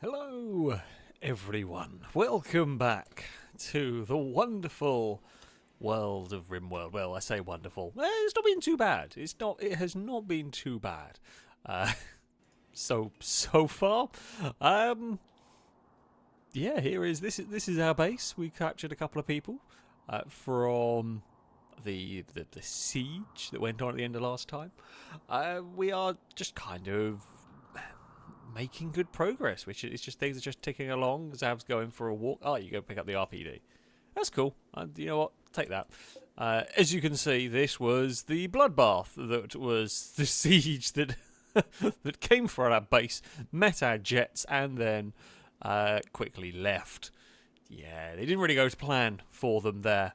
Hello, everyone. Welcome back to the wonderful world of Rimworld. Well, I say wonderful. It's not been too bad. It has not been too bad. So far. Yeah. This is our base. We captured a couple of people from the siege that went on at the end of last time. We are just kind of making good progress, which is just things are just ticking along. Zav's going for a walk. Oh, you go pick up the RPD. That's cool. You know what? Take that. As you can see, this was the bloodbath that was the siege that that came for our base, met our jets, and then quickly left. Yeah, they didn't really go to plan for them there.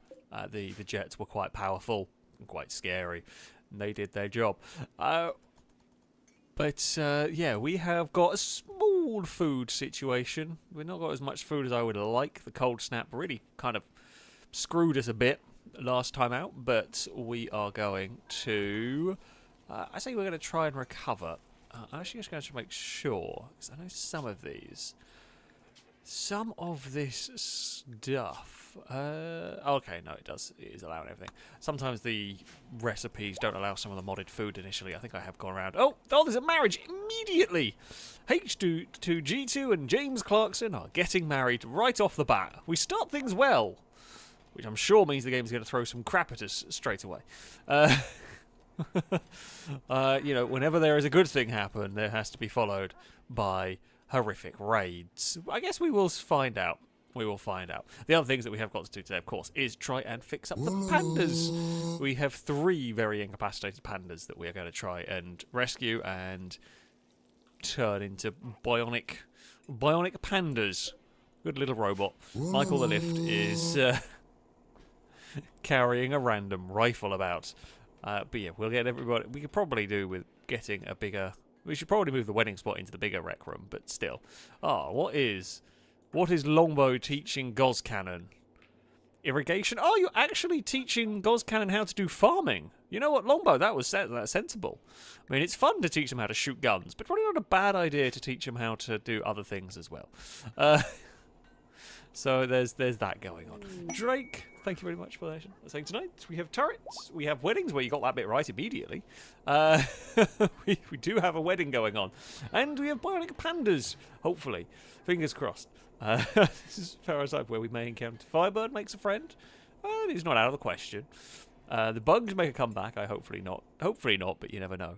The jets were quite powerful and quite scary, and they did their job. But yeah, we have got a small food situation. We've not got as much food as I would like. The cold snap really kind of screwed us a bit last time out, but we are going to... I think we're going to try and recover. I'm actually just going to make sure, because I know some of this stuff... okay, no, it does. It is allowing everything. Sometimes the recipes don't allow some of the modded food initially. I think I have gone around. Oh, there's a marriage immediately! H2G2 and James Clarkson are getting married right off the bat. We start things well, which I'm sure means the game's going to throw some crap at us straight away. You know, whenever there is a good thing happen, there has to be followed by horrific raids. I guess we will find out. We will find out. The other things that we have got to do today, of course, is try and fix up the pandas. We have 3 very incapacitated pandas that we are going to try and rescue and turn into bionic pandas. Good little robot. Michael the Lift is carrying a random rifle about. But yeah, we'll get everybody... We could probably do with getting a bigger... We should probably move the wedding spot into the bigger rec room, but still. What is Longbow teaching Gozcannon? Irrigation? Oh, you're actually teaching Gozcannon how to do farming. You know what, Longbow, that's sensible. I mean, it's fun to teach them how to shoot guns, but probably not a bad idea to teach them how to do other things as well. So there's that going on. Drake, thank you very much for that. Saying tonight we have turrets, we have weddings where you got that bit right immediately. We do have a wedding going on, and we have Bionic Pandas. Hopefully, fingers crossed. This is Parasite where we may encounter Firebird makes a friend. It's not out of the question. The bugs make a comeback. Hopefully not, but you never know.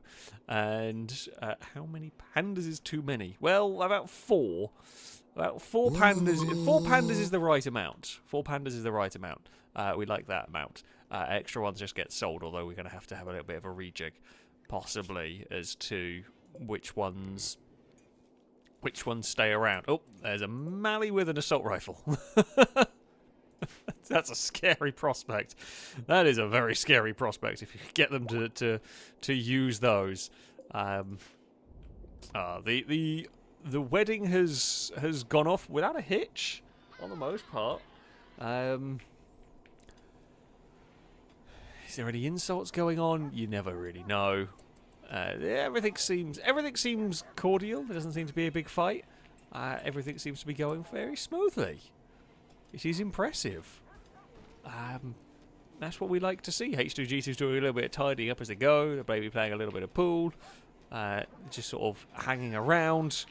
And how many pandas is too many? Well, about 4. About 4 pandas. 4 pandas is the right amount. 4 pandas is the right amount. We like that amount. Extra ones just get sold, although we're going to have a little bit of a rejig, possibly, as to which ones stay around. Oh, there's a Mally with an assault rifle. That's a scary prospect. That is a very scary prospect if you get them to use those. The wedding has gone off without a hitch, on the most part. Is there any insults going on? You never really know. Everything seems cordial. There doesn't seem to be a big fight. Everything seems to be going very smoothly. It is impressive. That's what we like to see. H2G2's doing a little bit of tidying up as they go. They're maybe playing a little bit of pool. Just sort of hanging around.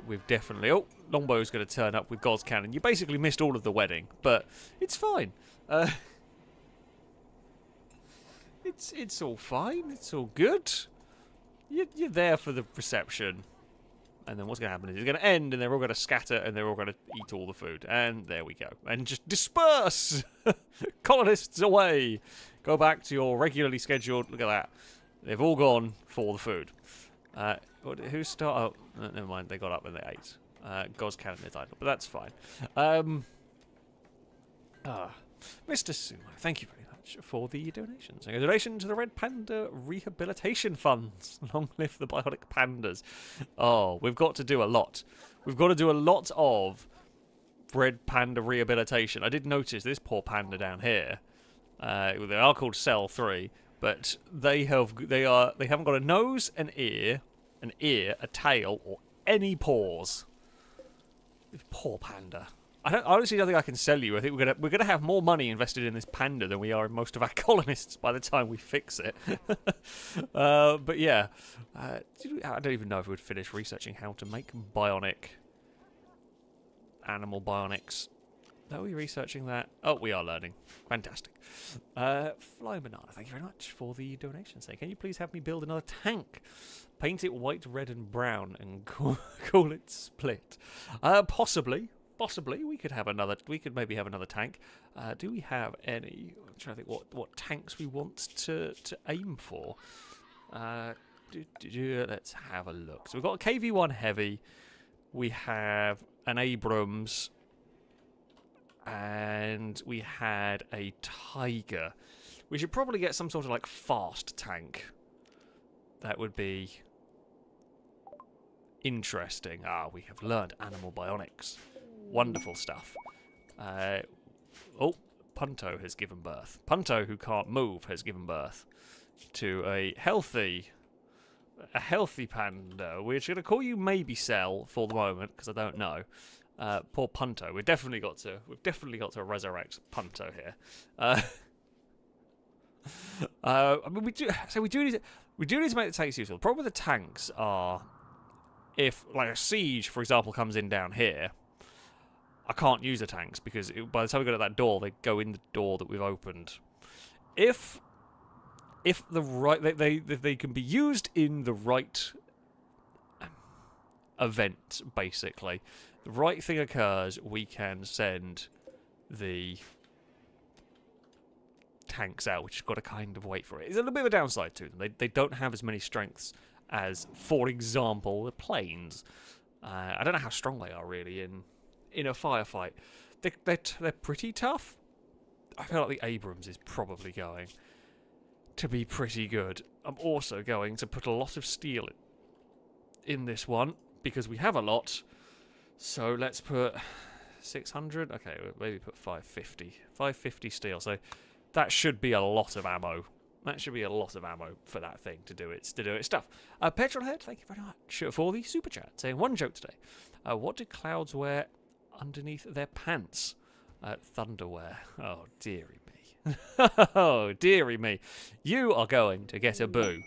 We've definitely... Oh, Longbow's going to turn up with Gozcannon. You basically missed all of the wedding, but it's fine. It's all fine. It's all good. You're there for the reception. And then what's going to happen is it's going to end, and they're all going to scatter, and they're all going to eat all the food. And there we go. And just disperse! Colonists away! Go back to your regularly scheduled... Look at that. They've all gone for the food. Who started... Oh, never mind. They got up and they ate. Gozcannon is idle, but that's fine. Mr. Sumo, thank you very much for the donations. A donation to the Red Panda Rehabilitation Funds. Long live the Bionic Pandas. Oh, we've got to do a lot. We've got to do a lot of Red Panda rehabilitation. I did notice this poor panda down here. They are called Cell 3, but they haven't got a nose, an ear, a tail, or any paws. Poor panda. I honestly don't think I can sell you. I think we're gonna have more money invested in this panda than we are in most of our colonists by the time we fix it. But yeah, I don't even know if we'd finish researching how to make bionic animal bionics. Are we researching that? Oh, we are learning. Fantastic. Flying Banana, thank you very much for the donation. Say, can you please have me build another tank? Paint it white, red, and brown, and call it Split. Possibly. Possibly, we could maybe have another tank. Do we have any? I'm trying to think what tanks we want to aim for. Let's have a look. So we've got a KV-1 heavy. We have an Abrams, and we had a Tiger. We should probably get some sort of like fast tank. That would be interesting. We have learned animal bionics. Wonderful stuff. Punto has given birth. Punto, who can't move, has given birth to a healthy panda. We're going to call you Maybe Cell for the moment because I don't know. Poor Punto. We've definitely got to resurrect Punto here. I mean, we do need to make the tanks useful. The problem with the tanks are, if like a siege, for example, comes in down here, I can't use the tanks because by the time we go to that door, they go in the door that we've opened. If they can be used in the right event, basically, the right thing occurs, we can send the tanks out. We just got to kind of wait for it. There's a little bit of a downside to them. They don't have as many strengths as, for example, the planes. I don't know how strong they are really in a firefight. They're pretty tough. I feel like the Abrams is probably going to be pretty good. I'm also going to put a lot of steel in this one because we have a lot. So let's put 600. Okay, maybe put 550. 550 steel. So that should be a lot of ammo. That should be a lot of ammo for that thing to do its stuff. Petrolhead, thank you very much for the super chat. Saying one joke today. What do clouds wear underneath their pants? Thunderwear. Oh, dearie me. Oh, dearie me. You are going to get a boo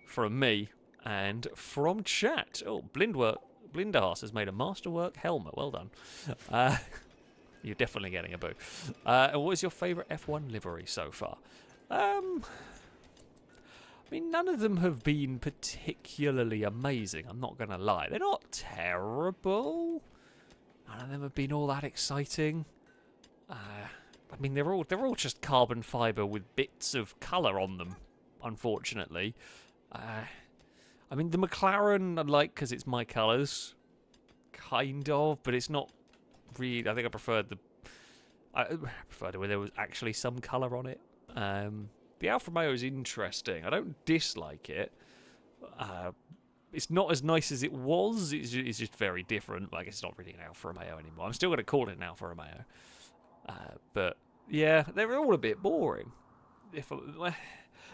from me and from chat. Oh, Blinderhas has made a masterwork helmet. Well done. You're definitely getting a boo. And what is your favourite F1 livery so far? I mean, none of them have been particularly amazing, I'm not going to lie. They're not terrible. None of them have been all that exciting. I mean, they're all just carbon fibre with bits of colour on them, unfortunately. I mean, the McLaren I like because it's my colours, kind of, but it's not really. I think I preferred it where there was actually some colour on it. The Alfa Romeo is interesting. I don't dislike it. It's not as nice as it was. It's just very different. Like, it's not really an Alfa Romeo anymore. I'm still going to call it an Alfa Romeo. But, yeah, they're all a bit boring.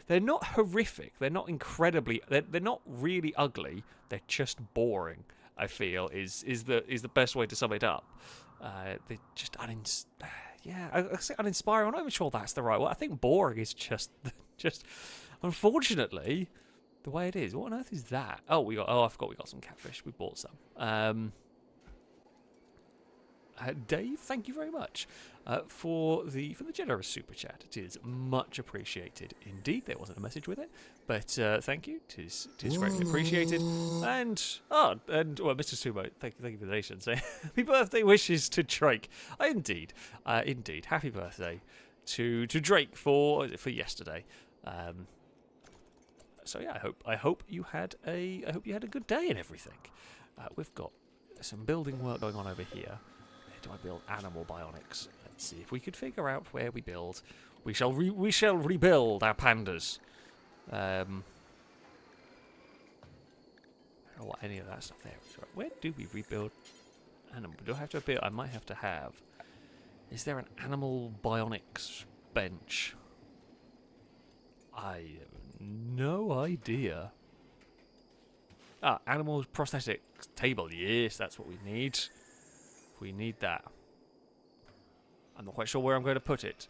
They're not horrific. They're not incredibly... They're not really ugly. They're just boring, I feel, is the best way to sum it up. They're just I say uninspiring. I'm not even sure that's the right word. I think boring is just unfortunately, the way it is. What on earth is that? I forgot we got some catfish. We bought some. Dave, thank you very much for the generous super chat. It is much appreciated indeed. There wasn't a message with it, but thank you. It is greatly appreciated. And Mr. Sumo, thank you for the donation. Say happy birthday wishes to Drake. Indeed, happy birthday to Drake for yesterday. So yeah, I hope you had a good day and everything. We've got some building work going on over here. Do I build animal bionics? Let's see if we could figure out where we build. We shall rebuild our pandas. I don't know what any of that stuff there is. Where do we rebuild animal? Do I have to build? I might have to have. Is there an animal bionics bench? I have no idea. Animal prosthetic table. Yes, that's what we need. We need that. I'm not quite sure where I'm going to put it.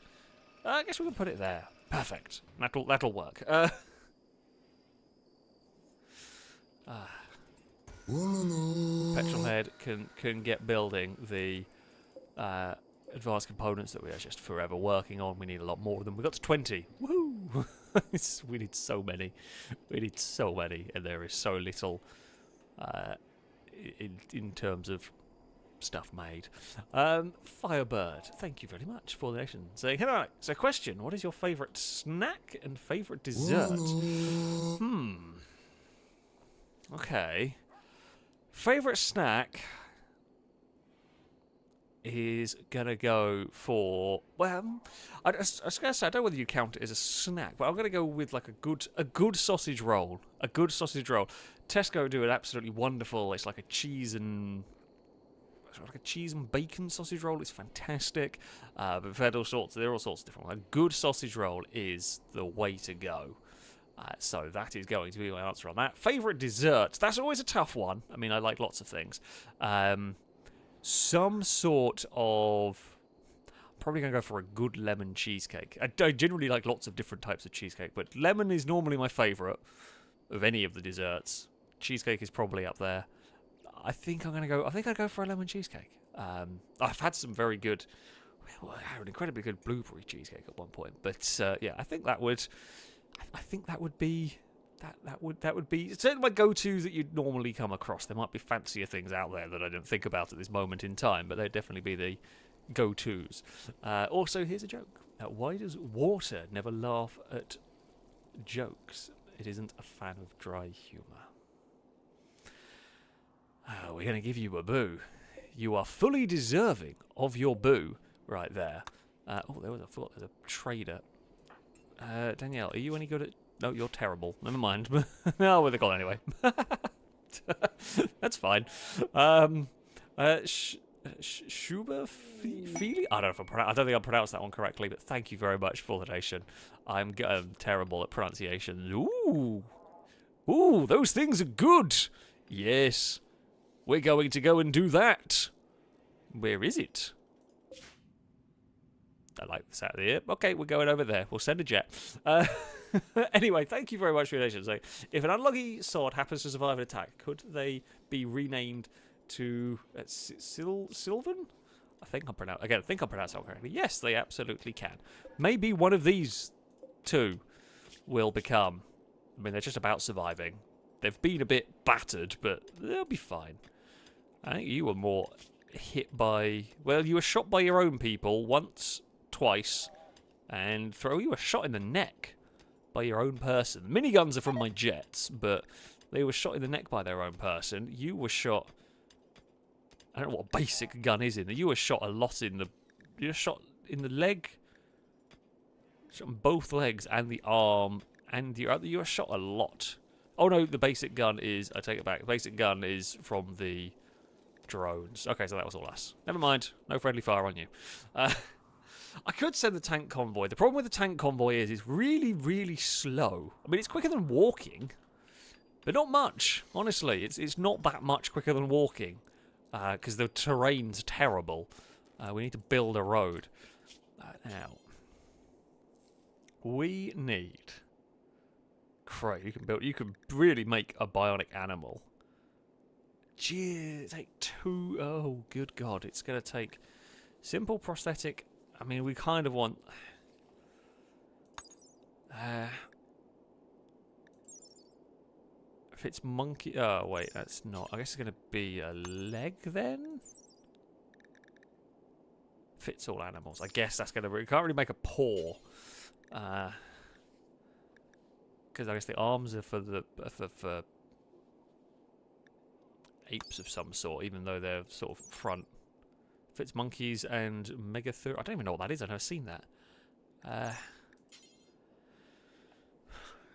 I guess we can put it there. Perfect. That'll work. Petrolhead can get building the advanced components that we are just forever working on. We need a lot more of them. We got to 20. Woohoo! We need so many. We need so many, and there is so little in terms of stuff made. Firebird, thank you very much for the nation. Saying, hello, so question, what is your favourite snack and favourite dessert? Okay. Favourite snack is gonna go for, well, I was gonna say, I don't know whether you count it as a snack, but I'm gonna go with like a good sausage roll. A good sausage roll. Tesco do it absolutely wonderful. It's like a cheese and bacon sausage roll. It's fantastic. But we've had all sorts. There are all sorts of different ones. A good sausage roll is the way to go. So that is going to be my answer on that. Favourite dessert? That's always a tough one. I mean, I like lots of things. Some sort of... Probably going to go for a good lemon cheesecake. I generally like lots of different types of cheesecake, but lemon is normally my favourite of any of the desserts. Cheesecake is probably up there. I think I'd go for a lemon cheesecake. I've had some very good... Well, I had an incredibly good blueberry cheesecake at one point, but yeah, I think that would be certainly my go-to that you'd normally come across. There might be fancier things out there that I don't think about at this moment in time, but they'd definitely be the go-tos. Also, here's a joke. Why does water never laugh at jokes? It isn't a fan of dry humour. We're going to give you a boo. You are fully deserving of your boo right there. I thought there's a trader. Danielle, are you any good at... No, you're terrible. Never mind. No, we're the call anyway. That's fine. Shuba Feely? I don't think I pronounced that one correctly, but thank you very much for the donation. I'm terrible at pronunciation. Ooh, those things are good. Yes. We're going to go and do that. Where is it? I like the sound of the ear. Okay, we're going over there. We'll send a jet. Anyway, thank you very much for your donation. So, if an unlucky sword happens to survive an attack, could they be renamed to Sylvan? I think I'm pronouncing that correctly. Yes, they absolutely can. Maybe one of these two will become... I mean, they're just about surviving. They've been a bit battered, but they'll be fine. I think you were more hit by... Well, you were shot by your own people once, twice, and you were shot in the neck by your own person. The miniguns are from my jets, but they were shot in the neck by their own person. You were shot... I don't know what a basic gun is in. You were shot a lot in the... You were shot in the leg, shot in both legs and the arm, and you were shot a lot. Oh no, the basic gun is... I take it back. The basic gun is from the drones. Okay, so that was all us. Never mind. No friendly fire on you. I could send the tank convoy. The problem with the tank convoy is it's really, really slow. I mean, it's quicker than walking, but not much. Honestly, it's not that much quicker than walking because the terrain's terrible. We need to build a road. Now, we need... Christ, you can really make a bionic animal. Gee, take two... Oh, good God. It's going to take simple prosthetic... I mean, we kind of want... if it's monkey... Oh, wait, that's not... I guess it's going to be a leg, then? Fits all animals. I guess that's going to... We can't really make a paw. Because I guess the arms are for apes of some sort, even though they're sort of front. Fits monkeys and megathur. I don't even know what that is. I've never seen that.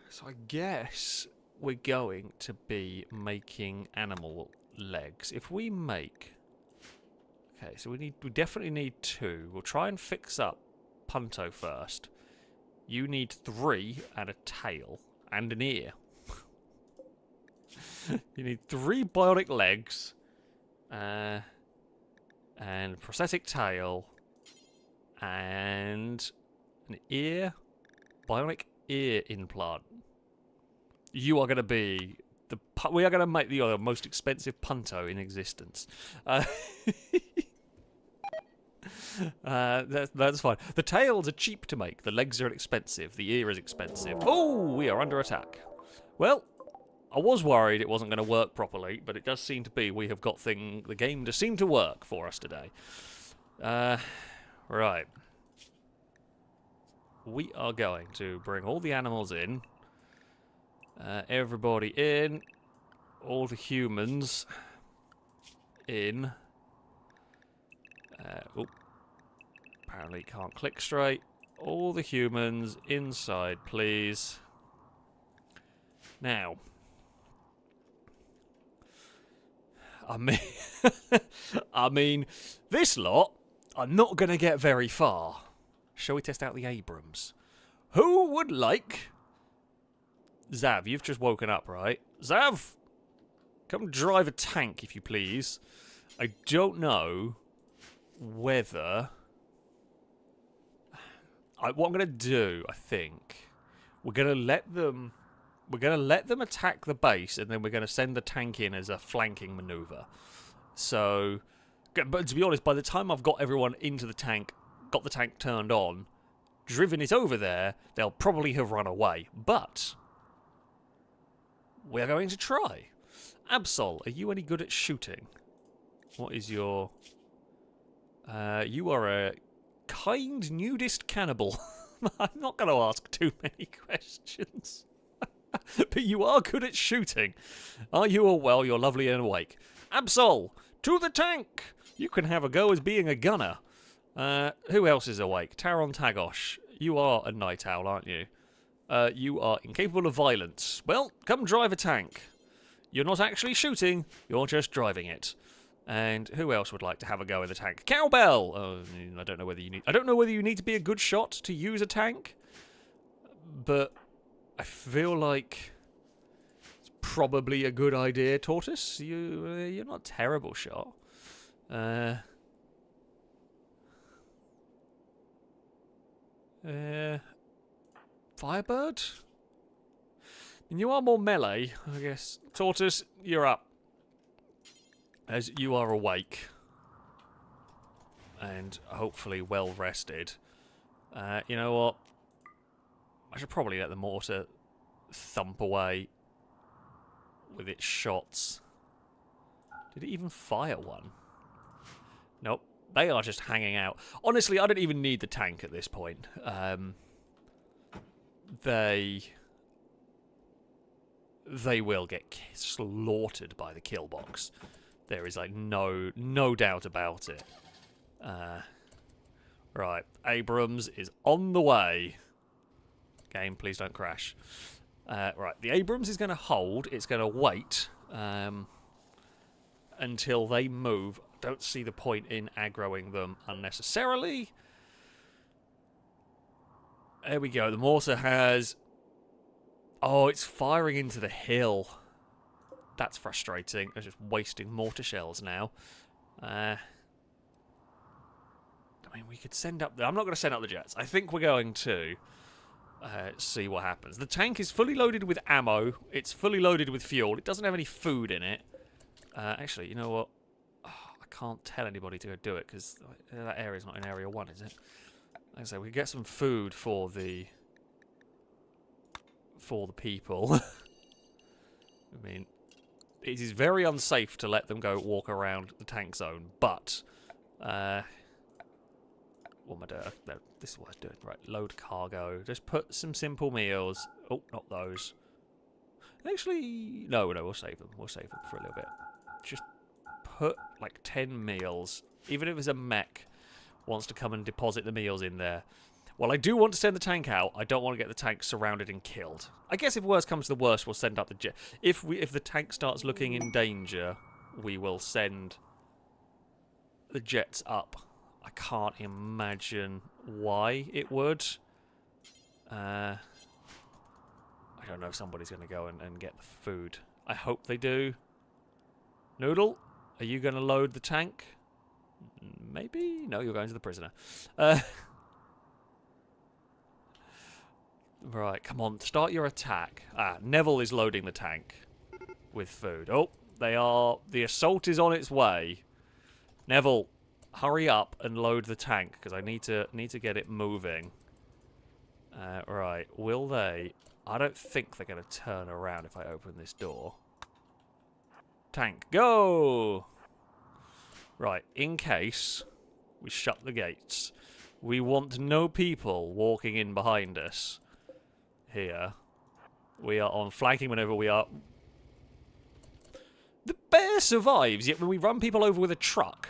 So I guess we're going to be making animal legs. If we make... Okay, so we definitely need 2. We'll try and fix up Punto first. You need 3 and a tail and an ear. You need 3 bionic legs. and prosthetic tail, and an ear, bionic ear implant. You are going to be we are going to make the most expensive punto in existence. That's fine. The tails are cheap to make. The legs are expensive. The ear is expensive. Oh, we are under attack. Well, I was worried it wasn't going to work properly, but it does seem to be. We have got the game to seem to work for us today. Right. We are going to bring all the animals in. Everybody in. All the humans in. Apparently can't click straight. All the humans inside, please. Now, I mean, this lot are not going to get very far. Shall we test out the Abrams? Who would like... Zav, you've just woken up, right? Zav, come drive a tank, if you please. I don't know whether... what I'm going to do, I think, we're going to let them attack the base, and then we're going to send the tank in as a flanking maneuver. So, but to be honest, by the time I've got everyone into the tank, got the tank turned on, driven it over there, they'll probably have run away. But we're going to try. Absol, are you any good at shooting? What is your... you are a kind nudist cannibal. I'm not going to ask too many questions. But you are good at shooting. Are you all well? You're lovely and awake. Absol, to the tank! You can have a go as being a gunner. Who else is awake? Taron Tagosh. You are a night owl, aren't you? You are incapable of violence. Well, come drive a tank. You're not actually shooting, you're just driving it. And who else would like to have a go in the tank? Cowbell! I don't know whether you need to be a good shot to use a tank, but I feel like it's probably a good idea. Tortoise, you're not a terrible shot. Firebird? And you are more melee, I guess. Tortoise, you're up. As you are awake. And hopefully well rested. You know what? I should probably let the mortar thump away with its shots. Did it even fire one? Nope. They are just hanging out. Honestly, I don't even need the tank at this point. They will get slaughtered by the kill box. There is like no doubt about it. Right, Abrams is on the way. Game, please don't crash. Right, the Abrams is going to hold. It's going to wait until they move. Don't see the point in aggroing them unnecessarily. There we go. The mortar has... Oh, it's firing into the hill. That's frustrating. They're just wasting mortar shells now. I mean, we could send up... I'm not going to send up the jets. I think we're going to see what happens. The tank is fully loaded with ammo. It's fully loaded with fuel. It doesn't have any food in it. Actually, you know what? Oh, I can't tell anybody to go do it because that area's not in Area 1, is it? Like I say, we could get some food for the people. I mean, it is very unsafe to let them go walk around the tank zone, but what am I doing? No, this is what I'm doing. Right, load cargo. Just put some simple meals. Oh, not those. Actually, no, we'll save them. We'll save them for a little bit. Just put like 10 meals. Even if it's a mech wants to come and deposit the meals in there. Well, I do want to send the tank out. I don't want to get the tank surrounded and killed. I guess if worst comes to the worst, we'll send up the jet. If the tank starts looking in danger, we will send the jets up. I can't imagine why it would. I don't know if somebody's going to go and get the food. I hope they do. Noodle, are you going to load the tank? Maybe? No, you're going to the prisoner. Right, come on, start your attack. Neville is loading the tank with food. Oh, they are. The assault is on its way. Neville, hurry up and load the tank because I need to get it moving. Right, will they? I don't think they're going to turn around if I open this door. Tank, go! Right, in case we shut the gates, we want no people walking in behind us. Here, we are on flanking maneuver. We are. The bear survives, yet when we run people over with a truck,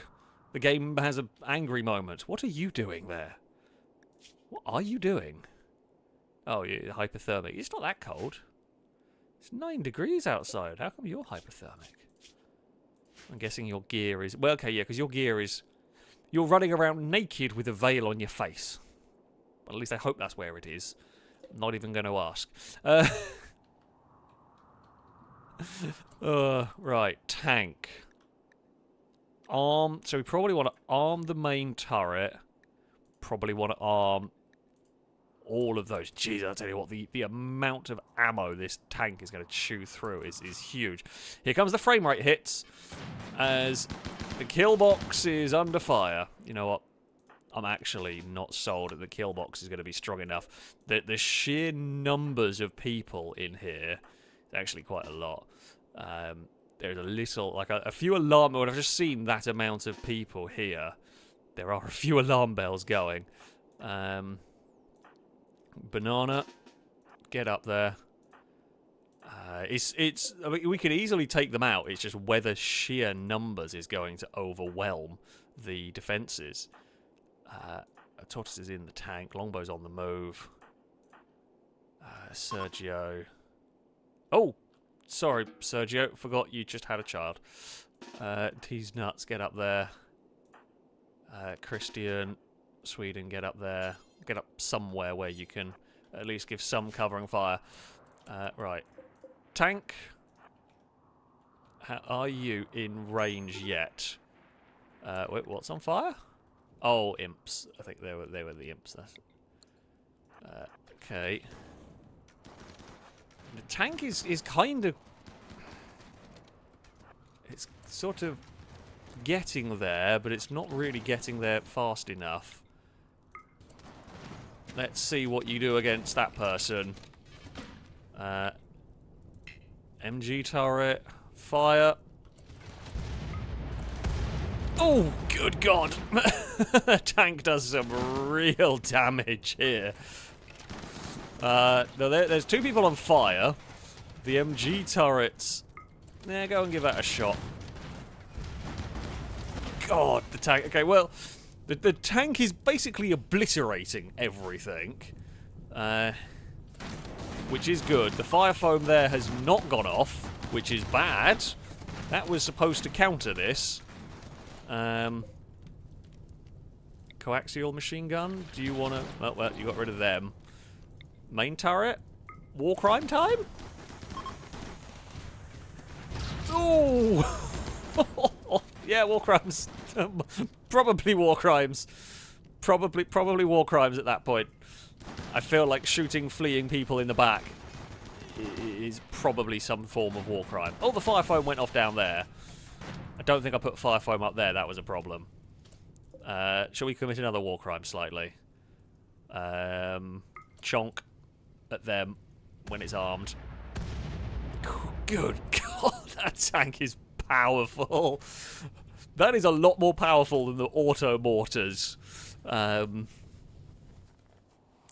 the game has an angry moment. What are you doing there? What are you doing? Oh, you're hypothermic. It's not that cold. It's 9 degrees outside. How come you're hypothermic? I'm guessing your gear is... Well, okay, yeah, because your gear is... You're running around naked with a veil on your face. But at least I hope that's where it is. I'm not even going to ask. Right, tank. Arm. So we probably want to arm the main turret. Probably want to arm all of those. Jeez, I'll tell you what, the amount of ammo this tank is going to chew through is huge. Here comes the frame rate hits as the kill box is under fire. You know what? I'm actually not sold that the kill box is going to be strong enough. The sheer numbers of people in here is actually quite a lot. There's a little, like a few alarm... When I've just seen that amount of people here, there are a few alarm bells going. Banana, get up there. I mean, we could easily take them out. It's just whether sheer numbers is going to overwhelm the defences. Tortoise is in the tank. Longbow's on the move. Sergio. Oh, sorry, Sergio. Forgot you just had a child. He's nuts. Get up there. Christian, Sweden, get up there. Get up somewhere where you can at least give some covering fire. Right. Tank. Are you in range yet? Wait, what's on fire? Oh, imps. I think they were the imps. That's okay. The tank is kind of... It's sort of getting there, but it's not really getting there fast enough. Let's see what you do against that person. MG turret. Fire. Oh, good God. The tank does some real damage here. There's 2 people on fire. The MG turrets... Yeah, go and give that a shot. God, the tank... Okay, well... The tank is basically obliterating everything. Which is good. The fire foam there has not gone off, which is bad. That was supposed to counter this. Coaxial machine gun. Do you want to... Oh, well, you got rid of them. Main turret. War crime time? Oh! Yeah, war crimes. Probably war crimes. Probably war crimes at that point. I feel like shooting fleeing people in the back is probably some form of war crime. Oh, the fire foam went off down there. I don't think I put fire foam up there. That was a problem. Shall we commit another war crime slightly? Chonk at them when it's armed. Good God, that tank is powerful. That is a lot more powerful than the auto mortars.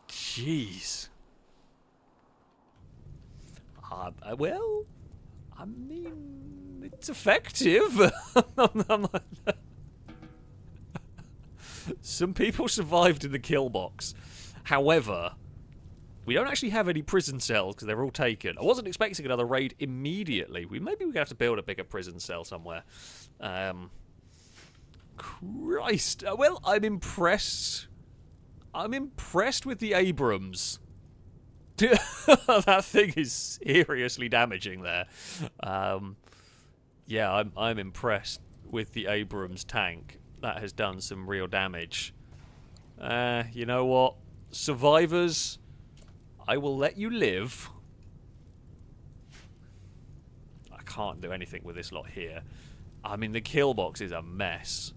Jeez. Well, I mean, it's effective. Some people survived in the kill box. However, we don't actually have any prison cells because they're all taken. I wasn't expecting another raid immediately. Maybe we're going to have to build a bigger prison cell somewhere. Christ. Well, I'm impressed. I'm impressed with the Abrams. That thing is seriously damaging there. Yeah, I'm impressed with the Abrams tank. that has done some real damage. You know what? Survivors, I will let you live. I can't do anything with this lot here. I mean, the kill box is a mess.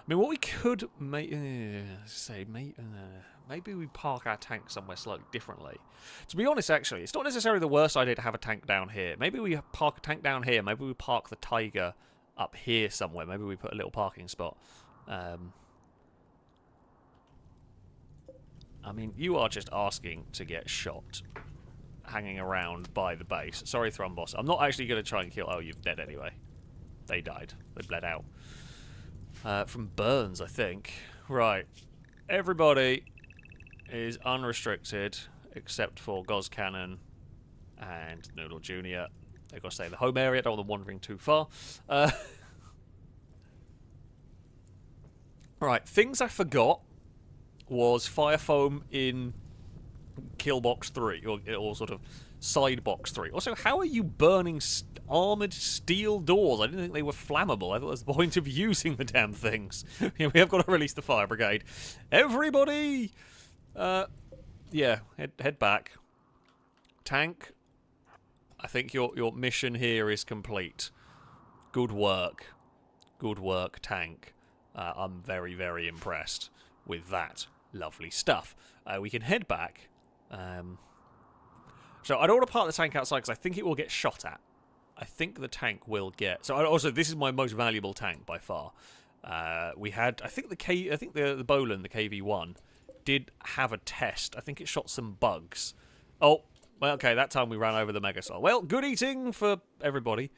I mean, what we could make... maybe we park our tank somewhere slightly differently. To be honest, actually, it's not necessarily the worst idea to have a tank down here. Maybe we park a tank down here. Maybe we park the Tiger up here somewhere. Maybe we put a little parking spot. I mean, you are just asking to get shot hanging around by the base. Sorry, Thrumbos. I'm not actually going to try and kill... Oh, you're dead anyway. They died. They bled out. From burns, I think. Right. Everybody is unrestricted, except for Goz Cannon and Noodle Jr. They've got to stay in the home area. Don't want them wandering too far. Right. Things I forgot was fire foam in kill box 3, or sort of side box 3. Also, how are you burning armoured steel doors? I didn't think they were flammable. I thought that was the point of using the damn things. Yeah, we have got to release the fire brigade. Everybody! Yeah, head back. Tank, I think your mission here is complete. Good work. Good work, tank. I'm very, very impressed with that. Lovely stuff. We can head back. So I don't want to park the tank outside because I think it will get shot at. I think the tank will get... So also, this is my most valuable tank by far. We had... I think the Bolan, the KV-1, did have a test. I think it shot some bugs. Oh, well, okay, that time we ran over the Megasol. Well, good eating for everybody.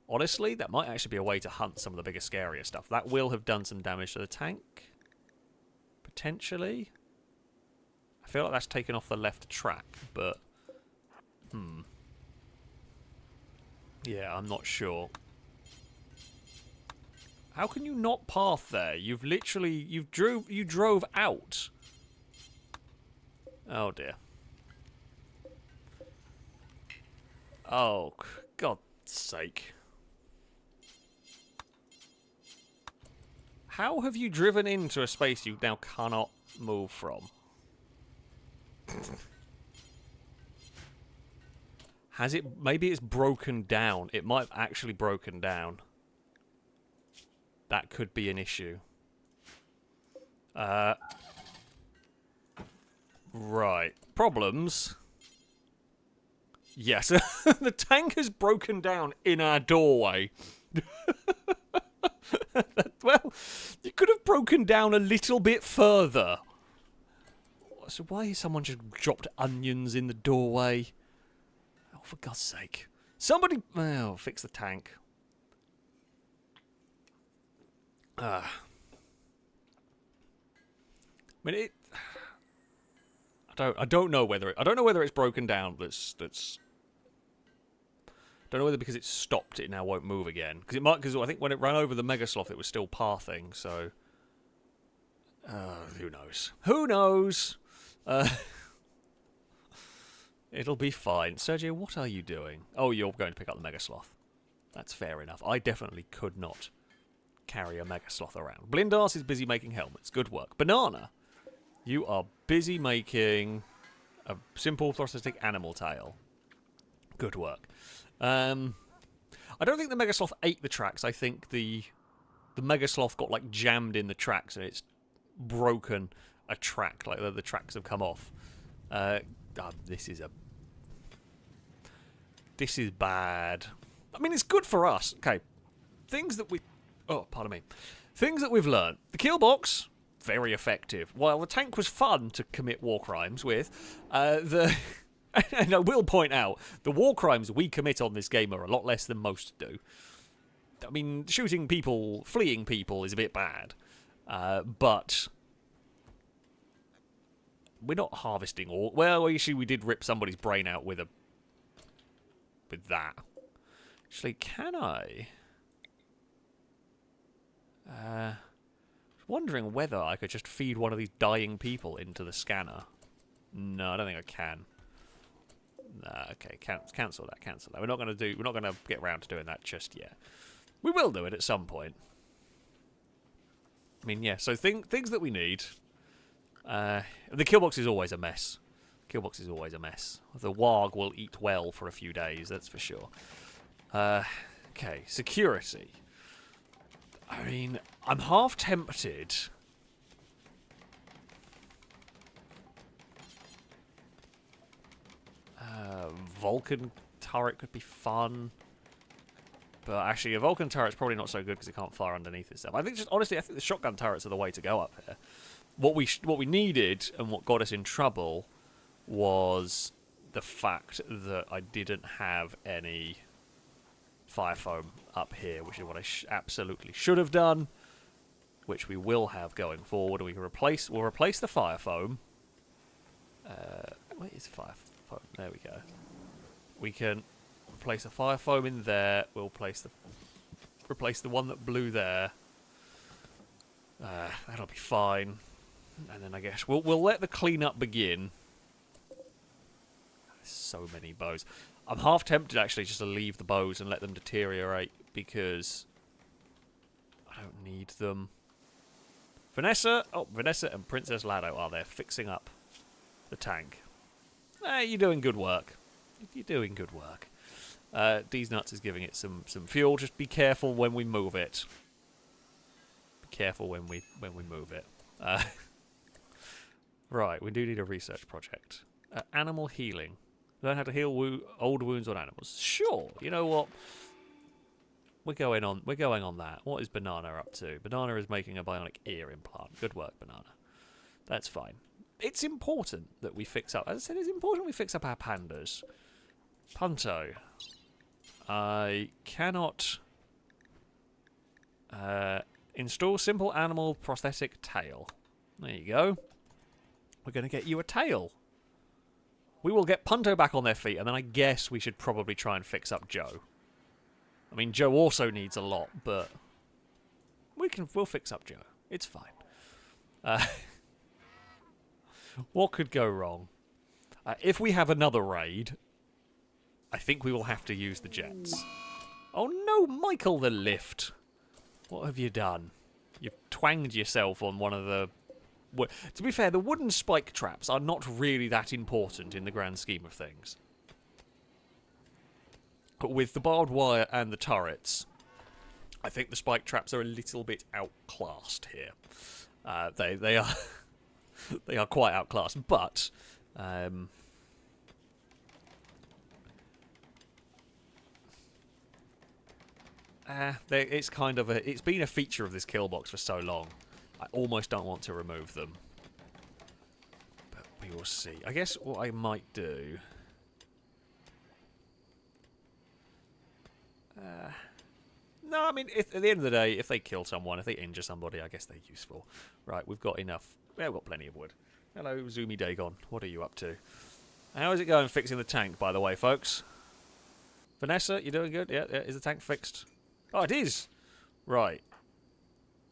Honestly, that might actually be a way to hunt some of the bigger, scarier stuff. That will have done some damage to the tank. Potentially. I feel like that's taken off the left track, but... Yeah, I'm not sure. How can you not path there? You've literally... You drove out. Oh, dear. Oh, God's sake. How have you driven into a space you now cannot move from? Has it... Maybe it's broken down. It might have actually broken down. That could be an issue. Right. Problems. Yes. The tank has broken down in our doorway. Well, you could have broken down a little bit further. So why has someone just dropped onions in the doorway? Oh, for God's sake. Somebody... Oh, fix the tank. I mean, it... I don't know whether it's broken down. That's... Don't know whether because it's stopped it now won't move again. Because I think when it ran over the Megasloth it was still pathing, so... who knows? Who knows? It'll be fine. Sergio, what are you doing? Oh, you're going to pick up the Megasloth. That's fair enough. I definitely could not carry a Megasloth around. Blindas is busy making helmets. Good work. Banana, you are busy making a simple thoracic animal tail. Good work. I don't think the Megasloth ate the tracks. I think the Megasloth got like jammed in the tracks and it's broken a track. Like the tracks have come off. This is bad. I mean, it's good for us. Okay, things that we... Oh, pardon me. Things that we've learned. The kill box, very effective. While the tank was fun to commit war crimes with, and I will point out, the war crimes we commit on this game are a lot less than most do. I mean, shooting people, fleeing people is a bit bad. But we're not harvesting all... Well, actually, we did rip somebody's brain out with that. Actually, can I... wondering whether I could just feed one of these dying people into the scanner. No, I don't think I can. Nah, okay, cancel that, cancel that. We're not gonna get around to doing that just yet. We will do it at some point. I mean, yeah, so things that we need. The kill box is always a mess. Kill box is always a mess. The warg will eat well for a few days, that's for sure. Okay, security. I mean, I'm half tempted. Vulcan turret could be fun. But actually, a Vulcan turret's probably not so good because it can't fire underneath itself. I think, honestly, I think the shotgun turrets are the way to go up here. What we needed and what got us in trouble was the fact that I didn't have any fire foam up here, which is what I absolutely should have done, which we will have going forward. And we'll replace the fire foam. Where is fire foam? There we go. We can replace the fire foam in there. We'll replace the one that blew there. That'll be fine. And then I guess we'll let the cleanup begin. There's so many bows. I'm half tempted actually just to leave the bows and let them deteriorate because I don't need them. Vanessa and Princess Lado are there fixing up the tank. You're doing good work. You're doing good work. D's Nuts is giving it some fuel. Just be careful when we move it. Be careful when we move it. Right, we do need a research project. Animal healing. Learn how to heal old wounds on animals. Sure. You know what? We're going on that. What is Banana up to? Banana is making a bionic ear implant. Good work, Banana. That's fine. It's important that we fix up. As I said, it's important we fix up our pandas. Punto. I cannot install simple animal prosthetic tail. There you go. We're going to get you a tail. We will get Punto back on their feet, and then I guess we should probably try and fix up Joe. I mean, Joe also needs a lot, but we'll fix up Joe. It's fine. What could go wrong? If we have another raid, I think we will have to use the jets. Oh no, Michael the lift. What have you done? You've twanged yourself on one of the... To be fair, the wooden spike traps are not really that important in the grand scheme of things. But with the barbed wire and the turrets, I think the spike traps are a little bit outclassed here. They are they are quite outclassed, but it's been a feature of this kill box for so long. I almost don't want to remove them. But we will see. I guess what I might do... no, I mean, at the end of the day, if they kill someone, if they injure somebody, I guess they're useful. Right, we've got enough. Yeah, we've got plenty of wood. Hello, Zoomy Dagon. What are you up to? How is it going fixing the tank, by the way, folks? Vanessa, you doing good? Yeah, is the tank fixed? Oh, it is! Right.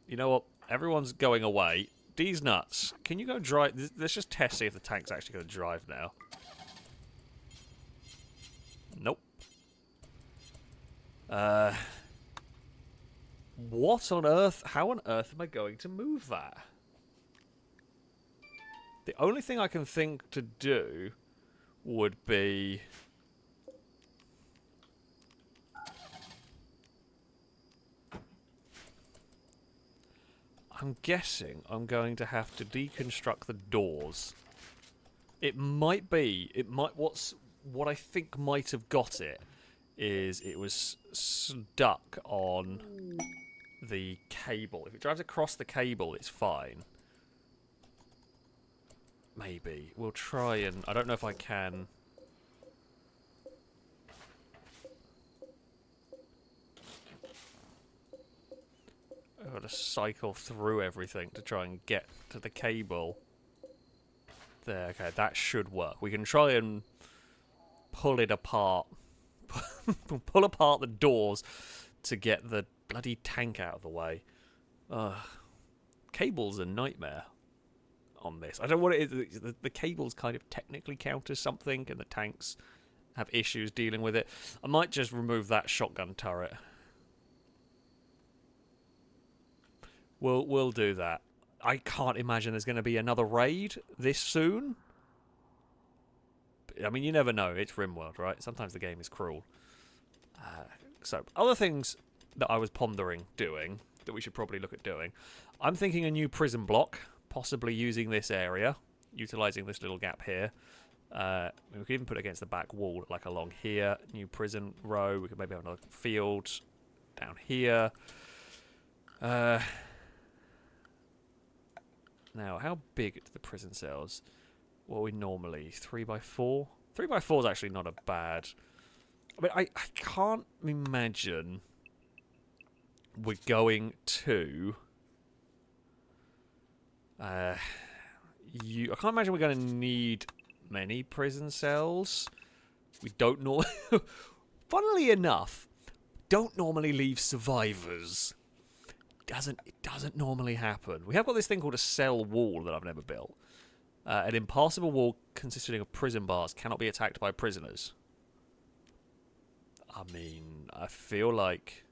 You know what? Everyone's going away. D's Nuts. Can you go drive... Let's just test, see if the tank's actually going to drive now. Nope. What on earth? How on earth am I going to move that? The only thing I can think to do would be... I'm guessing I'm going to have to deconstruct the doors. It might be... What I think might have got it is it was stuck on the cable. If it drives across the cable, it's fine. Maybe. We'll try and... I don't know if I can... I've got to cycle through everything to try and get to the cable. There, okay, that should work. We can try and pull it apart. Pull apart the doors to get the bloody tank out of the way. Cable's a nightmare on this. I don't know what it is. The cables kind of technically count as something, and the tanks have issues dealing with it. I might just remove that shotgun turret. We'll do that. I can't imagine there's going to be another raid this soon. I mean, you never know. It's Rimworld, right? Sometimes the game is cruel. So, other things that I was pondering doing, that we should probably look at doing. I'm thinking a new prison block, possibly using this area, utilising this little gap here. We could even put it against the back wall, like along here. New prison row. We could maybe have another field down here. Now, how big are the prison cells? What are we normally? 3x4? 3x4 is actually not a bad... I mean, I can't imagine we're going to... I can't imagine we're going to need many prison cells. We don't know... Funnily enough, don't normally leave survivors. It doesn't normally happen. We have got this thing called a cell wall that I've never built. An impassable wall consisting of prison bars cannot be attacked by prisoners. I mean, I feel like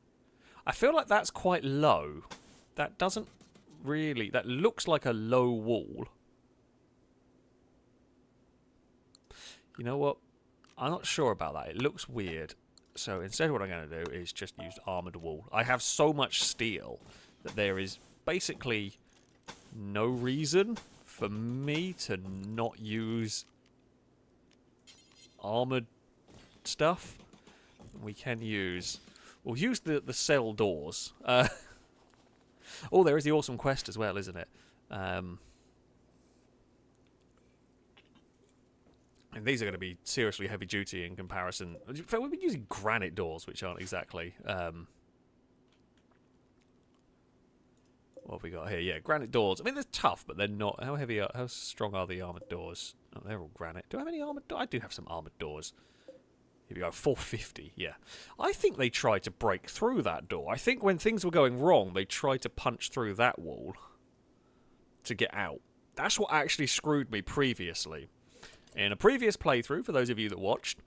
that's quite low. That doesn't really... That looks like a low wall. You know what? I'm not sure about that. It looks weird. So instead what I'm going to do is just use armoured wall. I have so much steel that there is basically no reason for me to not use armoured stuff. We can use... We'll use the cell doors. Oh, there is the awesome quest as well, isn't it? And these are going to be seriously heavy duty in comparison. In fact, we've been using granite doors, which aren't exactly... what have we got here? Yeah, granite doors. I mean, they're tough, but they're not... How strong are the armoured doors? Oh, they're all granite. Do I have any armoured doors? I do have some armoured doors. Here we go, 450, yeah. I think they tried to break through that door. I think when things were going wrong, they tried to punch through that wall to get out. That's what actually screwed me previously. In a previous playthrough, for those of you that watched,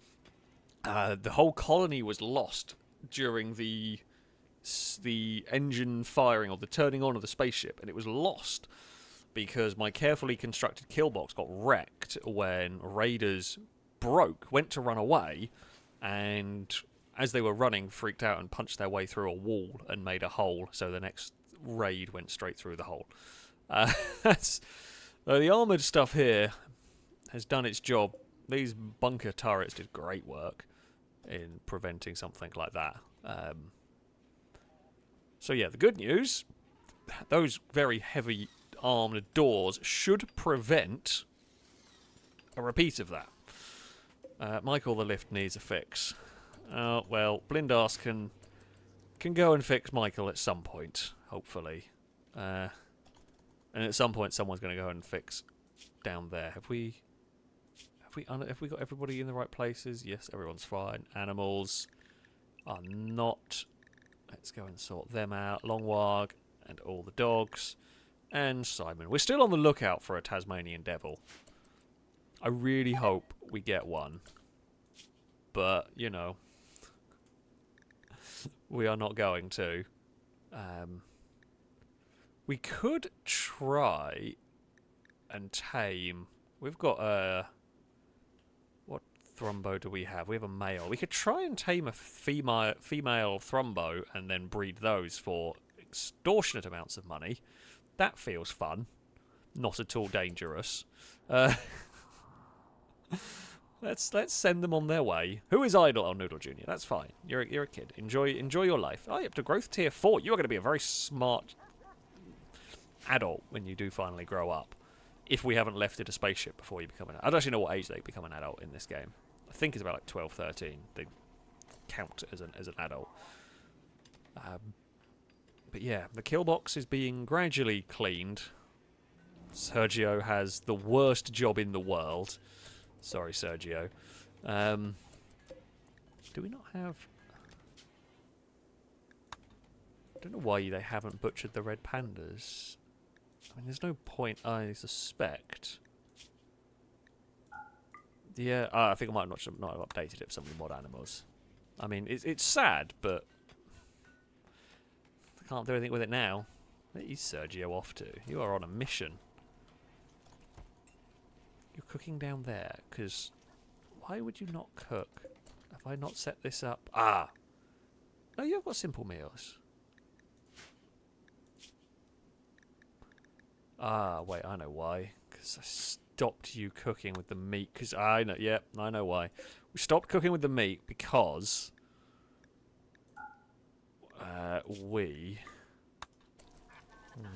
the whole colony was lost during the engine firing, or the turning on of the spaceship, and it was lost because my carefully constructed kill box got wrecked when raiders went to run away, and as they were running, freaked out and punched their way through a wall and made a hole, so the next raid went straight through the hole. The armoured stuff here has done its job. These bunker turrets did great work in preventing something like that. So yeah, the good news, those very heavy armoured doors should prevent a repeat of that. Michael, the lift needs a fix. Well, Blindas can go and fix Michael at some point, hopefully. And at some point, someone's going to go and fix down there. Have we got everybody in the right places? Yes, everyone's fine. Animals are not. Let's go and sort them out. Longwag and all the dogs. And Simon. We're still on the lookout for a Tasmanian devil. I really hope we get one. But, you know, we are not going to. We could try and tame... We've got a... What Thrumbo do we have? We have a male. We could try and tame a female Thrumbo and then breed those for extortionate amounts of money. That feels fun. Not at all dangerous. Let's send them on their way. Who is idle? Oh, Noodle Jr. That's fine. You're a kid. Enjoy your life. Oh, you're up to growth tier 4. You are going to be a very smart adult when you do finally grow up. If we haven't left it a spaceship before you become an adult. I don't actually know what age they become an adult in this game. I think it's about like 12, 13. They count as an adult. But yeah, the kill box is being gradually cleaned. Sergio has the worst job in the world. Sorry, Sergio. Do we not have... I don't know why they haven't butchered the red pandas. I mean, there's no point, I suspect, Yeah, I think I might not have updated it for some of the mod animals. I mean, it's sad, but I can't do anything with it now. Where is Sergio off to? You are on a mission. You're cooking down there, because why would you not cook? Have I not set this up? Ah! No, you've got simple meals. Ah, wait, I know why. Because I stopped you cooking with the meat. Because I know, yeah, I know why. We stopped cooking with the meat because we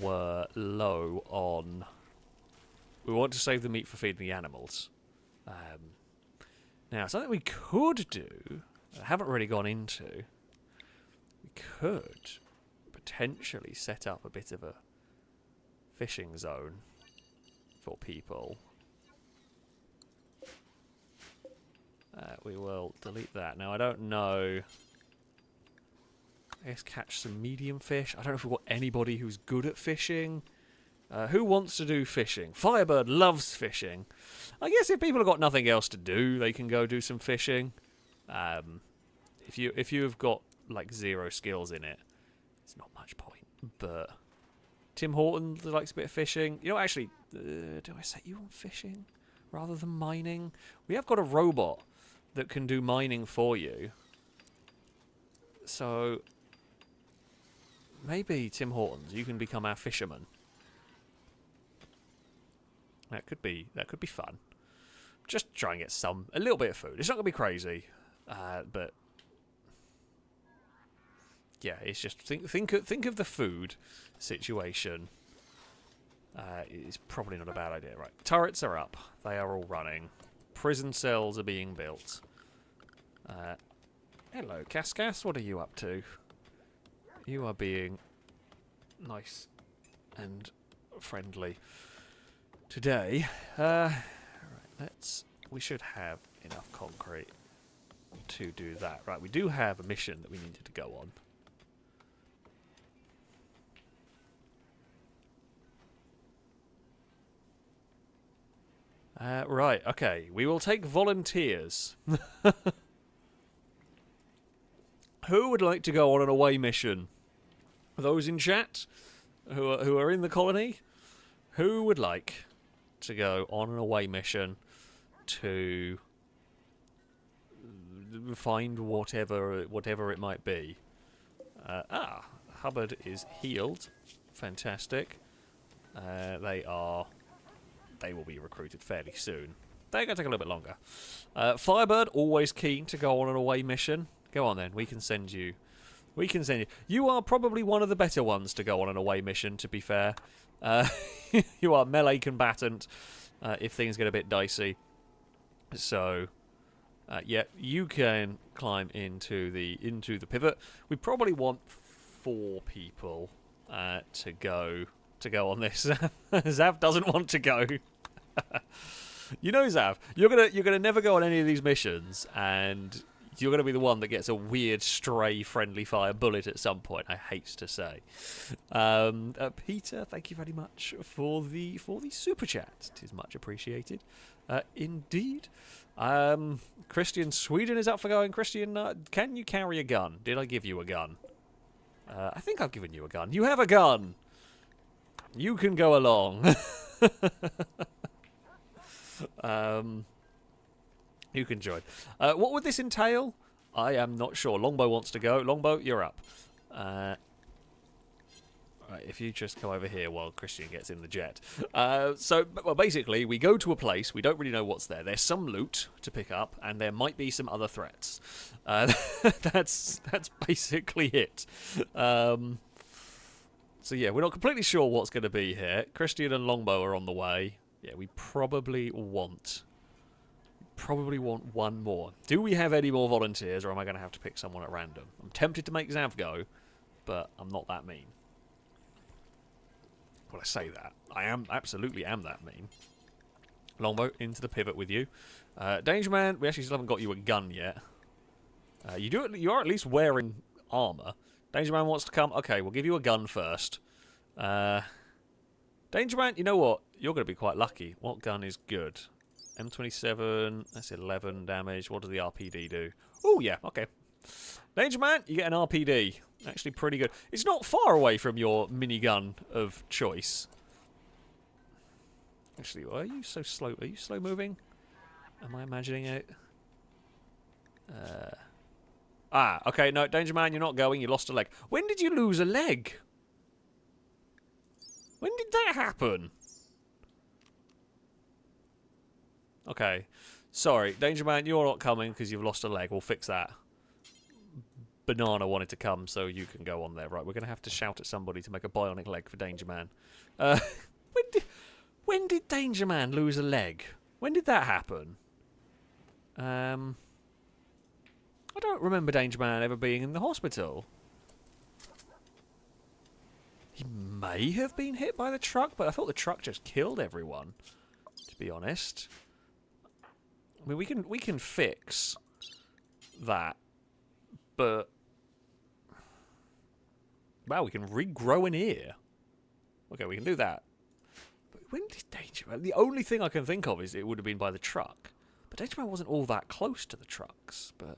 were low on. We want to save the meat for feeding the animals. Now, something we could do, I haven't really gone into. We could potentially set up a bit of a fishing zone for people. We will delete that. Now, I don't know. I guess catch some medium fish. I don't know if we've got anybody who's good at fishing. Who wants to do fishing? Firebird loves fishing. I guess if people have got nothing else to do, they can go do some fishing. If you have got like 0 skills in it, it's not much point. But Tim Horton likes a bit of fishing. You know, actually, do I set you on fishing rather than mining? We have got a robot that can do mining for you. So maybe Tim Hortons, you can become our fisherman. That could be fun. Just try and get a little bit of food. It's not gonna be crazy, but yeah, it's just think of the food situation. It's probably not a bad idea, right? Turrets are up. They are all running. Prison cells are being built. Hello, Cascas. What are you up to? You are being nice and friendly today. Right, we should have enough concrete to do that. Right, we do have a mission that we needed to go on. Right, okay. We will take volunteers. Who would like to go on an away mission? Those in chat who are in the colony? Who would like to go on an away mission to find whatever it might be? Hubbard is healed. Fantastic. They will be recruited fairly soon. They're going to take a little bit longer. Firebird, always keen to go on an away mission. Go on then, we can send you. You are probably one of the better ones to go on an away mission, to be fair. You are melee combatant if things get a bit dicey. So, yeah, you can climb into the pivot. We probably want 4 people to go on this. Zav doesn't want to go. You know, Zav, you're gonna never go on any of these missions, and you're gonna be the one that gets a weird stray friendly fire bullet at some point. I hate to say. Peter, thank you very much for the super chat. It is much appreciated, indeed. Christian, Sweden is up for going. Christian, can you carry a gun? Did I give you a gun? I think I've given you a gun. You have a gun. You can go along. You can join. What would this entail? I am not sure. Longbow wants to go. Longbow, you're up. Right, if you just go over here while Christian gets in the jet. Well, basically, we go to a place. We don't really know what's there. There's some loot to pick up, and there might be some other threats. That's basically it. So yeah, we're not completely sure what's going to be here. Christian and Longbow are on the way. Yeah, we probably want one more. Do we have any more volunteers, or am I going to have to pick someone at random? I'm tempted to make Zav go, but I'm not that mean. Well, I say that. I absolutely am that mean. Longbow, into the pivot with you. Danger Man, we actually still haven't got you a gun yet. You are at least wearing armour. Danger Man wants to come. Okay, we'll give you a gun first. Danger Man, you know what? You're going to be quite lucky. What gun is good? M27, that's 11 damage. What does the RPD do? Oh, yeah, okay. Danger Man, you get an RPD. Actually pretty good. It's not far away from your minigun of choice. Actually, why are you so slow? Are you slow moving? Am I imagining it? Okay, no, Danger Man, you're not going. You lost a leg. When did you lose a leg? When did that happen? Okay. Sorry, Danger Man, you're not coming because you've lost a leg. We'll fix that. Banana wanted to come, so you can go on there. Right, we're going to have to shout at somebody to make a bionic leg for Danger Man. When did Danger Man lose a leg? When did that happen? I don't remember Danger Man ever being in the hospital. He may have been hit by the truck, but I thought the truck just killed everyone, to be honest. I mean, we can fix that, but wow, we can regrow an ear. Okay, we can do that. But when did Danger Man? The only thing I can think of is it would have been by the truck. But Danger Man wasn't all that close to the trucks. But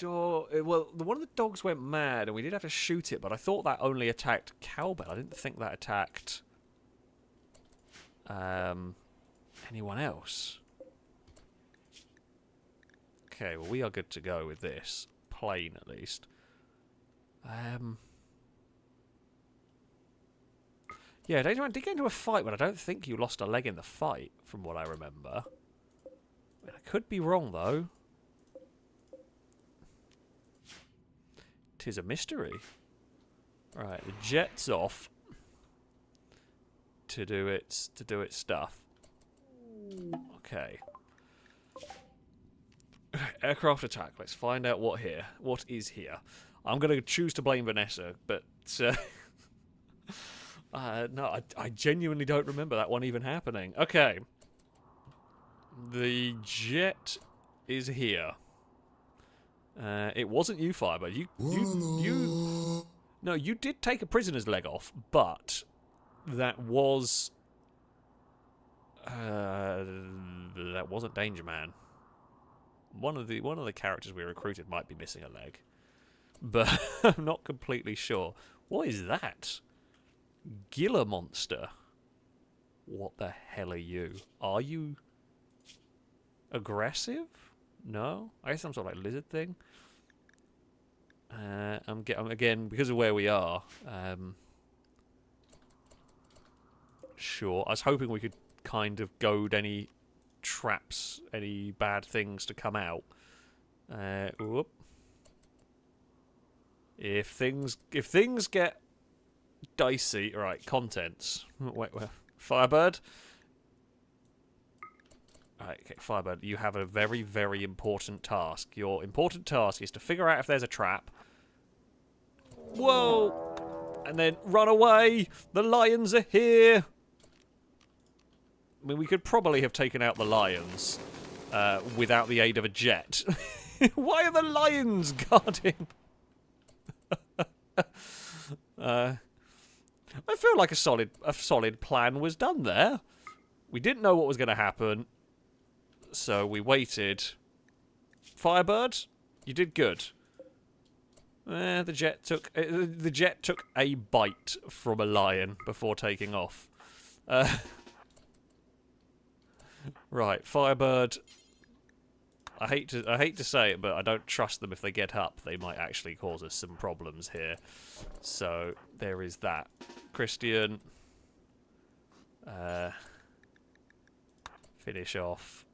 well, one of the dogs went mad, and we did have to shoot it. But I thought that only attacked Cowbell. I didn't think that attacked anyone else. Okay, well, we are good to go with this. Plane, at least. Yeah, Danger Man did get into a fight, but I don't think you lost a leg in the fight, from what I remember. I mean, I could be wrong, though. 'Tis a mystery. Right, the jet's off to do its stuff. Okay. Aircraft attack. Let's find out what is here. I'm going to choose to blame Vanessa, but no, I genuinely don't remember that one even happening. Okay. The jet is here. It wasn't you, Firebird. No, you did take a prisoner's leg off, but that was that wasn't Danger Man. One of the characters we recruited might be missing a leg, but I'm not completely sure. What is that? Gila monster. What the hell are you? Are you aggressive? No? I guess some sort of like lizard thing. I'm again, because of where we are, sure. I was hoping we could kind of goad any traps, any bad things to come out. Whoop. If things get dicey, right? Contents. Wait, Firebird. Right, okay, Firebird, you have a very, very important task. Your important task is to figure out if there's a trap. Whoa! And then run away! The lions are here! I mean, we could probably have taken out the lions without the aid of a jet. Why are the lions guarding? I feel like a solid plan was done there. We didn't know what was going to happen, so we waited. Firebird, you did good. The jet took a bite from a lion before taking off. Right, Firebird. I hate to say it, but I don't trust them if they get up. They might actually cause us some problems here. So there is that. Christian, finish off.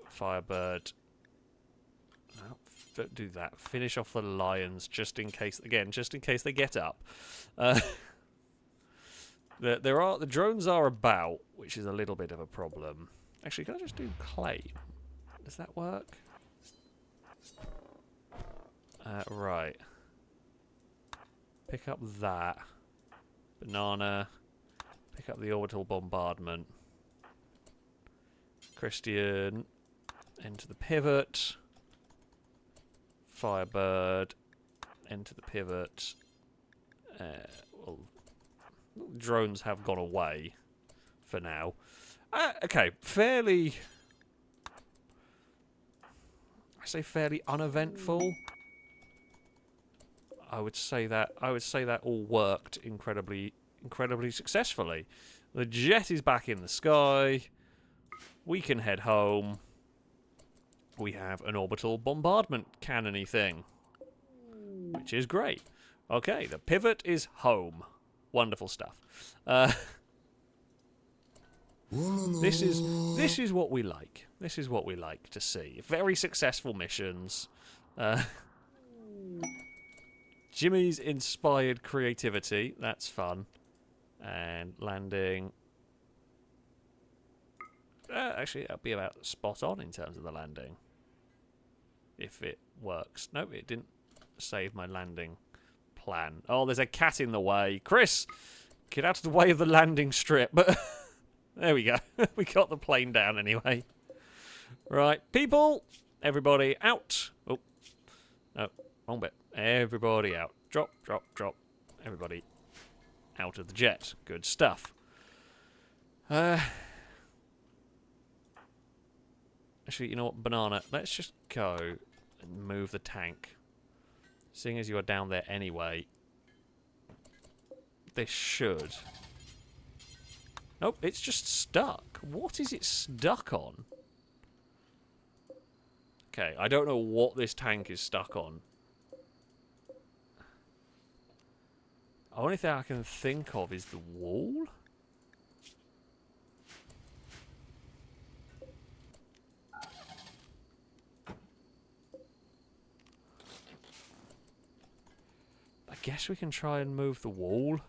Firebird. No, don't do that. Finish off the lions, just in case. Again, just in case they get up. The drones are about, which is a little bit of a problem. Actually, can I just do claim? Does that work? Right. Pick up that. Banana. Pick up the orbital bombardment. Christian. Enter the pivot. Firebird. Enter the pivot. We'll drones have gone away for now. Okay, fairly... I say fairly uneventful. I would say that all worked incredibly successfully. The jet is back in the sky. We can head home. We have an orbital bombardment cannon-y thing, which is great. Okay, the pivot is home. Wonderful stuff. This is what we like. This is what we like to see. Very successful missions. Jimmy's inspired creativity. That's fun. And landing. Actually, that'll be about spot on in terms of the landing. If it works. Nope, it didn't save my landing plan. Oh, there's a cat in the way. Chris, get out of the way of the landing strip. But there we go. We got the plane down anyway. Right, people. Everybody out. Oh, no, wrong bit. Everybody out. Drop, drop, drop. Everybody out of the jet. Good stuff. Actually, you know what, Banana? Let's just go and move the tank. Seeing as you are down there anyway, this should... Nope, it's just stuck. What is it stuck on? Okay, I don't know what this tank is stuck on. The only thing I can think of is the wall. I guess we can try and move the wall.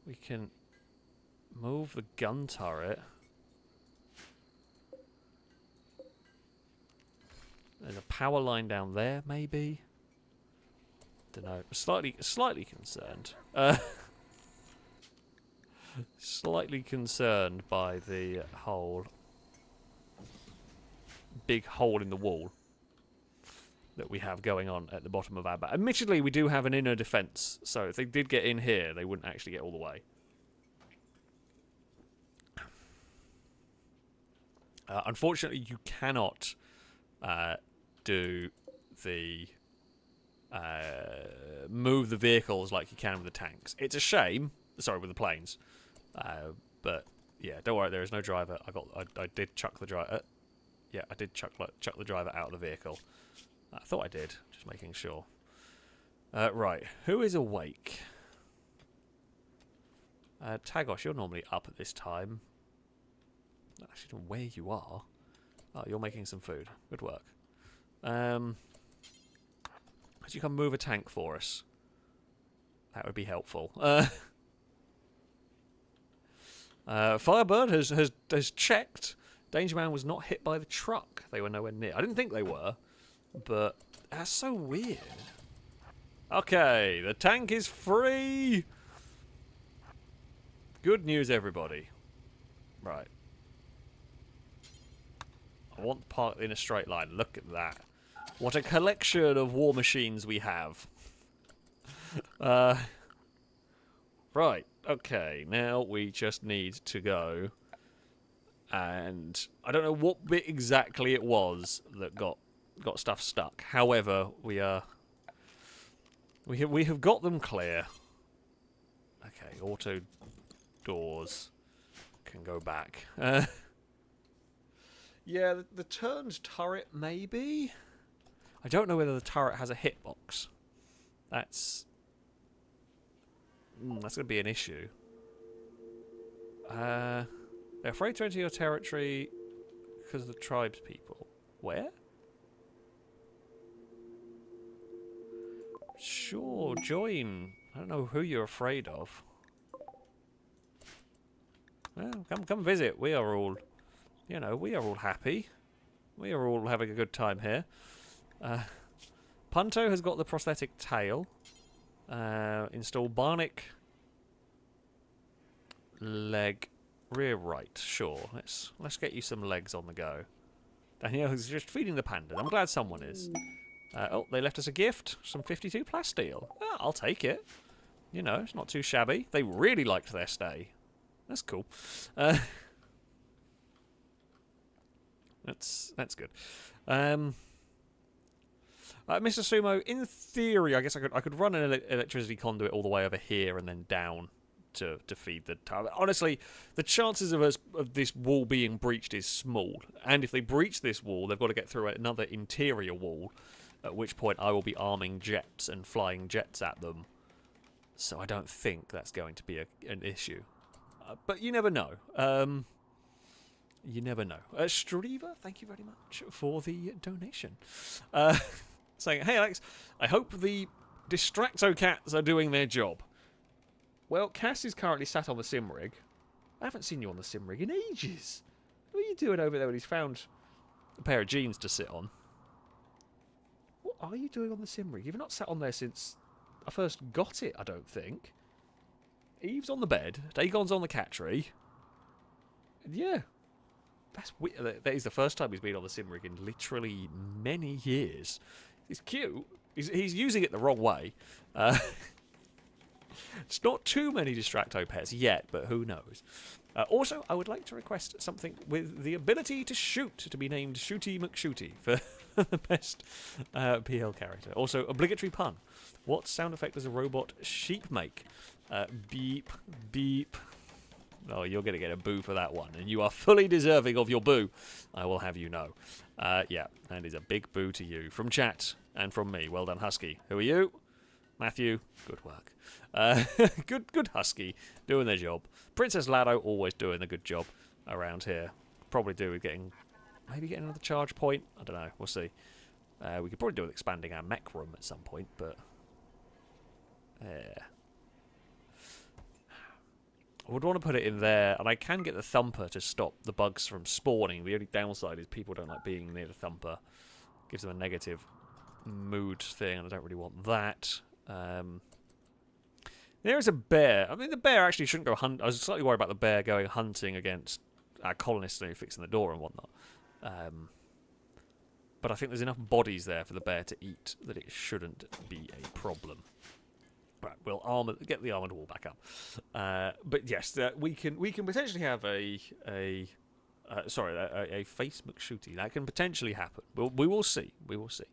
We can move the gun turret. There's a power line down there, maybe. Don't know. Slightly concerned. Slightly concerned by the big hole in the wall that we have going on at the bottom of our back. Admittedly, we do have an inner defense, so if they did get in here, they wouldn't actually get all the way. Unfortunately, you cannot do the move the vehicles like you can with the tanks. It's a shame. Sorry, with the planes. But yeah, don't worry. There is no driver. I did chuck the driver. Yeah, I did chuck the driver out of the vehicle. I thought I did. Just making sure. Right, who is awake? Tagos, you're normally up at this time. I actually don't know where you are. Oh, you're making some food. Good work. Could you come move a tank for us? That would be helpful. Firebird has checked. Dangerman was not hit by the truck. They were nowhere near. I didn't think they were, but that's so weird. Okay, the tank is free. Good news, everybody. Right. I want the part in a straight line. Look at that. What a collection of war machines we have. Right. Okay. Now we just need to go. And I don't know what bit exactly it was that got stuff stuck. However, we have got them clear. Okay. Auto doors can go back. Yeah, the turned turret, maybe? I don't know whether the turret has a hitbox. That's going to be an issue. They're afraid to enter your territory because of the tribes people. Where? Sure, join. I don't know who you're afraid of. Well, come visit. We are all... You know, we are all happy. We are all having a good time here. Punto has got the prosthetic tail. Install Bionic leg rear right. Sure, let's get you some legs on the go. Danielle is just feeding the panda. I'm glad someone is. Oh, they left us a gift. Some 52 plasteel. Oh, I'll take it. You know, it's not too shabby. They really liked their stay. That's cool. That's good. Mr. Sumo, in theory, I guess I could run an electricity conduit all the way over here and then down to feed the tower. Honestly, the chances of this wall being breached is small. And if they breach this wall, they've got to get through another interior wall, at which point I will be arming jets and flying jets at them. So I don't think that's going to be an issue. But you never know. You never know. Striva, thank you very much for the donation. Saying, hey Alex, I hope the Distracto cats are doing their job. Well, Cass is currently sat on the sim rig. I haven't seen you on the sim rig in ages. What are you doing over there when he's found a pair of jeans to sit on? What are you doing on the sim rig? You've not sat on there since I first got it, I don't think. Eve's on the bed. Dagon's on the cat tree. Yeah. That's weird. That is the first time he's been on the sim rig in literally many years. It's cute. He's using it the wrong way. It's not too many Distracto pets yet, but who knows. Also, I would like to request something with the ability to shoot, to be named Shooty McShooty for the best PL character. Also, obligatory pun. What sound effect does a robot sheep make? Beep, beep. Oh, you're going to get a boo for that one, and you are fully deserving of your boo, I will have you know. Yeah, and it's a big boo to you. From chat, and from me. Well done, Husky. Who are you? Matthew, good work. Good Husky, doing their job. Princess Lado, always doing a good job around here. Probably do with maybe getting another charge point. I don't know, we'll see. We could probably do with expanding our mech room at some point, but... yeah. I would want to put it in there, and I can get the Thumper to stop the bugs from spawning. The only downside is people don't like being near the Thumper. Gives them a negative mood thing, and I don't really want that. There is a bear. I mean, the bear actually shouldn't go hunt. I was slightly worried about the bear going hunting against our colonists and fixing the door and whatnot. But I think there's enough bodies there for the bear to eat that it shouldn't be a problem. Right, we'll get the armoured wall back up. But yes, we can potentially have a face McShooty. That can potentially happen. We will see. We will see.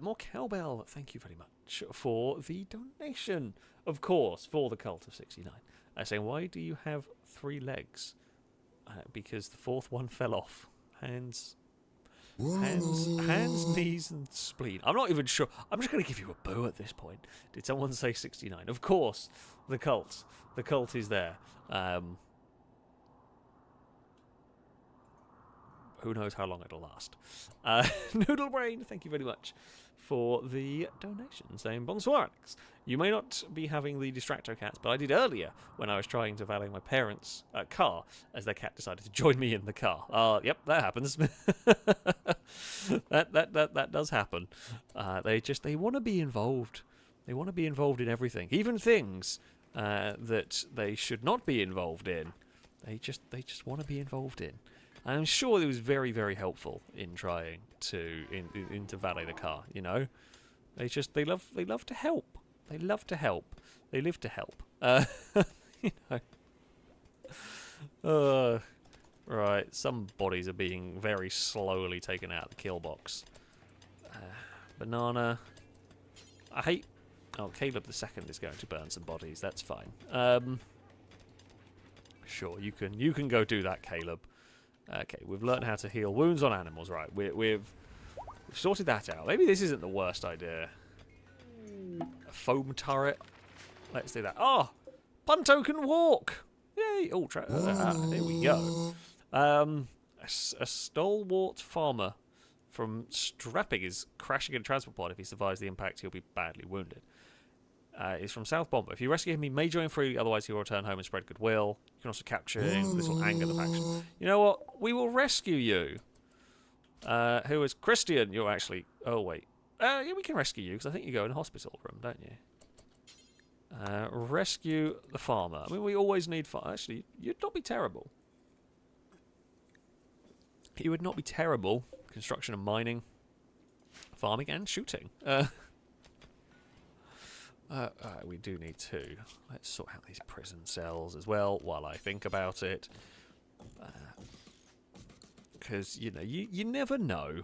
More cowbell. Thank you very much for the donation. Of course, for the Cult of 69. Saying, why do you have 3 legs? Because the 4th one fell off. Hands, knees, and spleen. I'm not even sure. I'm just going to give you a boo at this point. Did someone say 69? Of course, the cult. The cult is there. Who knows how long it'll last. Noodle Brain, thank you very much for the donation. Saying, bonsoir, Alex. You may not be having the Distracto cats, but I did earlier when I was trying to valet my parents' car, as their cat decided to join me in the car. Yep, that happens. that does happen. They want to be involved. They want to be involved in everything, even things that they should not be involved in. They just want to be involved in. I'm sure it was very, very helpful in trying to to valet the car. You know, they love to help. They love to help. They live to help. You know. Right. Some bodies are being very slowly taken out of the kill box. Banana. I hate. Oh, Caleb the second is going to burn some bodies. That's fine. Sure, you can go do that, Caleb. Okay, we've learned how to heal wounds on animals. Right, we've sorted that out. Maybe this isn't the worst idea. A foam turret. Let's do that. Oh, Punto can walk. Yay! Oh, there we go. A stalwart farmer from Strapping is crashing in a transport pod. If he survives the impact, he'll be badly wounded. He's from South Bomber. If you rescue him, he may join freely, otherwise he will return home and spread goodwill. You can also capture him. This will anger the faction. You know what? We will rescue you. Who is Christian? You're actually... Oh, wait. Yeah, we can rescue you, because I think you go in a hospital room, don't you? Rescue the farmer. I mean, we always need... Actually, you'd not be terrible. You would not be terrible. Construction and mining. Farming and shooting. We do need two. Let's sort out these prison cells as well while I think about it. Because, you know, you never know.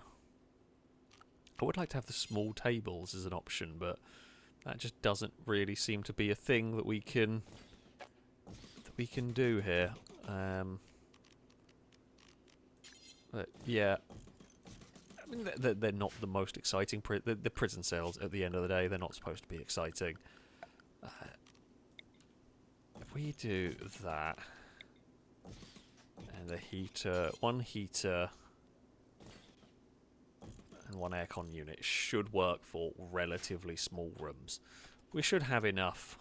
I would like to have the small tables as an option, but that just doesn't really seem to be a thing that we can do here. But yeah, I mean they're not the most exciting. The prison cells at the end of the day, they're not supposed to be exciting. If we do that, and the heater, one heater. And one aircon unit should work for relatively small rooms. We should have enough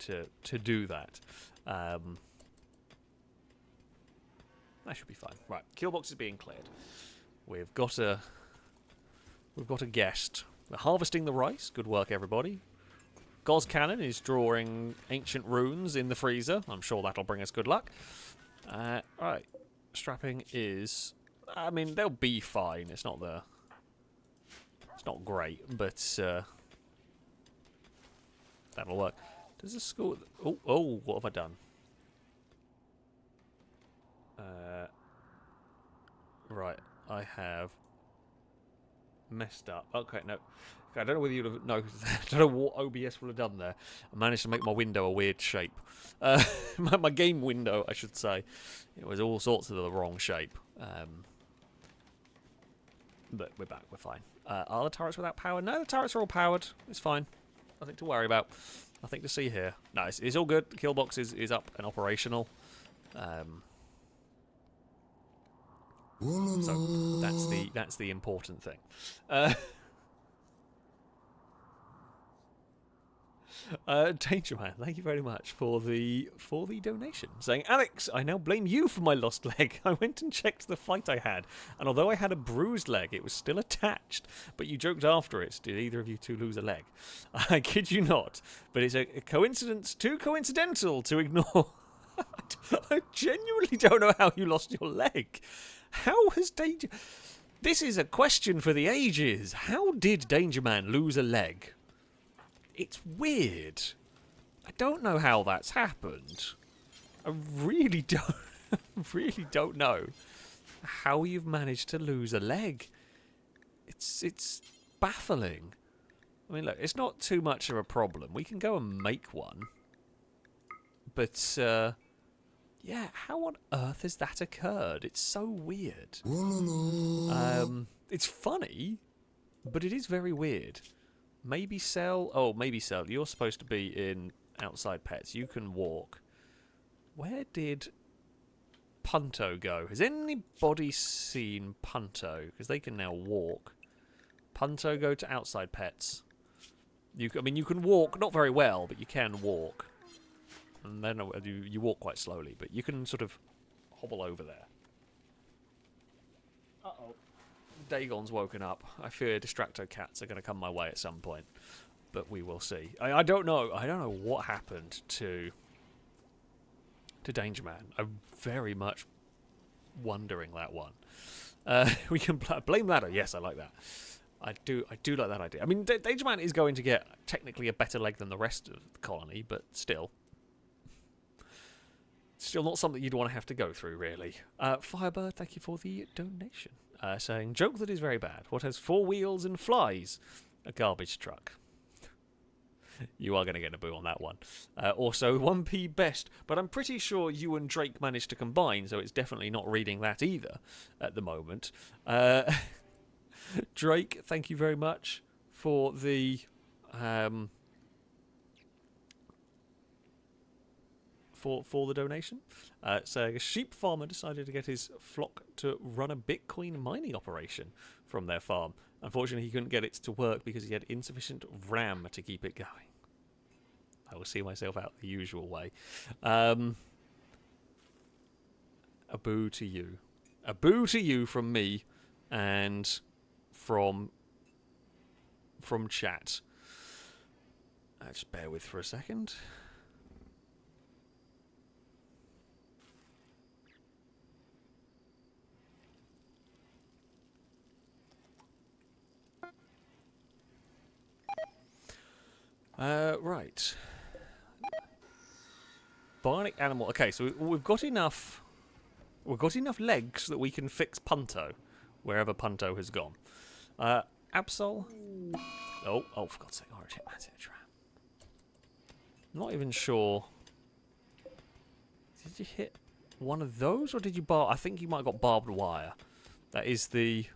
to do that. That should be fine. Right, kill box is being cleared. We've got a guest. We're harvesting the rice. Good work, everybody. Goz Cannon is drawing ancient runes in the freezer. I'm sure that'll bring us good luck. Right, strapping is. I mean, they'll be fine. It's not great, but that'll work. Does the school... Oh, what have I done? Right, I have messed up. Okay, no. Okay, I don't know whether you'd have... No, I don't know what OBS would have done there. I managed to make my window a weird shape. My game window, I should say. It was all sorts of the wrong shape. But we're back, we're fine. Are the turrets without power? No, the turrets are all powered. It's fine. Nothing to worry about. Nothing to see here. No, it's all good. The kill box is up and operational. So that's the important thing. Danger Man, thank you very much for the donation. Saying, Alex, I now blame you for my lost leg. I went and checked the fight I had, and although I had a bruised leg, it was still attached. But you joked after it. Did either of you two lose a leg? I kid you not. But it's a coincidence too coincidental to ignore. I genuinely don't know how you lost your leg. How has Danger... This is a question for the ages. How did Danger Man lose a leg? It's weird. I don't know how that's happened. I really don't know how you've managed to lose a leg. It's baffling. I mean, look, it's not too much of a problem. We can go and make one. But, yeah, how on earth has that occurred? It's so weird. It's funny, but it is very weird. Maybe Cell. Oh, maybe Cell. You're supposed to be in outside pets. You can walk. Where did Punto go? Has anybody seen Punto? Because they can now walk. Punto, go to outside pets. I mean, you can walk, not very well, but you can walk. And then you walk quite slowly, but you can sort of hobble over there. Uh-oh. Dagon's woken up. I fear distracto cats are going to come my way at some point, but we will see. I don't know. I don't know what happened to Danger Man. I'm very much wondering that one. We can blame ladder. Yes, I like that. I do like that idea. I mean, Danger Man is going to get technically a better leg than the rest of the colony, but still not something you'd want to have to go through, really. Firebird, thank you for the donation. Saying, joke that is very bad. What has 4 wheels and flies? A garbage truck. You are going to get a boo on that one. Also, 1p best, but I'm pretty sure you and Drake managed to combine, so it's definitely not reading that either at the moment. Drake, thank you very much for the... For the donation. Saying a sheep farmer decided to get his flock to run a Bitcoin mining operation from their farm. Unfortunately, he couldn't get it to work because he had insufficient RAM to keep it going. I will see myself out the usual way. A boo to you. A boo to you from me and from chat. Just bear with for a second. Right. Bionic animal. Okay, so we've got enough. We've got enough legs that we can fix Punto, wherever Punto has gone. Absol. Oh, for God's sake! Origin, that's it. Not even sure. Did you hit one of those, or did you bar? I think you might have got barbed wire. That is the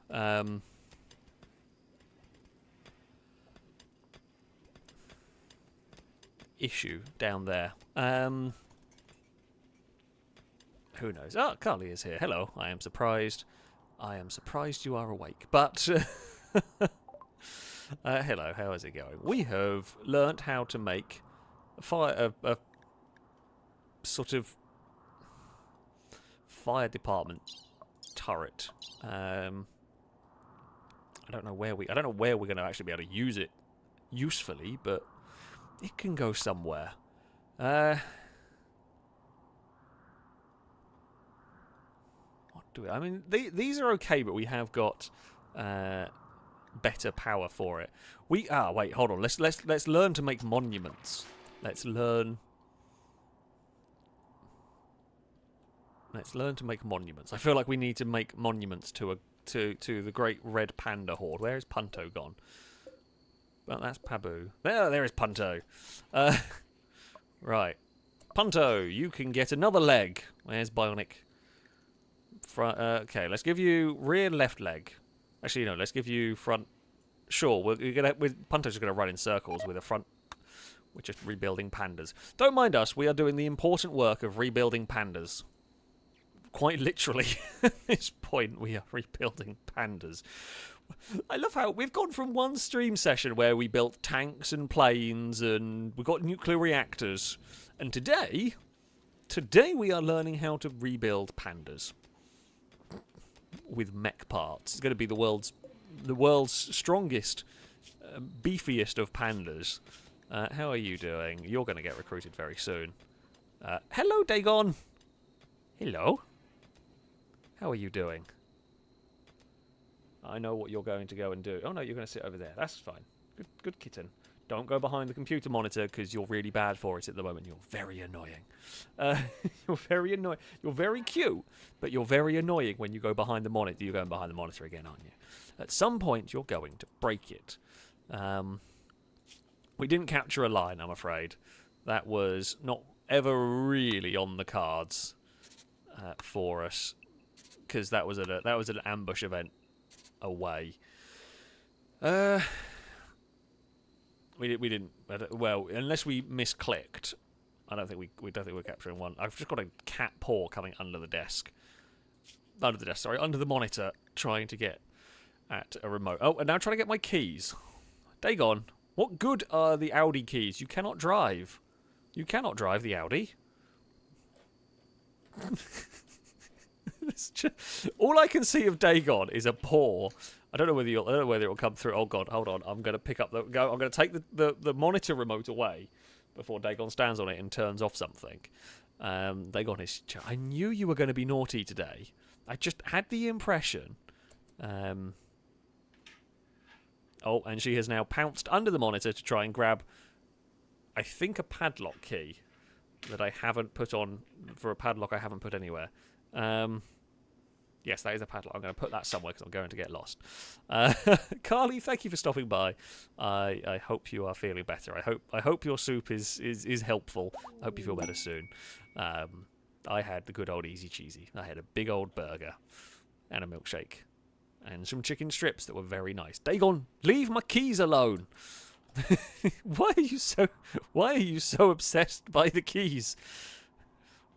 issue down there. Who knows? Oh, Carly is here. Hello. I am surprised. I am surprised you are awake. But hello. How is it going? We have learnt how to make a sort of fire department turret. I don't know where we're going to actually be able to use it usefully, but it can go somewhere. I mean, these are okay, but we have got better power for it. Wait, hold on. Let's learn to make monuments. Let's learn to make monuments. I feel like we need to make monuments to the great red panda horde. Where is Punto gone? Well, that's Pabu. There is Punto. Right, Punto, you can get another leg. Where's Bionic? Okay, let's give you rear left leg. Actually, no, let's give you front. Sure, Punto's just gonna run in circles with a front. We're just rebuilding pandas. Don't mind us. We are doing the important work of rebuilding pandas. Quite literally, at this point, we are rebuilding pandas. I love how we've gone from one stream session where we built tanks and planes and we got nuclear reactors, and today we are learning how to rebuild pandas with mech parts. It's going to be the world's strongest, beefiest of pandas. How are you doing? You're going to get recruited very soon. Hello, Dagon. Hello. How are you doing? I know what you're going to go and do. Oh no, you're going to sit over there. That's fine. Good kitten. Don't go behind the computer monitor because you're really bad for it at the moment. You're very annoying. You're very annoying. You're very cute, but you're very annoying when you go behind the monitor. You're going behind the monitor again, aren't you? At some point, you're going to break it. We didn't capture a line, I'm afraid. That was not ever really on the cards for us, because that was an ambush event away. We didn't. Well, unless we misclicked, I don't think we're capturing one. I've just got a cat paw coming under the desk. Under the monitor, trying to get at a remote. Oh, and now trying to get my keys. Dagon, what good are the Audi keys? You cannot drive. You cannot drive the Audi. All I can see of Dagon is a paw. I don't know whether it'll come through. Oh God, hold on. I'm going to pick up I'm going to take the monitor remote away before Dagon stands on it and turns off something. Dagon is. I knew you were going to be naughty today. I just had the impression. Oh, and she has now pounced under the monitor to try and grab, I think, a padlock key that I haven't put on for a padlock I haven't put anywhere. Yes, that is a padlock. I'm going to put that somewhere because I'm going to get lost. Carly, thank you for stopping by. I hope you are feeling better. I hope your soup is helpful. I hope you feel better soon. I had the good old easy cheesy. I had a big old burger and a milkshake and some chicken strips that were very nice. Dagon, leave my keys alone. Why are you so obsessed by the keys?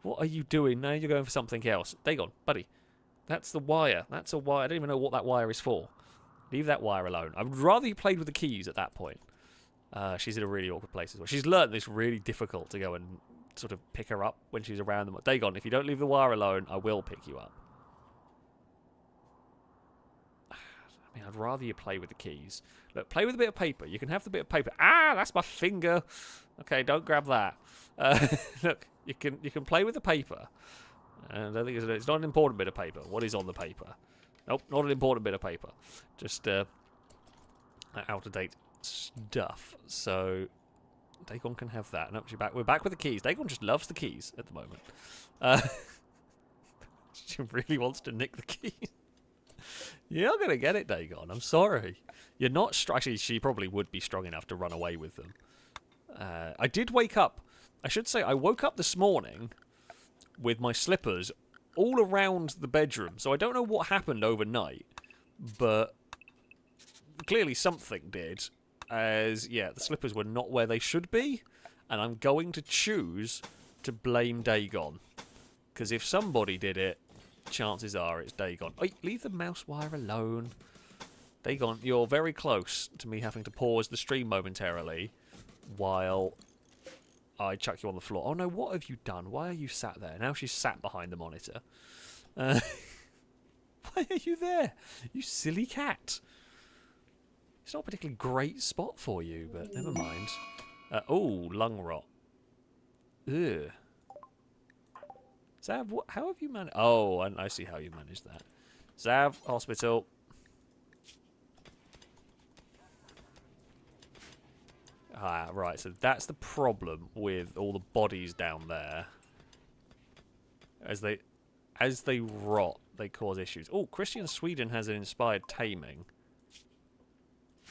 What are you doing? Now you're going for something else. Dagon, buddy. That's the wire. That's a wire. I don't even know what that wire is for. Leave that wire alone. I would rather you played with the keys at that point. She's in a really awkward place as well. She's learned it's really difficult to go and sort of pick her up when she's around them. Dagon, if you don't leave the wire alone, I will pick you up. I mean, I'd rather you play with the keys. Look, play with a bit of paper. You can have the bit of paper. Ah, that's my finger. Okay, don't grab that. Look, you can play with the paper. And I think it's not an important bit of paper. What is on the paper? Nope, not an important bit of paper. Just out-of-date stuff. So, Dagon can have that. No, we're back with the keys. Dagon just loves the keys at the moment. She really wants to nick the keys. You're not going to get it, Dagon. I'm sorry. You're not strong. Actually, she probably would be strong enough to run away with them. I did wake up. I should say I woke up this morning with my slippers all around the bedroom. So I don't know what happened overnight. But clearly something did. As, yeah, the slippers were not where they should be. And I'm going to choose to blame Dagon. Because if somebody did it, chances are it's Dagon. Oi, leave the mouse wire alone. Dagon, you're very close to me having to pause the stream momentarily while I chuck you on the floor. Oh no, what have you done? Why are you sat there? Now she's sat behind the monitor. Why are you there? You silly cat. It's not a particularly great spot for you, but never mind. Oh, lung rot. Ugh. Zav, how have you managed? Oh, I see how you managed that. Zav, hospital. Ah, right. So that's the problem with all the bodies down there. As they rot, they cause issues. Oh, Christian Sweden has an inspired taming.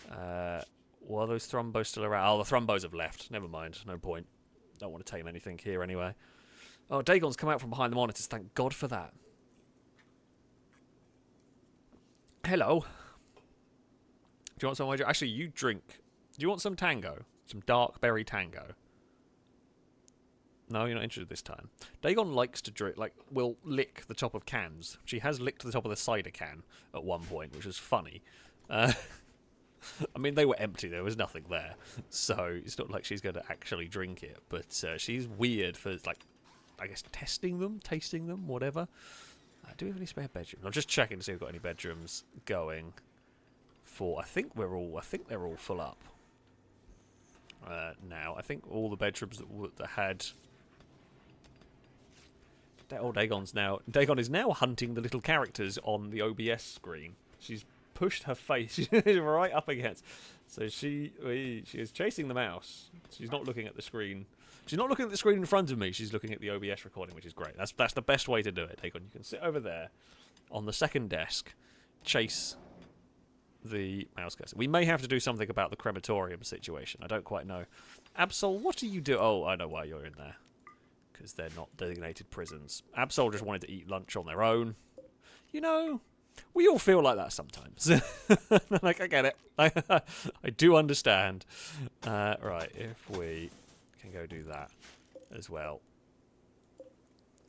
Well, are those thrombos still around? Oh, the thrombos have left. Never mind. No point. Don't want to tame anything here anyway. Oh, Dagon's come out from behind the monitors. Thank God for that. Hello. Do you want some? Actually, you drink. Do you want some tango? Some dark berry tango? No, you're not interested this time. Dagon likes to drink, like, will lick the top of cans. She has licked the top of the cider can at one point, which was funny. I mean, they were empty. There was nothing there. So it's not like she's going to actually drink it. But she's weird for, like, I guess testing them, tasting them, whatever. Do we have any spare bedrooms? I'm just checking to see if we've got any bedrooms going for... I think they're all full up. Now, I think all the bedrooms that had... Oh, Dagon is now hunting the little characters on the OBS screen. She's pushed her face right up against. So she is chasing the mouse. She's not looking at the screen. She's not looking at the screen in front of me. She's looking at the OBS recording, which is great. That's the best way to do it, Dagon. You can sit over there on the second desk, chase the mouse cursor. We may have to do something about the crematorium situation. I don't quite know. Absol, what do you do? Oh, I know why you're in there. Because they're not designated prisons. Absol just wanted to eat lunch on their own. You know, we all feel like that sometimes. Like, I get it. I do understand. Right, if we can go do that as well.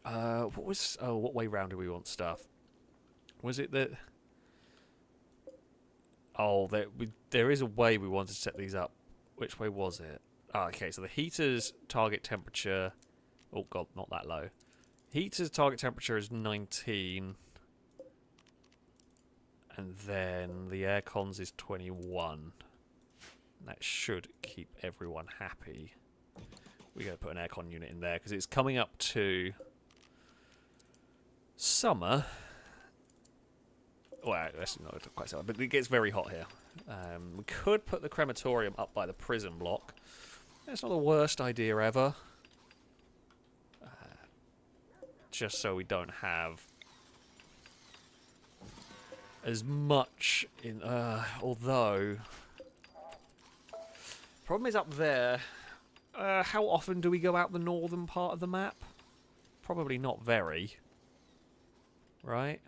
What way round do we want stuff? Was it that... Oh, there is a way we wanted to set these up. Which way was it? Oh, okay, so the heater's target temperature... Oh, God, not that low. Heater's target temperature is 19. And then the aircon's is 21. That should keep everyone happy. We're going to put an aircon unit in there because it's coming up to summer. Well, that's not quite summer, but it gets very hot here. We could put the crematorium up by the prison block. That's not the worst idea ever. Just so we don't have as much in... although... Problem is up there. How often do we go out the northern part of the map? Probably not very. Right?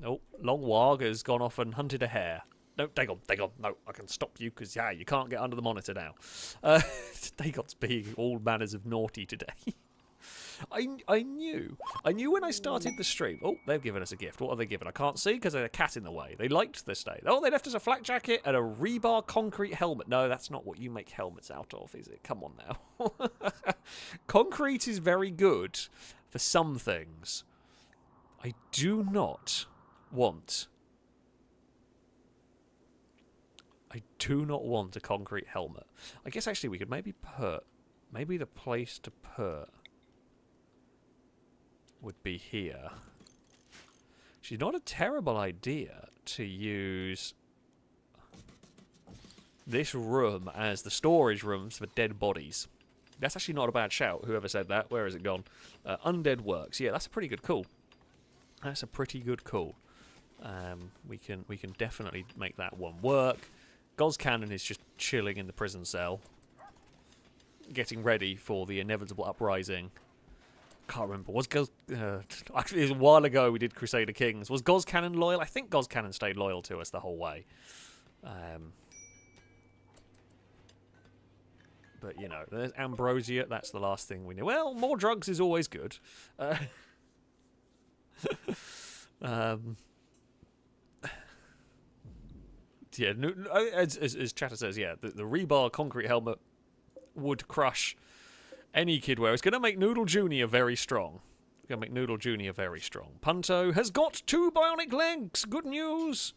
Nope. Long Wog has gone off and hunted a hare. No, Dagon, no, I can stop you because, yeah, you can't get under the monitor now. Dagon's being all manners of naughty today. I knew when I started the stream. Oh, they've given us a gift. What have they given? I can't see because there's a cat in the way. They liked this day. Oh, they left us a flak jacket and a rebar concrete helmet. No, that's not what you make helmets out of, is it? Come on now. Concrete is very good for some things. I do not want a concrete helmet. I guess actually we could maybe the place to put would be here. She's not a terrible idea to use this room as the storage rooms for dead bodies. That's actually not a bad shout. Whoever said that, where has it gone? Undead works. Yeah, that's a pretty good call. That's a pretty good call. We can definitely make that one work. Goz Cannon is just chilling in the prison cell, getting ready for the inevitable uprising. Can't remember. Was Goz... actually, it was a while ago we did Crusader Kings. Was Goz Cannon loyal? I think Goz Cannon stayed loyal to us the whole way. But, you know, there's Ambrosia. That's the last thing we knew. Well, more drugs is always good. Yeah, as Chatter says, yeah, the rebar concrete helmet would crush any kid wearer. It's going to make Noodle Jr. very strong. It's going to make Noodle Jr. very strong. Punto has got 2 bionic legs. Good news.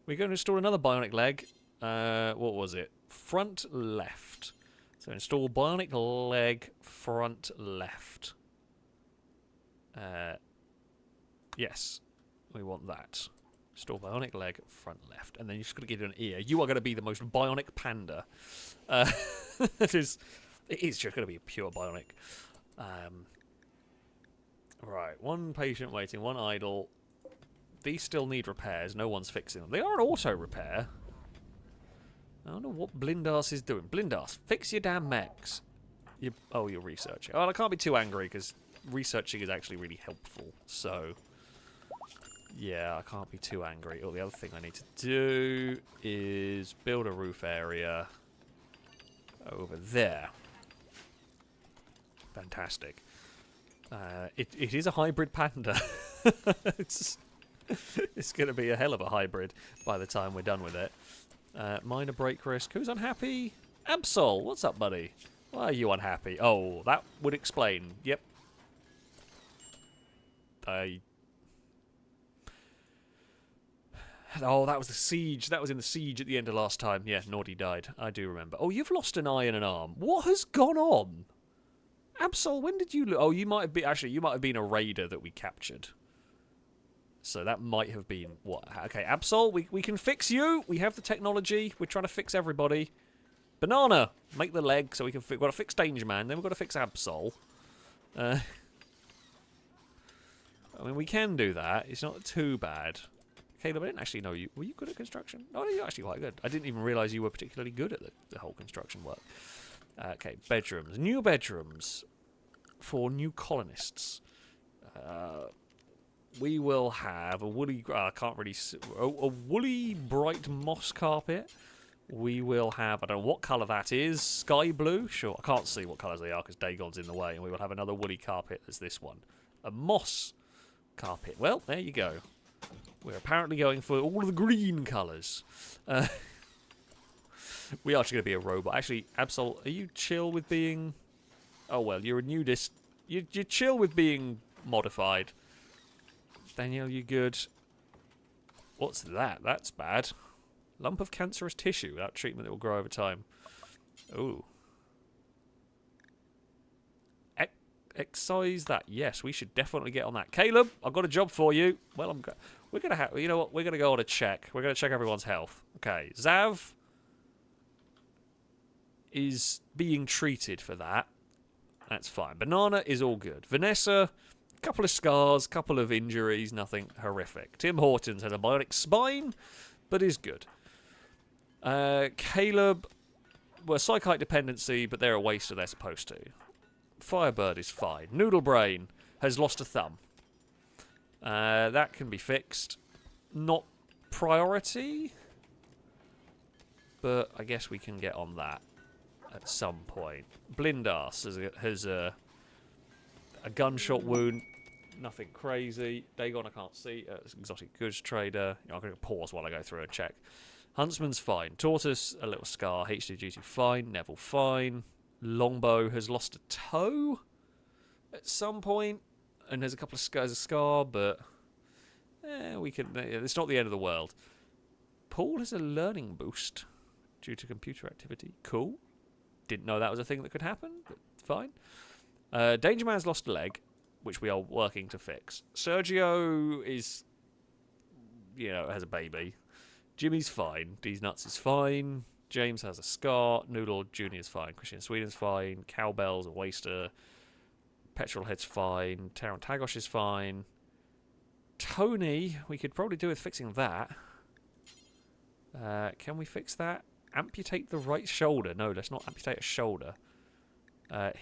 We're going to install another bionic leg. What was it? Front left. So install bionic leg front left. Yes, we want that. Install bionic leg front left, and then you're just going to get an ear. You are going to be the most bionic panda. It is just going to be a pure bionic. Right, 1 patient waiting, 1 idle. These still need repairs. No one's fixing them. They are an auto repair. I don't know what Blindas is doing. Blindas, fix your damn mechs. You're researching. Oh, I can't be too angry because researching is actually really helpful. So, yeah, I can't be too angry. Oh, the other thing I need to do is build a roof area over there. Fantastic. It is a hybrid panda. It's going to be a hell of a hybrid by the time we're done with it. Minor break risk. Who's unhappy? Absol, what's up, buddy? Why are you unhappy? Oh, that would explain. Yep. Oh, that was the siege. That was in the siege at the end of last time. Yeah, Naughty died. I do remember. Oh, you've lost an eye and an arm. What has gone on? Absol, when did you... Oh, you might have been... Actually, you might have been a raider that we captured. So that might have been... What? Okay, Absol, we can fix you. We have the technology. We're trying to fix everybody. Banana, make the leg so we can... We've got to fix Danger Man. Then we've got to fix Absol. I mean, we can do that. It's not too bad. Caleb, I didn't actually know you. Were you good at construction? Oh, you're actually quite good. I didn't even realise you were particularly good at the whole construction work. Okay, bedrooms. New bedrooms for new colonists. We will have a woolly... I can't really... A woolly bright moss carpet. We will have... I don't know what colour that is. Sky blue? Sure. I can't see what colours they are because Dagon's in the way. And we will have another woolly carpet as this one. A moss carpet. Well, there you go. We're apparently going for all of the green colours. We are actually going to be a robot. Actually, Absol, are you chill with being... Oh, well, you're a nudist. You're chill with being modified. Danielle, you good? What's that? That's bad. Lump of cancerous tissue without treatment that will grow over time. Ooh. Excise that. Yes, we should definitely get on that. Caleb, I've got a job for you. Well, we're going to have... You know what? We're going to go on a check. We're going to check everyone's health. Okay, Zav is being treated for that. That's fine. Banana is all good. Vanessa, couple of scars, couple of injuries, nothing horrific. Tim Hortons has a bionic spine, but is good. Caleb, well, psychite dependency, but they're a waster, they're supposed to. Firebird is fine. Noodle Brain has lost a thumb. That can be fixed. Not priority, but I guess we can get on that at some point. Blindas has a gunshot wound. Nothing crazy. Dagon, I can't see. Exotic goods trader. I'm going to pause while I go through and check. Huntsman's fine. Tortoise, a little scar. HD duty, fine. Neville, fine. Longbow has lost a toe at some point, and there's a couple of scars, a scar, but we can. It's not the end of the world. Paul has a learning boost due to computer activity. Cool. Didn't know that was a thing that could happen, but fine. Danger Man's lost a leg, which we are working to fix. Sergio is has a baby. Jimmy's fine. D's Nuts is fine. James has a scar. Noodle Jr.'s fine. Christian Sweden's fine. Cowbell's a waster. Petrolhead's fine. Taron Tagosh is fine. Tony, we could probably do with fixing that. Can we fix that? Amputate the right shoulder. No, let's not amputate a shoulder.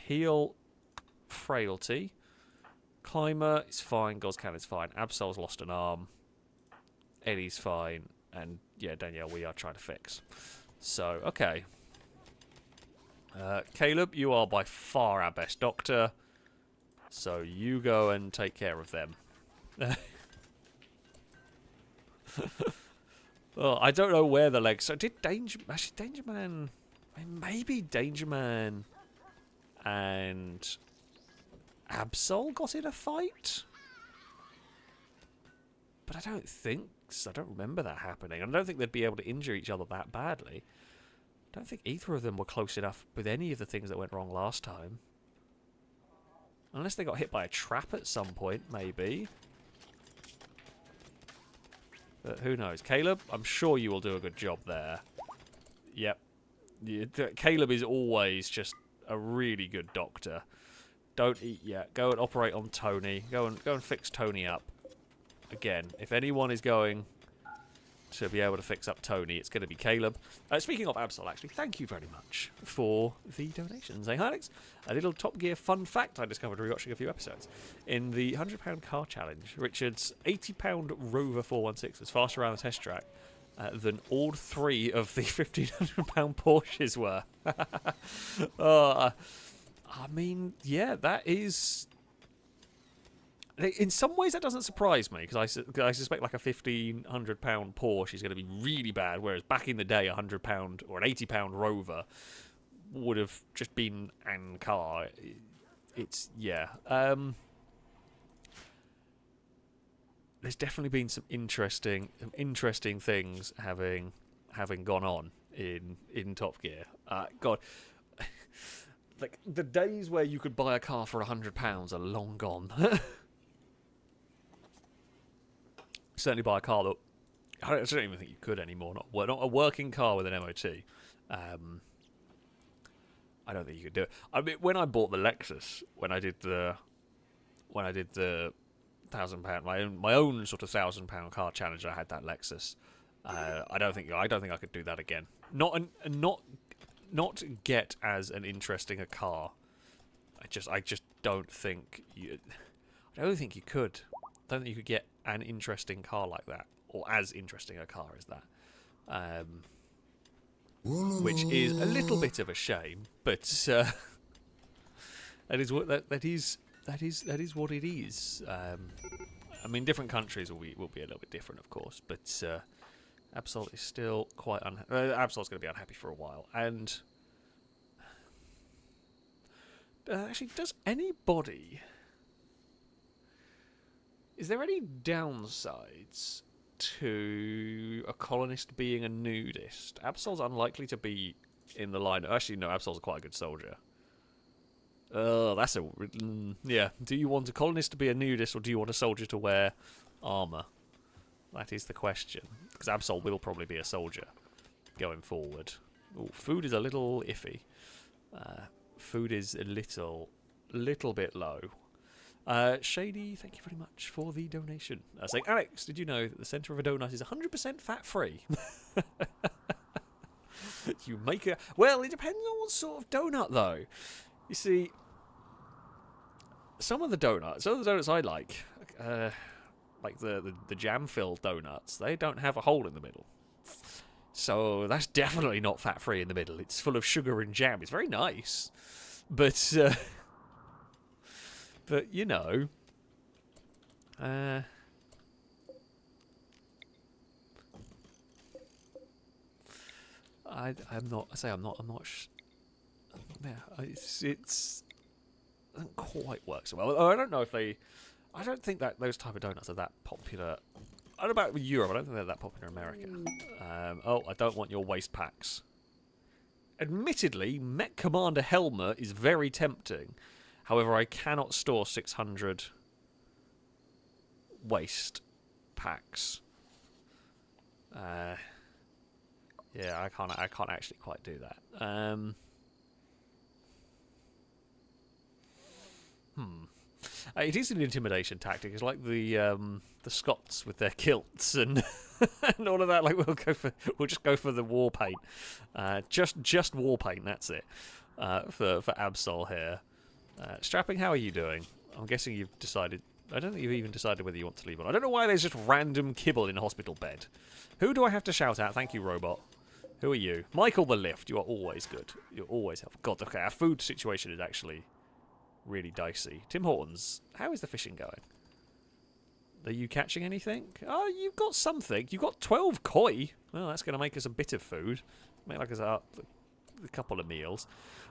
Heal frailty. Climber is fine. Gozcan is fine. Absol's lost an arm. Eddie's fine. And yeah, Danielle, we are trying to fix. So, okay. Caleb, you are by far our best doctor. So you go and take care of them. Oh, I don't know where the legs. So did Danger Man? Maybe Danger Man and Absol got in a fight, but I don't think so. I don't remember that happening. I don't think they'd be able to injure each other that badly. I don't think either of them were close enough with any of the things that went wrong last time. Unless they got hit by a trap at some point, maybe. But who knows? Caleb, I'm sure you will do a good job there. Yep. Caleb is always just a really good doctor. Don't eat yet. Go and operate on Tony. Go and fix Tony up. Again, if anyone is going to be able to fix up Tony, it's going to be Caleb. Speaking of Absol, actually, thank you very much for the donations. Hey, Alex, a little Top Gear fun fact I discovered rewatching a few episodes. In the £100 car challenge, Richard's £80 Rover 416 was faster around the test track than all three of the £1,500 Porsches were. I mean, yeah, that is... In some ways, that doesn't surprise me, because I suspect like a £1,500 Porsche is going to be really bad, whereas back in the day, a £100 or an £80 Rover would have just been an car. It's, yeah. There's definitely been some interesting things having gone on in Top Gear. God, like the days where you could buy a car for £100 are long gone. Certainly buy a car that I don't even think you could anymore. Not a working car with an MOT. I don't think you could do it. I mean, when I bought the Lexus, when I did the £1,000 my own sort of £1,000 car challenge, I had that Lexus. I don't think I could do that again. Not get as an interesting a car. I just don't think you. I don't think you could. I don't think you could get an interesting car like that, or as interesting a car as that, which is a little bit of a shame. But that is what what it is. I mean, different countries will be a little bit different, of course. But Absol is still quite Absol's going to be unhappy for a while. And actually, does anybody? Is there any downsides to a colonist being a nudist? Absol's unlikely to be in the line. Actually, no, Absol's quite a good soldier. That's a... yeah. Do you want a colonist to be a nudist, or do you want a soldier to wear armour? That is the question. Because Absol will probably be a soldier going forward. Ooh, food is a little iffy. Food is a little bit low. Shady, thank you very much for the donation. Saying, Alex, did you know that the centre of a donut is 100% fat-free? You make a... Well, it depends on what sort of donut, though. You see, some of the donuts I like the jam-filled donuts, they don't have a hole in the middle. So that's definitely not fat-free in the middle. It's full of sugar and jam. It's very nice. But... But you know, I'm not. I say I'm not. Yeah, it doesn't quite work so well. I don't know if they. I don't think that those type of donuts are that popular. I don't know about Europe. I don't think they're that popular in America. Oh, I don't want your waste packs. Admittedly, Mech Commander Helmet is very tempting. However, I cannot store 600 waste packs. Yeah, I can't actually quite do that. It is an intimidation tactic. It's like the Scots with their kilts and and all of that. Like we'll just go for the war paint, just war paint. That's it for Absol here. Strapping, how are you doing? I'm guessing you've decided. I don't think you've even decided whether you want to leave or not. I don't know why there's just random kibble in a hospital bed. Who do I have to shout at? Thank you, robot. Who are you? Michael the Lift. You are always good. You're always helpful. God, okay, our food situation is actually really dicey. Tim Hortons, how is the fishing going? Are you catching anything? Oh, you've got something. You've got 12 koi. Well, that's going to make us a bit of food. Make like us a couple of meals.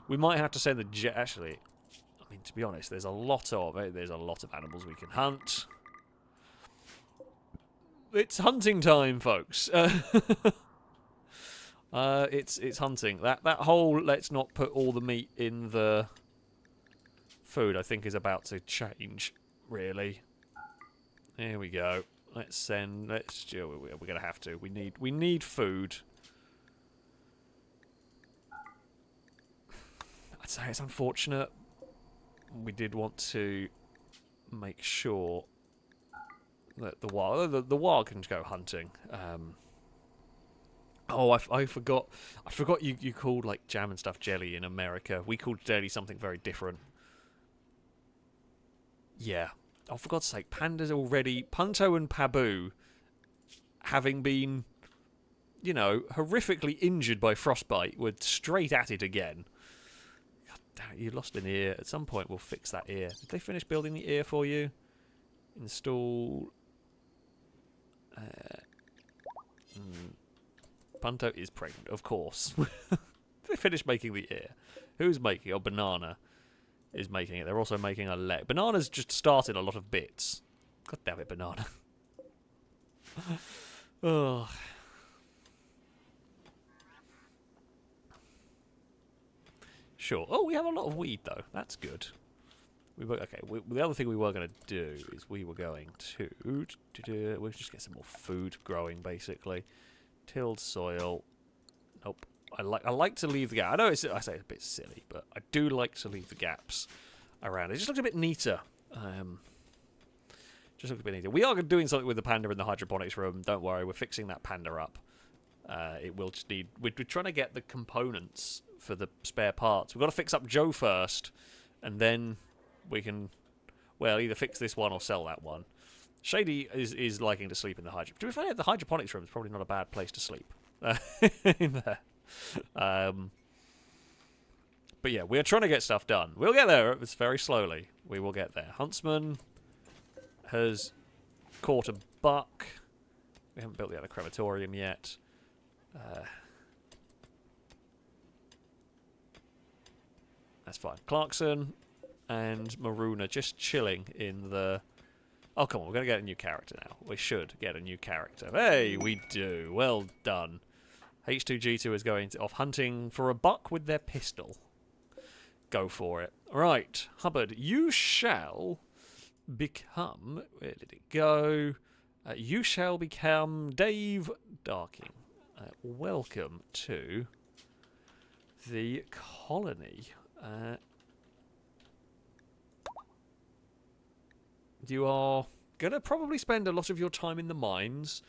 We might have to send the jet. Actually, I mean, to be honest, there's a lot of animals we can hunt. It's hunting time, folks. It's hunting. That whole let's not put all the meat in the food, I think, is about to change. Really. Here we go. Let's send. We're gonna have to. We need food. I'd say it's unfortunate. We did want to make sure that the wild can go hunting. Oh, I forgot. I forgot you called like jam and stuff jelly in America. We called jelly something very different. Yeah. Oh, for God's sake, pandas already. Punto and Pabu, having been, horrifically injured by frostbite, were straight at it again. God damn it, you lost an ear. At some point, we'll fix that ear. Did they finish building the ear for you? Install. Punto is pregnant, of course. They finished making the ear. Who's making it? Oh, Banana is making it. They're also making a leg. Banana's just started a lot of bits. God damn it, Banana. Oh. Sure. Oh, we have a lot of weed, though. That's good. The other thing we were going to do is we were going to... We'll just get some more food growing, basically. Tilled soil. Nope. I like to leave the gap. I know I say it's a bit silly, but I do like to leave the gaps around. It just looks a bit neater. Just looks a bit neater. We are doing something with the panda in the hydroponics room. Don't worry, we're fixing that panda up. It will just need... We're trying to get the components for the spare parts. We've got to fix up Joe first, and then we can, well, either fix this one or sell that one. Shady is liking to sleep in the hydroponics. To be fair, the hydroponics room is probably not a bad place to sleep in there. But yeah, we're trying to get stuff done. We'll get there. It's very slowly. We will get there. Huntsman has caught a buck. We haven't built the other crematorium yet. That's fine. Clarkson and Maroon are just chilling in the... Oh, come on. We're going to get a new character now. We should get a new character. Hey, we do. Well done. H2G2 is going off hunting for a buck with their pistol. Go for it. Right, Hubbard, you shall become... Where did it go? You shall become Dave Darking. Welcome to the colony. You are going to probably spend a lot of your time in the mines,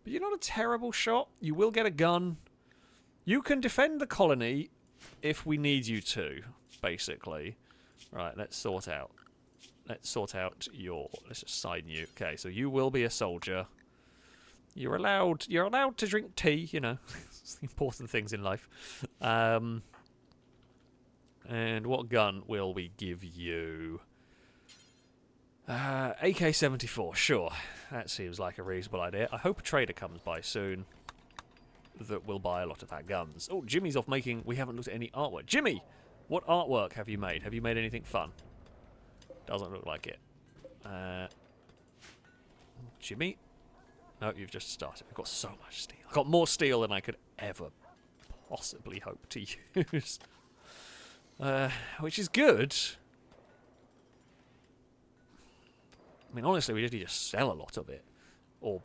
but you're not a terrible shot. You will get a gun. You can defend the colony if we need you to, basically. Right, let's sort out. Let's just sign you. Okay, so you will be a soldier. You're allowed to drink tea, you know. It's the important things in life. And what gun will we give you? AK-74, sure. That seems like a reasonable idea. I hope a trader comes by soon that will buy a lot of our guns. Oh, Jimmy's off making... We haven't looked at any artwork. Jimmy! What artwork have you made? Have you made anything fun? Doesn't look like it. Jimmy? No, you've just started. I've got so much steel. I've got more steel than I could ever possibly hope to use. Which is good. I mean, honestly, we just need to sell a lot of it. Or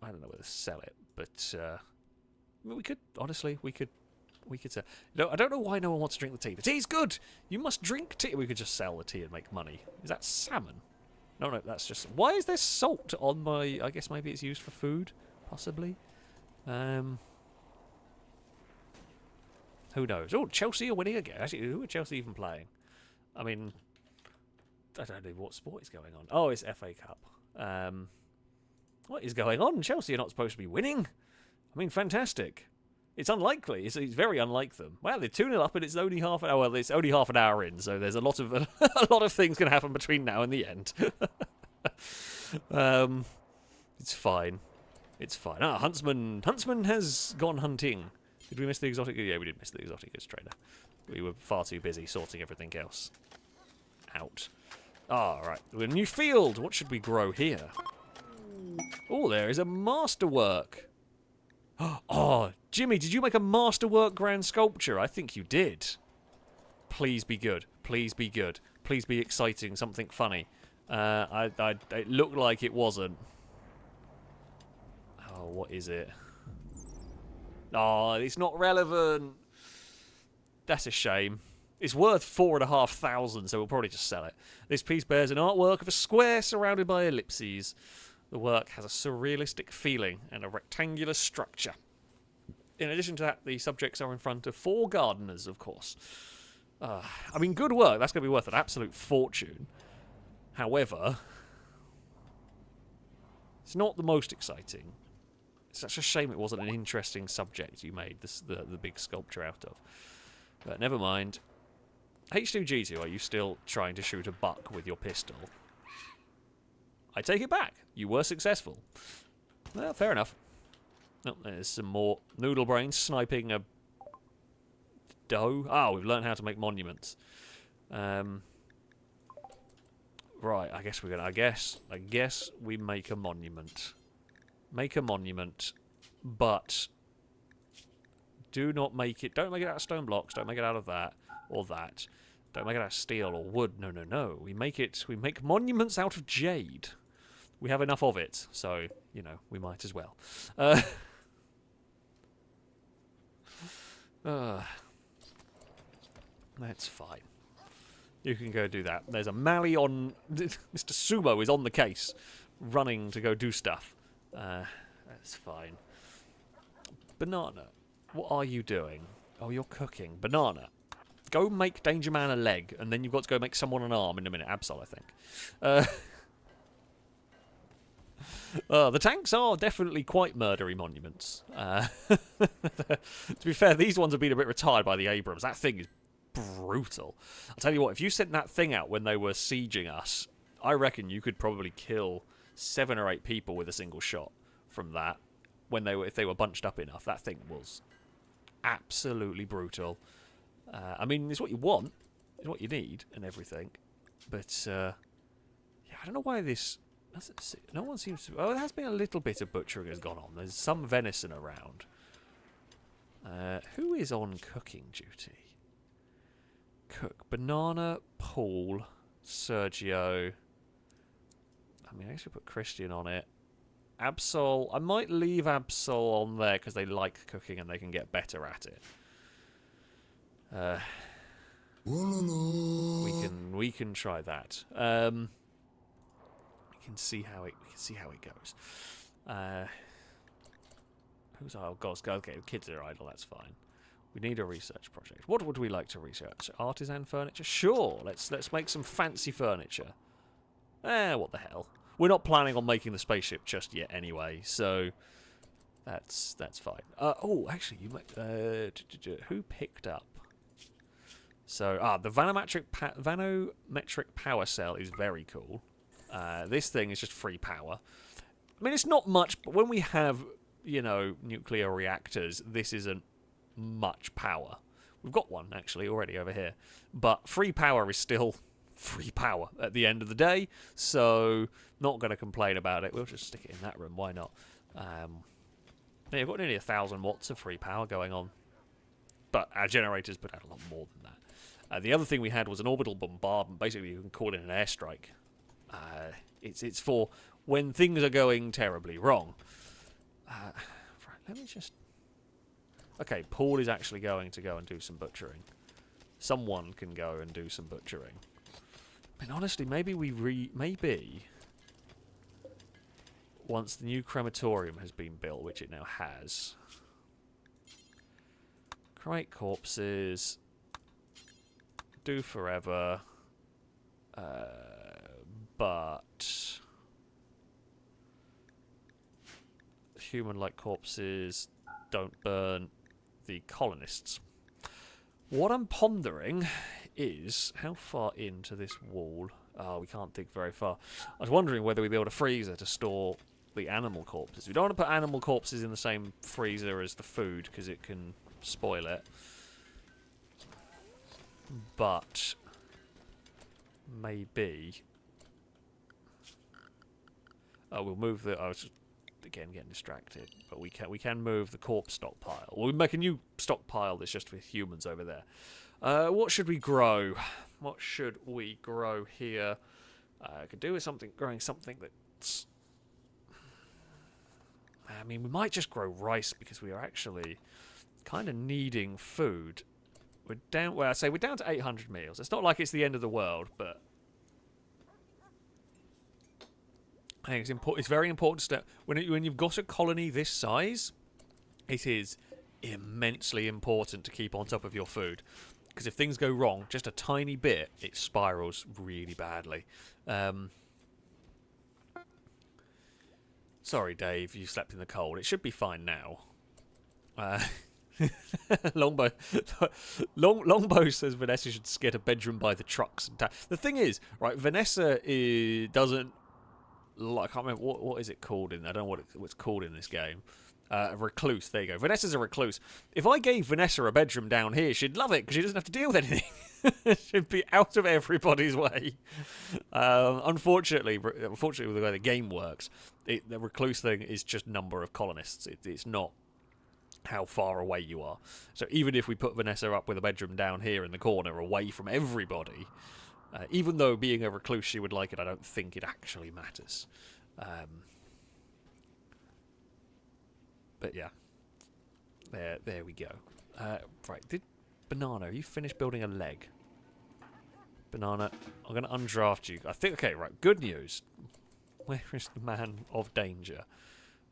I don't know whether to sell it, but I mean, we could, honestly, we could sell. No, I don't know why no one wants to drink the tea. The tea's good! You must drink tea. We could just sell the tea and make money. Is that salmon? No, that's just... Why is there salt on my... I guess maybe it's used for food, possibly. Who knows? Oh, Chelsea are winning again. Actually, who are Chelsea even playing? I mean, I don't know what sport is going on. Oh, it's FA Cup. What is going on? Chelsea are not supposed to be winning. I mean, fantastic. It's unlikely. It's very unlike them. Well, they're 2-0 up, and it's only half an hour. Well, it's only half an hour in, so there's a lot of a lot of things can happen between now and the end. It's fine. It's fine. Ah, Huntsman has gone hunting. Did we miss the exotic? Yeah, we did miss the exotic goods trader. We were far too busy sorting everything else out. Ah, right. We're in a new field. What should we grow here? Oh, there is a masterwork. Oh, Jimmy, did you make a masterwork grand sculpture? I think you did. Please be good. Please be good. Please be exciting. Something funny. It looked like it wasn't. Oh, what is it? Oh, it's not relevant. That's a shame. It's worth 4,500, so we'll probably just sell it. This piece bears an artwork of a square surrounded by ellipses. The work has a surrealistic feeling and a rectangular structure. In addition to that, the subjects are in front of 4 gardeners, of course. I mean, good work. That's going to be worth an absolute fortune. However, it's not the most exciting. It's such a shame it wasn't an interesting subject you made the big sculpture out of. But never mind. H2G2, are you still trying to shoot a buck with your pistol? I take it back. You were successful. Well, fair enough. Oh, there's some more noodle brains sniping a doe. Ah, we've learned how to make monuments. Right, I guess we're gonna. I guess we make a monument. Make a monument, but do not make it. Don't make it out of stone blocks. Don't make it out of that or that. Don't make it out of steel or wood. No, no, no. We make monuments out of jade. We have enough of it, so you know we might as well. That's fine. You can go do that. There's a Mally on... Mr. Sumo is on the case, running to go do stuff. That's fine. Banana, what are you doing? Oh, you're cooking. Banana, go make Danger Man a leg, and then you've got to go make someone an arm in a minute. Absol, I think. The tanks are definitely quite murdery monuments. To be fair, these ones have been a bit retired by the Abrams. That thing is brutal. I'll tell you what, if you sent that thing out when they were sieging us, I reckon you could probably kill 7 or 8 people with a single shot from that. If they were bunched up enough, that thing was absolutely brutal. I mean, it's what you want, it's what you need, and everything. But yeah, I don't know why this. No one seems to. Oh, there has been a little bit of butchering has gone on. There's some venison around. Who is on cooking duty? Cook. Banana, Paul, Sergio. I mean, I guess we put Christian on it. Absol. I might leave Absol on there because they like cooking and they can get better at it. We can try that. We can see how it goes. Who's our gods? Okay, kids are idle. That's fine. We need a research project. What would we like to research? Artisan furniture? Sure. Let's make some fancy furniture. What the hell? We're not planning on making the spaceship just yet anyway, so that's fine. Oh, actually, you might. Who picked up? So, the vanometric power cell is very cool. This thing is just free power. I mean, it's not much, but when we have, you know, nuclear reactors, this isn't much power. We've got one, actually, already over here. But free power is still free power at the end of the day, so not going to complain about it. We'll just stick it in that room. Why not? Yeah, we've got nearly 1,000 watts of free power going on. But our generators put out a lot more than that. The other thing we had was an orbital bombardment. Basically, you can call it an airstrike. It's for when things are going terribly wrong. Right, let me just... Okay, Paul is actually going to go and do some butchering. Someone can go and do some butchering. And honestly, maybe maybe once the new crematorium has been built, which it now has, cremate corpses, do forever, but human-like corpses don't burn the colonists. What I'm pondering is how far into this wall... Oh, we can't dig very far. I was wondering whether we'd be able to freezer to store the animal corpses. We don't want to put animal corpses in the same freezer as the food because it can spoil it. But maybe... Oh, we'll move the... I was just, again getting distracted, but we can move the corpse stockpile. We'll make a new stockpile that's just for humans over there. What should we grow? What should we grow here? Could do with growing something that's... I mean, we might just grow rice because we are actually kind of needing food. We're down. Well, I say we're down to 800 meals. It's not like it's the end of the world, but I think it's important. It's very important to when you've got a colony this size, it is immensely important to keep on top of your food. Because if things go wrong, just a tiny bit, it spirals really badly. Sorry, Dave, you slept in the cold. It should be fine now. Longbow says Vanessa should get a bedroom by the trucks. The thing is, right, Vanessa doesn't... I can't remember, what is it called in... I don't know what it's called in this game. A recluse, there you go. Vanessa's a recluse. If I gave Vanessa a bedroom down here, she'd love it because she doesn't have to deal with anything. She'd be out of everybody's way. Unfortunately, with the way the game works, the recluse thing is just number of colonists. It's not how far away you are. So even if we put Vanessa up with a bedroom down here in the corner, away from everybody, even though being a recluse she would like it, I don't think it actually matters. But yeah, there we go. Right, did Banana, have you finished building a leg? Banana, I'm going to undraft you. I think, okay, right, good news. Where is the man of danger?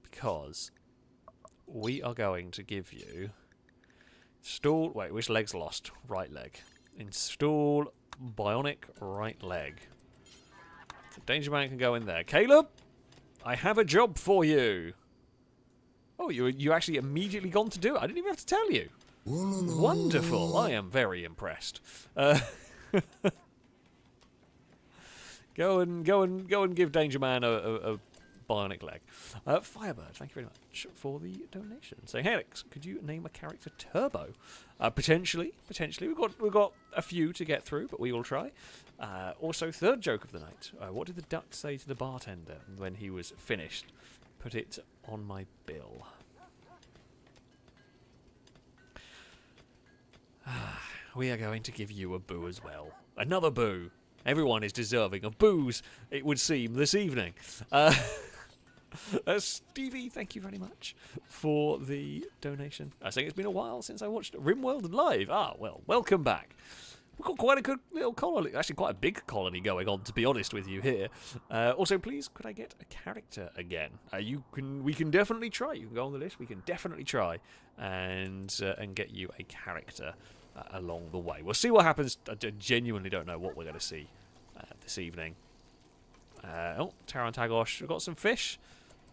Because we are going to give you... Install... Wait, which leg's lost? Right leg. Install bionic right leg. So Danger Man can go in there. Caleb, I have a job for you. Oh, you actually immediately gone to do it. I didn't even have to tell you. Wonderful. I am very impressed. Go and give Danger Man a bionic leg. Firebird, thank you very much for the donation. Saying, hey Alex, could you name a character Turbo? Potentially. We've got a few to get through, but we will try. Also, third joke of the night. What did the duck say to the bartender when he was finished? Put it on my bill. We are going to give you a boo as well. Another boo. Everyone is deserving of boos, it would seem, this evening. Stevie, thank you very much for the donation. I think it's been a while since I watched Rimworld live. Ah, well, welcome back. We've got quite a good little colony, actually quite a big colony going on, to be honest with you here. Also, please, could I get a character again? We can definitely try. You can go on the list. We can definitely try and get you a character along the way. We'll see what happens. I genuinely don't know what we're going to see this evening. Oh, Tarantagosh, we've got some fish.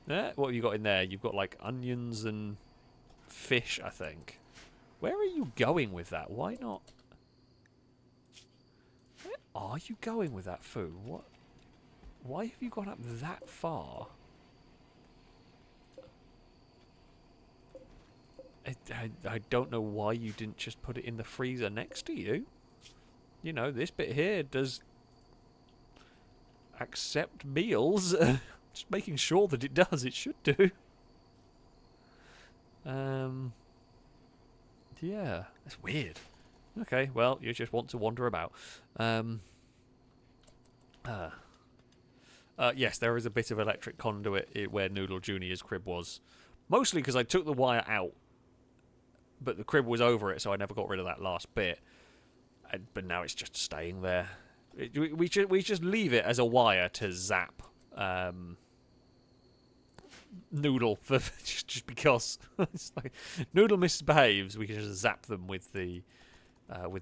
What have you got in there? You've got like onions and fish, I think. Where are you going with that? Why not? Where are you going with that food? What? Why have you gone up that far? I don't know why you didn't just put it in the freezer next to you. You know, this bit here does accept meals. Just making sure that it does. It should do. Yeah, that's weird. Okay, well, you just want to wander about. Yes, there is a bit of electric conduit where Noodle Jr.'s crib was. Mostly because I took the wire out, but the crib was over it, so I never got rid of that last bit. But now it's just staying there. We just leave it as a wire to zap Noodle for just because it's like Noodle misbehaves. We can just zap them with the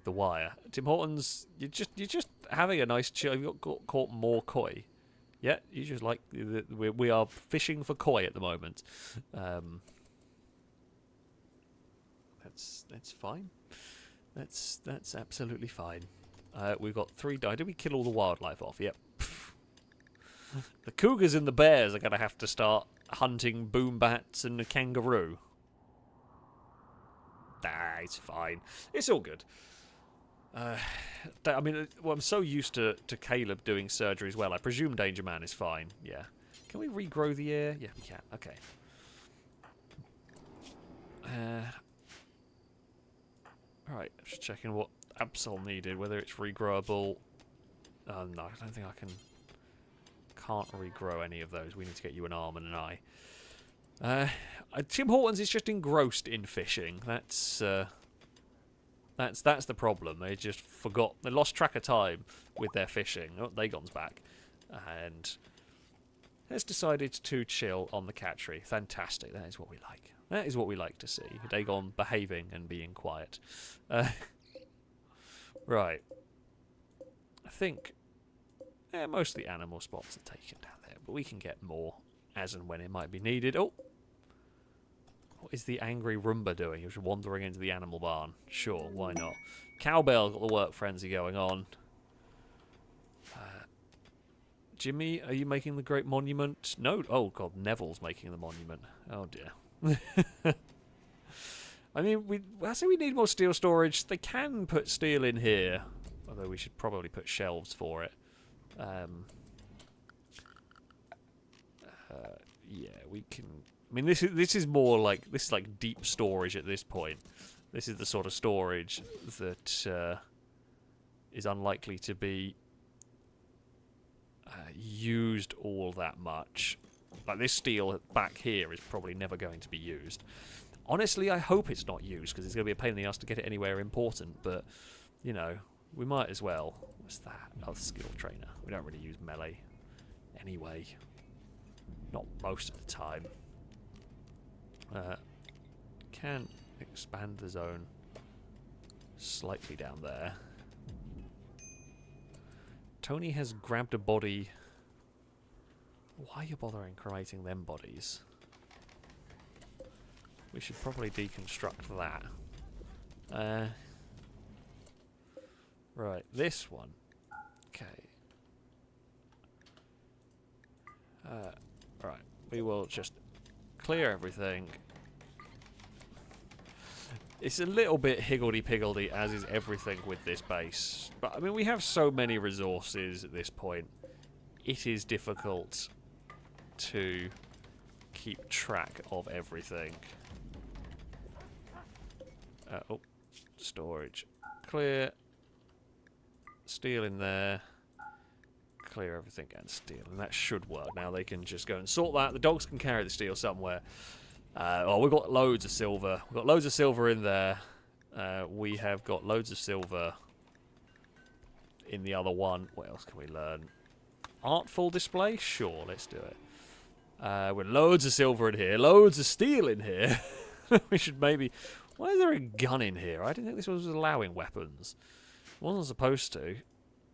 wire. Tim Hortons, you're just having a nice chill. You've got caught more koi. Yeah, you just like we are fishing for koi at the moment. That's fine. That's absolutely fine. We've got 3 die. Did we kill all the wildlife off? Yep. The cougars and the bears are going to have to start hunting boom bats and a kangaroo. It's fine. It's all good. I mean, well, I'm so used to Caleb doing surgery as well. I presume Danger Man is fine. Yeah. Can we regrow the ear? Yeah, we can. Okay. Right, just checking what Absol needed, whether it's regrowable. No, I don't think I can't regrow any of those. We need to get you an arm and an eye. Tim Hortons is just engrossed in fishing. That's the problem. They just forgot. They lost track of time with their fishing. Oh, Dagon's back, and has decided to chill on the catchery. Fantastic. That is what we like. That is what we like to see. Dagon behaving and being quiet. Right. I think most of the animal spots are taken down there, but we can get more as and when it might be needed. Oh! What is the angry Roomba doing? He was wandering into the animal barn. Sure, why not? Cowbell got the work frenzy going on. Jimmy, are you making the great monument? No. Oh, God, Neville's making the monument. Oh, dear. I mean, I say we need more steel storage. They can put steel in here, although we should probably put shelves for it. Yeah, we can. I mean, this is more like deep storage at this point. This is the sort of storage that is unlikely to be used all that much. Like this steel back here is probably never going to be used. Honestly, I hope it's not used because it's going to be a pain in the ass to get it anywhere important. But you know, we might as well. What's that? Oh, the skill trainer. We don't really use melee anyway. Not most of the time. Can expand the zone slightly down there. Tony has grabbed a body. Why are you bothering creating them bodies? We should probably deconstruct that. Right, this one. Okay. Right, we will just clear everything. It's a little bit higgledy-piggledy, as is everything with this base. But, I mean, we have so many resources at this point. It is difficult to keep track of everything. Oh, storage. Clear. Steel in there. Clear everything and steel. And that should work. Now they can just go and sort that. The dogs can carry the steel somewhere. Oh, we've got loads of silver. We've got loads of silver in there. We have got loads of silver in the other one. What else can we learn? Artful display? Sure, let's do it. With loads of silver in here. Loads of steel in here. We should maybe... Why is there a gun in here? I didn't think this was allowing weapons. It wasn't supposed to.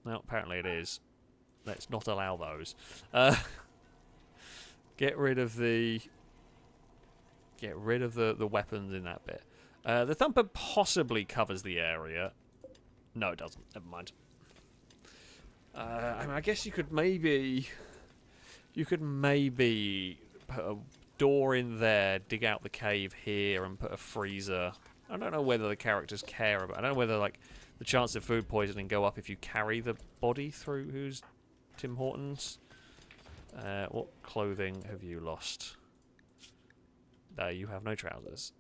Well, apparently it is. Let's not allow those. Get rid of the weapons in that bit. The thumper possibly covers the area. No, it doesn't. Never mind. I mean, I guess you could maybe put a door in there, dig out the cave here, and put a freezer. I don't know whether the characters care about. I don't know whether like the chance of food poisoning go up if you carry the body through. Who's Tim Hortons? What clothing have you lost? You have no trousers.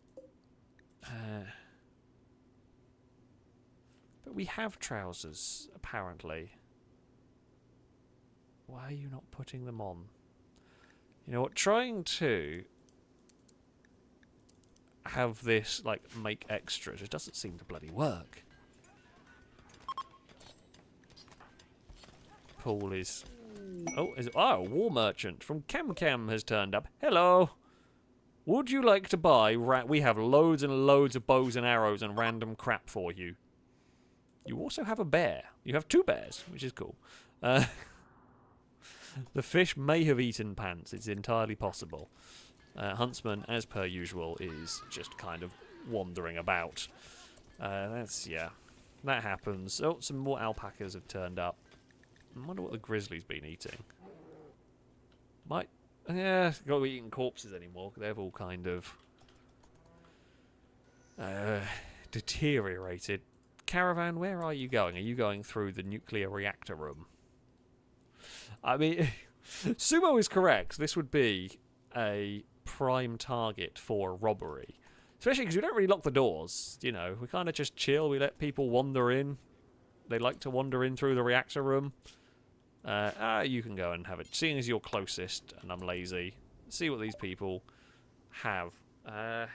But we have trousers, apparently. Why are you not putting them on? You know what? Trying to have this, like, make extras. It doesn't seem to bloody work. Pool is... Oh, a war merchant from Cam has turned up. Hello! Would you like to buy... We have loads and loads of bows and arrows and random crap for you. You also have a bear. You have 2 bears, which is cool. The fish may have eaten pants. It's entirely possible. Huntsman, as per usual, is just kind of wandering about. Yeah. That happens. Oh, some more alpacas have turned up. I wonder what the grizzly's been eating. Yeah, got to be eating corpses anymore. They've all kind of deteriorated. Caravan, where are you going? Are you going through the nuclear reactor room? I mean, Sumo is correct. This would be a prime target for robbery. Especially because we don't really lock the doors. You know, we kind of just chill. We let people wander in. They like to wander in through the reactor room. You can go and have it. Seeing as you're closest and I'm lazy, see what these people have. I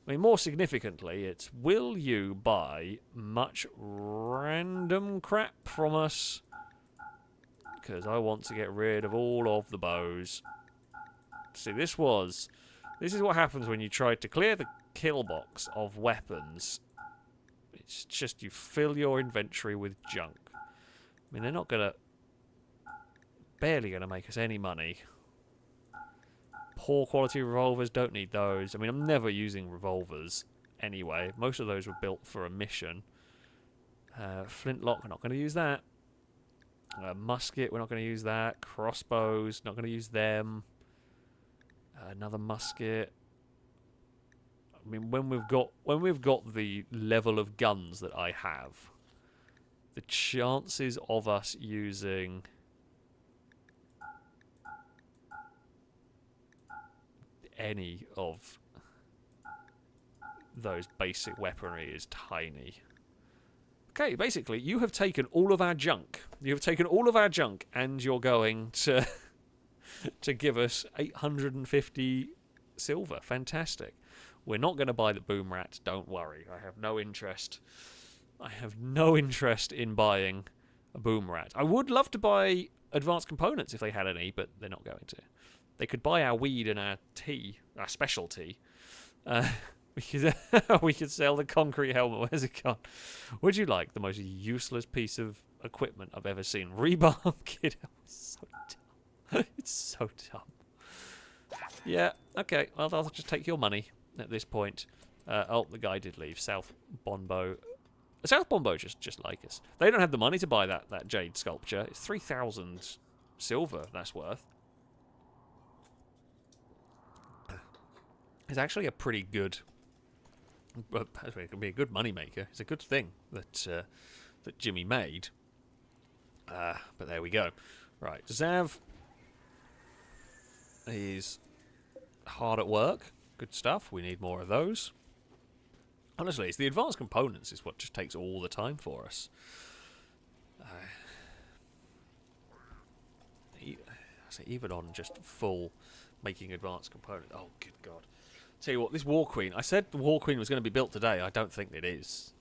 mean, more significantly, it's will you buy much random crap from us? Because I want to get rid of all of the bows. See, this is what happens when you try to clear the kill box of weapons. It's just you fill your inventory with junk. I mean, they're not barely gonna make us any money. Poor quality revolvers, don't need those. I mean, I'm never using revolvers anyway. Most of those were built for a mission. Flintlock, we're not going to use that. Musket, we're not going to use that. Crossbows, not going to use them. Another musket. I mean, when we've got the level of guns that I have, the chances of us using any of those basic weaponry is tiny. Okay, basically, you have taken all of our junk. You have taken all of our junk, and you're going to give us 850 silver. Fantastic. We're not going to buy the boom rat. Don't worry. I have no interest. I have no interest in buying a boom rat. I would love to buy advanced components if they had any, but they're not going to. They could buy our weed and our tea, our specialty. We could sell the concrete helmet. Where's it gone? Would you like the most useless piece of equipment I've ever seen? Rebar kit. It's so dumb. It's so dumb. Yeah, okay. I'll just take your money at this point. Oh, the guy did leave. South Bonbo. South Bonbo just like us. They don't have the money to buy that jade sculpture. It's 3,000 silver that's worth. It's actually a pretty good... It can be a good moneymaker. It's a good thing that Jimmy made. But there we go. Right, Zav is hard at work. Good stuff. We need more of those. Honestly, it's the advanced components is what just takes all the time for us. Even on just full making advanced components. Oh, good God. Tell you what, this War Queen, I said the War Queen was going to be built today. I don't think it is.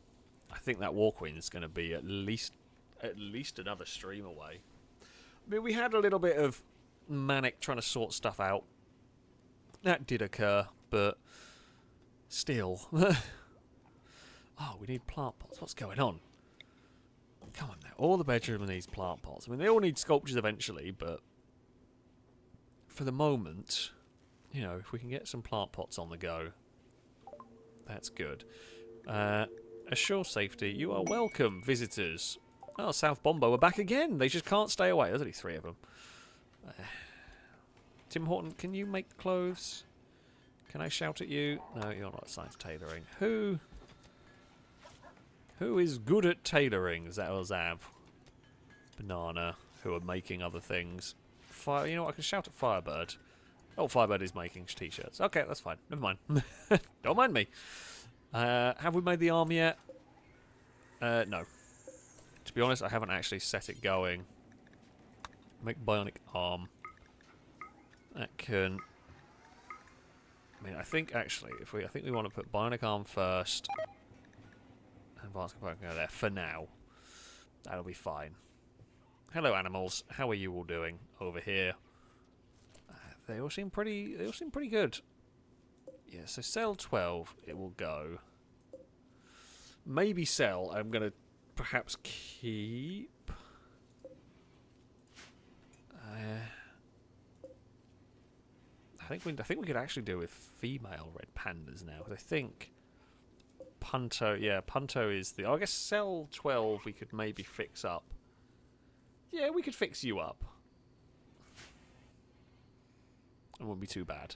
I think that War Queen is going to be at least another stream away. I mean, we had a little bit of manic trying to sort stuff out. That did occur, but still. Oh, we need plant pots. What's going on? Come on now. All the bedroom needs plant pots. I mean, they all need sculptures eventually, but for the moment... You know, if we can get some plant pots on the go, that's good. Assure safety. You are welcome, visitors. Oh, South Bombo are back again. They just can't stay away. There's only 3 of them. Tim Horton, can you make clothes? Can I shout at you? No, you're not science tailoring. Who is good at tailoring? Zav. Banana, who are making other things. Fire. You know what? I can shout at Firebird. Oh, Firebird is making t-shirts. Okay, that's fine. Never mind. Don't mind me. Have we made the arm yet? No. To be honest, I haven't actually set it going. Make bionic arm. That can I mean, I think actually, I think we want to put Bionic Arm first, and Advanced Component can go there for now. That'll be fine. Hello, animals. How are you all doing over here? They all seem pretty. They all seem pretty good. Yeah. So cell 12, it will go. Maybe cell. I'm gonna perhaps keep. I think we could actually do with female red pandas now. Because I think Punto. Yeah, Punto is the. I guess cell 12 we could maybe fix up. Yeah, we could fix you up. It wouldn't be too bad.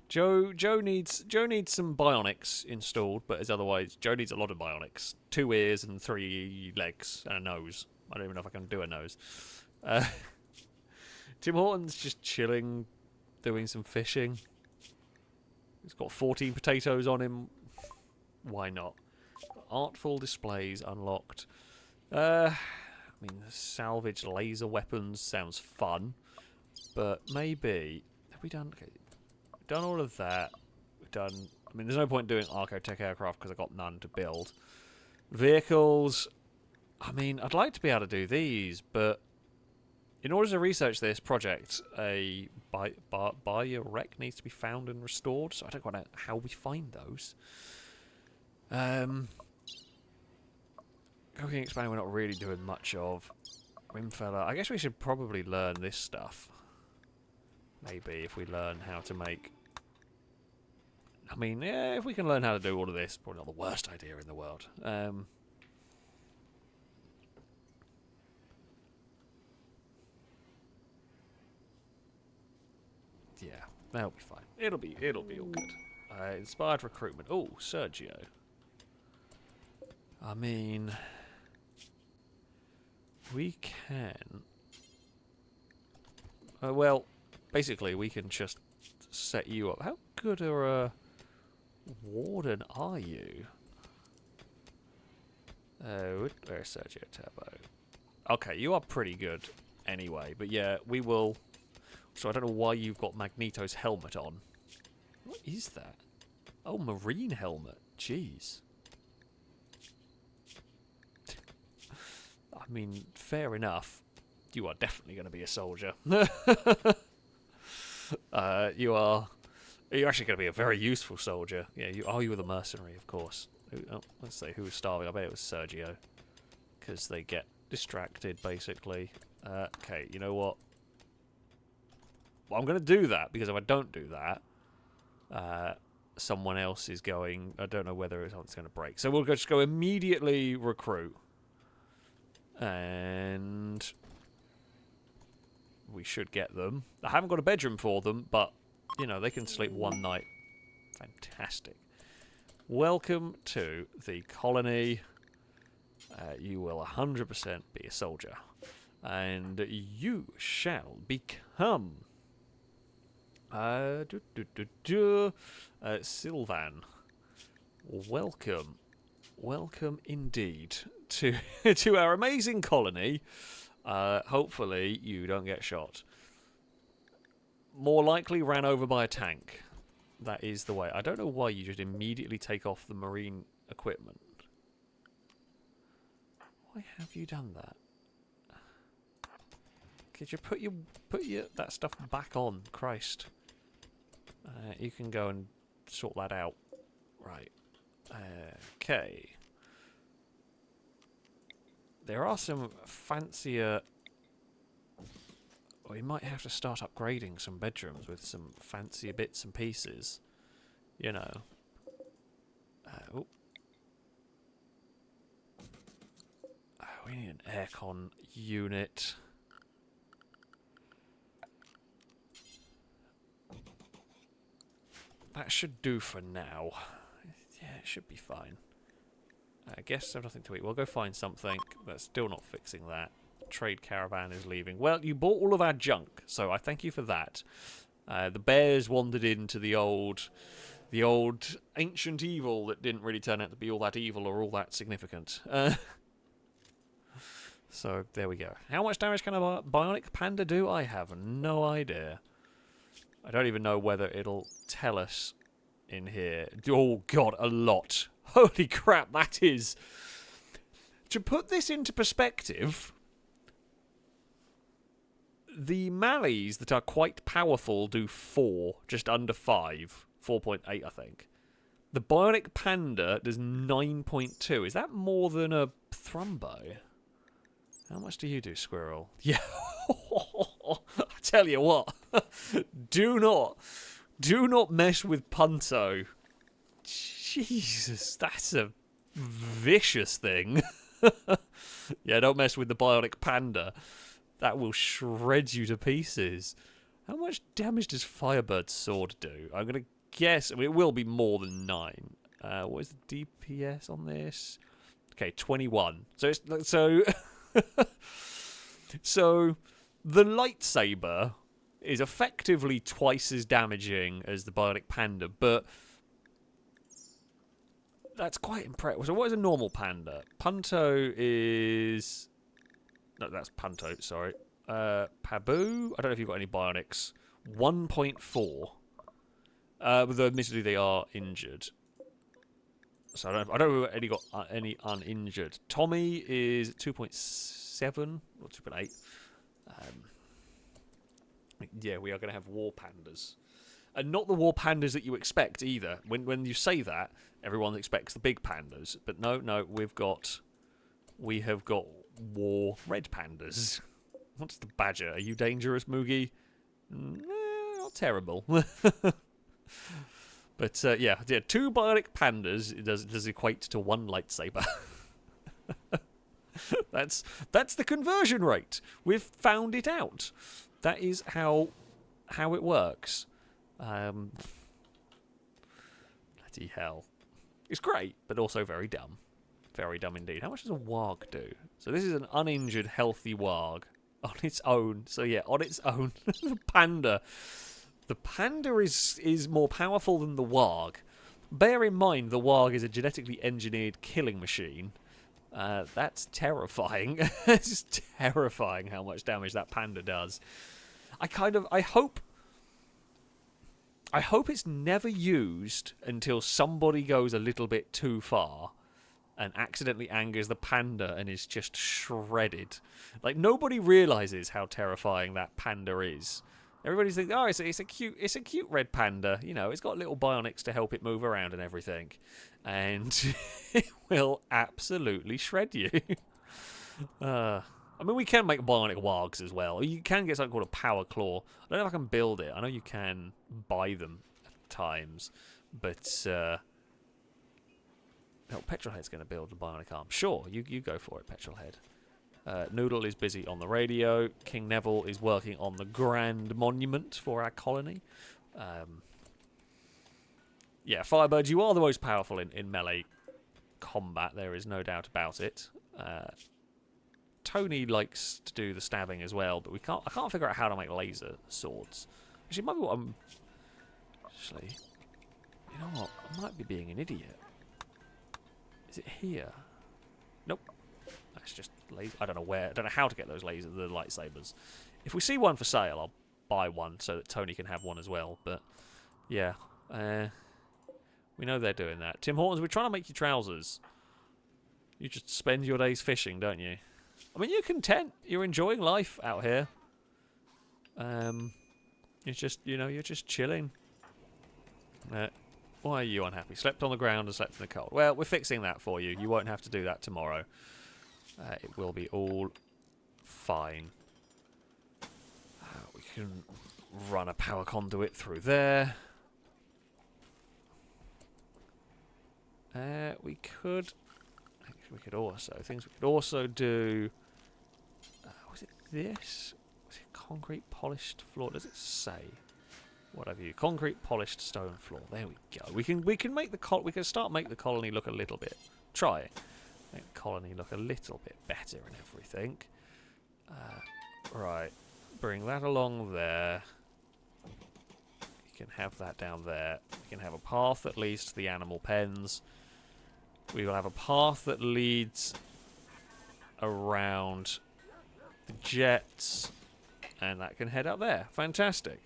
Joe needs some bionics installed, but as otherwise, Joe needs a lot of bionics. 2 ears and 3 legs and a nose. I don't even know if I can do a nose. Tim Horton's just chilling, doing some fishing. He's got 14 potatoes on him. Why not? Artful displays unlocked. I mean, salvage laser weapons sounds fun, but maybe have we done? Okay, we've done all of that. We've done. I mean, there's no point doing Archotech aircraft because I got none to build. Vehicles. I mean, I'd like to be able to do these, but in order to research this project, a Biorec needs to be found and restored. So I don't know how we find those. Cooking expanding, we're not really doing much of. Rimfella, I guess we should probably learn this stuff. Maybe if we learn how to make. I mean, yeah, if we can learn how to do all of this, probably not the worst idea in the world. Yeah, that'll be fine. It'll be all good. Inspired recruitment. Oh, Sergio. I mean, we can. Well, basically, we can just set you up. How good a warden are you? Where's Sergio Turbo? Okay, you are pretty good anyway. But yeah, we will. So I don't know why you've got Magneto's helmet on. What is that? Oh, marine helmet. Jeez. I mean, fair enough. You are definitely going to be a soldier. You're actually going to be a very useful soldier. Yeah, you were the mercenary, of course. Let's say who was starving. I bet it was Sergio. Because they get distracted, basically. Okay, you know what? Well, I'm going to do that, because if I don't do that, someone else is going. I don't know whether it's going to break. So we'll just go immediately recruit. And we should get them. I haven't got a bedroom for them, but, you know, they can sleep one night. Fantastic. Welcome to the colony. You will 100% be a soldier. And you shall become... Sylvan. Welcome. Welcome indeed to to our amazing colony. Hopefully you don't get shot. More likely ran over by a tank. That is the way. I don't know why you just immediately take off the marine equipment. Why have you done that? Could you put your that stuff back on? Christ. You can go and sort that out. Right. Okay. There are some fancier... We might have to start upgrading some bedrooms with some fancier bits and pieces. You know. We need an aircon unit. That should do for now. Yeah, it should be fine. I guess there's nothing to eat. We'll go find something. That's still not fixing that. Trade caravan is leaving. Well, you bought all of our junk, so I thank you for that. The bears wandered into the old ancient evil that didn't really turn out to be all that evil or all that significant. So there we go. How much damage can a Bionic Panda do? I have no idea. I don't even know whether it'll tell us in here. Oh, God, a lot. Holy crap, that is... To put this into perspective, the Mallees that are quite powerful do 4, just under 5. 4.8, I think. The Bionic Panda does 9.2. Is that more than a Thrumbo? How much do you do, Squirrel? Yeah. I tell you what. Do not mess with Punto. Jesus, that's a vicious thing. Yeah, don't mess with the Bionic Panda. That will shred you to pieces. How much damage does Firebird's sword do? I'm going to guess. I mean, it will be more than 9. What is the DPS on this? Okay, 21. So so the lightsaber is effectively twice as damaging as the Bionic Panda, but that's quite impressive. So what is a normal panda? Punto is... No, that's Punto, sorry. Pabu? I don't know if you've got any bionics. 1.4. Though admittedly they are injured. So I don't know if any got any uninjured. Tommy is 2.7 or 2.8. Yeah, we are going to have war pandas. And not the war pandas that you expect either. When you say that, everyone expects the big pandas. But no, we have got war red pandas. What's the badger? Are you dangerous, Moogie? Not terrible. But yeah, 2 bionic pandas does equate to 1 lightsaber. That's the conversion rate. We've found it out. That is how it works. Bloody hell. It's great, but also very dumb. Very dumb indeed. How much does a warg do? So this is an uninjured, healthy warg on its own. So yeah, on its own. The panda. The panda is more powerful than the warg. Bear in mind, the warg is a genetically engineered killing machine. That's terrifying. It's terrifying how much damage that panda does. I hope it's never used until somebody goes a little bit too far and accidentally angers the panda and is just shredded. Like, nobody realizes how terrifying that panda is. Everybody's thinking, oh, it's a cute red panda. You know, it's got little bionics to help it move around and everything. And it will absolutely shred you. I mean, we can make bionic wargs as well. You can get something called a power claw. I don't know if I can build it. I know you can buy them at times. But, Petrolhead's going to build the bionic arm. Sure, you go for it, Petrolhead. Noodle is busy on the radio. King Neville is working on the grand monument for our colony. Yeah, Firebird, you are the most powerful in melee combat. There is no doubt about it. Tony likes to do the stabbing as well, but I can't figure out how to make laser swords. Actually, it might be what I'm... Actually, you know what? I might be being an idiot. Is it here? Nope. That's just laser. I don't know where. I don't know how to get those lasers, the lightsabers. If we see one for sale, I'll buy one so that Tony can have one as well. But yeah, we know they're doing that. Tim Hortons, we're trying to make you trousers. You just spend your days fishing, don't you? I mean, you're content. You're enjoying life out here. It's just, you're just chilling. Why are you unhappy? Slept on the ground and slept in the cold. Well, we're fixing that for you. You won't have to do that tomorrow. It will be all fine. We can run a power conduit through there. We could also do... was it this? Was it concrete polished floor? Does it say? What have you? Concrete polished stone floor. There we go. We can make the colony look a little bit. Try it. Make the colony look a little bit better and everything. Right. Bring that along there. You can have that down there. We can have a path that leads to the animal pens. We will have a path that leads around the jets. And that can head up there. Fantastic.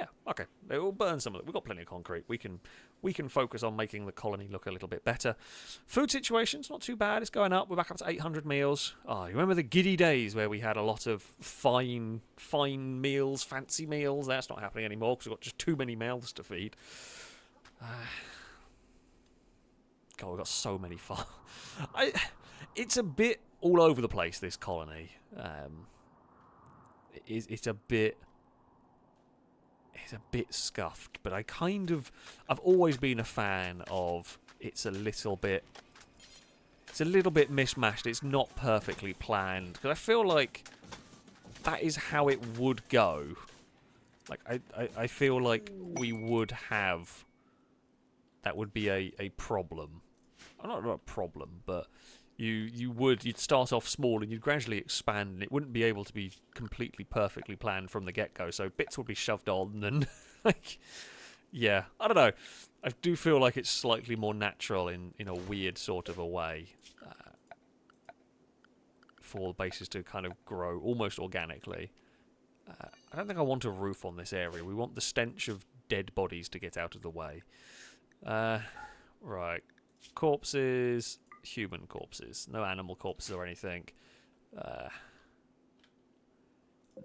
Yeah, okay. It will burn some of it. We've got plenty of concrete. We can focus on making the colony look a little bit better. Food situation's not too bad. It's going up. We're back up to 800 meals. Oh, you remember the giddy days where we had a lot of fine meals, fancy meals? That's not happening anymore because we've got just too many mouths to feed. God, we've got so many farms. It's a bit all over the place, this colony. It's a bit scuffed, but I've always been a fan of it's a little bit mishmashed. It's not perfectly planned because I feel like that is how it would go. Like I feel like we would have that would be a problem. Not a problem, but you'd start off small and you'd gradually expand, and it wouldn't be able to be completely perfectly planned from the get-go, so bits would be shoved on, and like, yeah, I don't know. I do feel like it's slightly more natural in a weird sort of a way for the bases to kind of grow almost organically. I don't think I want a roof on this area. We want the stench of dead bodies to get out of the way. Right. Corpses, human corpses, no animal corpses or anything.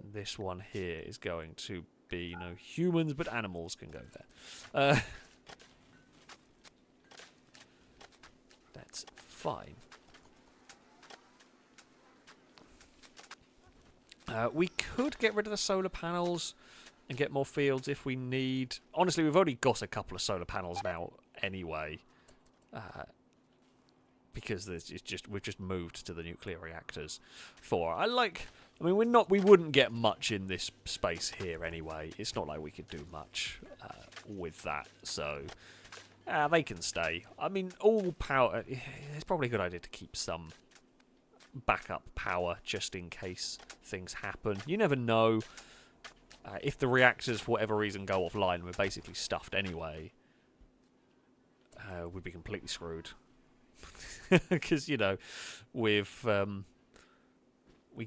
This one here is going to be no humans, but animals can go there. That's fine. We could get rid of the solar panels and get more fields if we need. Honestly, we've already got a couple of solar panels now anyway. Because we've just moved to the nuclear reactors. We wouldn't get much in this space here anyway. It's not like we could do much with that, so they can stay. I mean, all power. It's probably a good idea to keep some backup power just in case things happen. You never know. If the reactors, for whatever reason, go offline, we're basically stuffed anyway. We'd be completely screwed. Because, we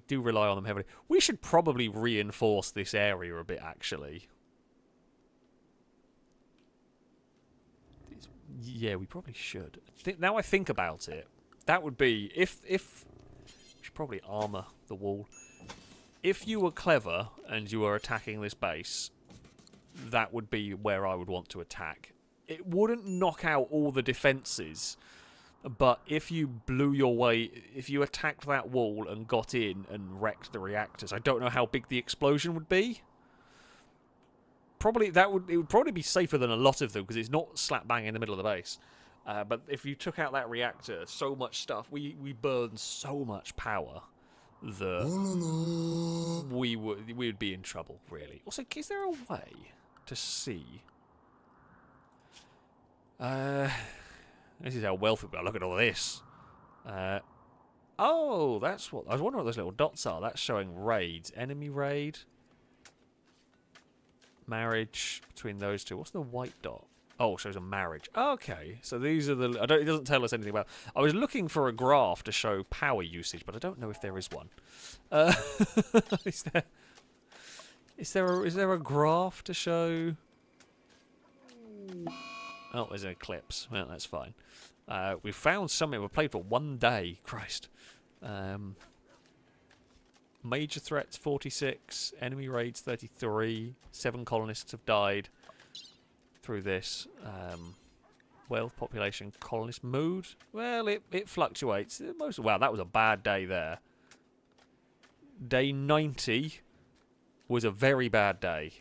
do rely on them heavily. We should probably reinforce this area a bit, actually. Yeah, we probably should. Now I think about it, that would be... If we should probably armour the wall. If you were clever and you were attacking this base, that would be where I would want to attack. It wouldn't knock out all the defences, but if you blew your way, if you attacked that wall and got in and wrecked the reactors, I don't know how big the explosion would be. It would probably be safer than a lot of them because it's not slap bang in the middle of the base. But if you took out that reactor, so much stuff, we burn so much power that we would be in trouble, really. Also, is there a way to see? This is how wealthy we are. Look at all this. Oh, that's what... I was wondering what those little dots are. That's showing raids. Enemy raid. Marriage between those two. What's the white dot? Oh, it shows a marriage. Okay, so these are the... it doesn't tell us anything about... I was looking for a graph to show power usage, but I don't know if there is one. Is there a graph to show... Oh, there's an eclipse. Well, that's fine. We found something. We played for 1 day. Christ. Major threats 46. Enemy raids 33. 7 colonists have died through this. Wealth, population, colonist mood. Well, it fluctuates. Wow, that was a bad day there. Day 90 was a very bad day.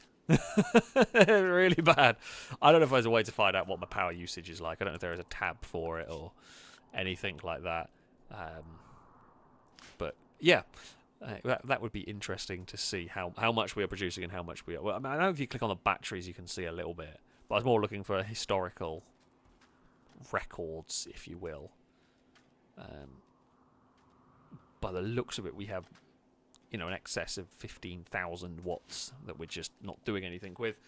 Really bad. I don't know if there's a way to find out what my power usage is like. I don't know if there is a tab for it or anything like that. But yeah, that would be interesting to see how much we are producing and how much we are. Well, I mean, I know if you click on the batteries, you can see a little bit, but I was more looking for historical records, if you will. By the looks of it, we have in excess of 15,000 watts that we're just not doing anything with.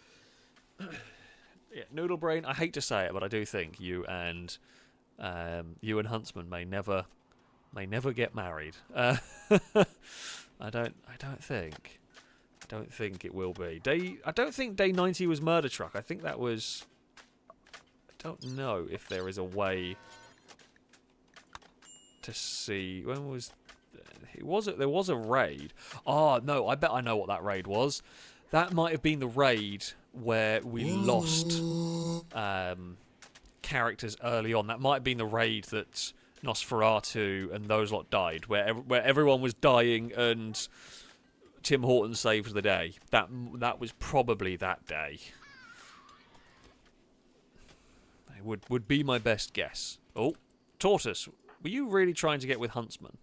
Yeah, Noodle Brain, I hate to say it, but I do think you and Huntsman may never get married. I don't think. Don't think it will be. I don't think day 90 was Murder Truck. I think that was... I don't know if there is a way to see... When was... There was a raid. Oh, no, I bet I know what that raid was. That might have been the raid where we lost characters early on. That might have been the raid that Nosferatu and those lot died, where everyone was dying and Tim Horton saved the day. That was probably that day. It would be my best guess. Oh, Tortoise, were you really trying to get with Huntsman?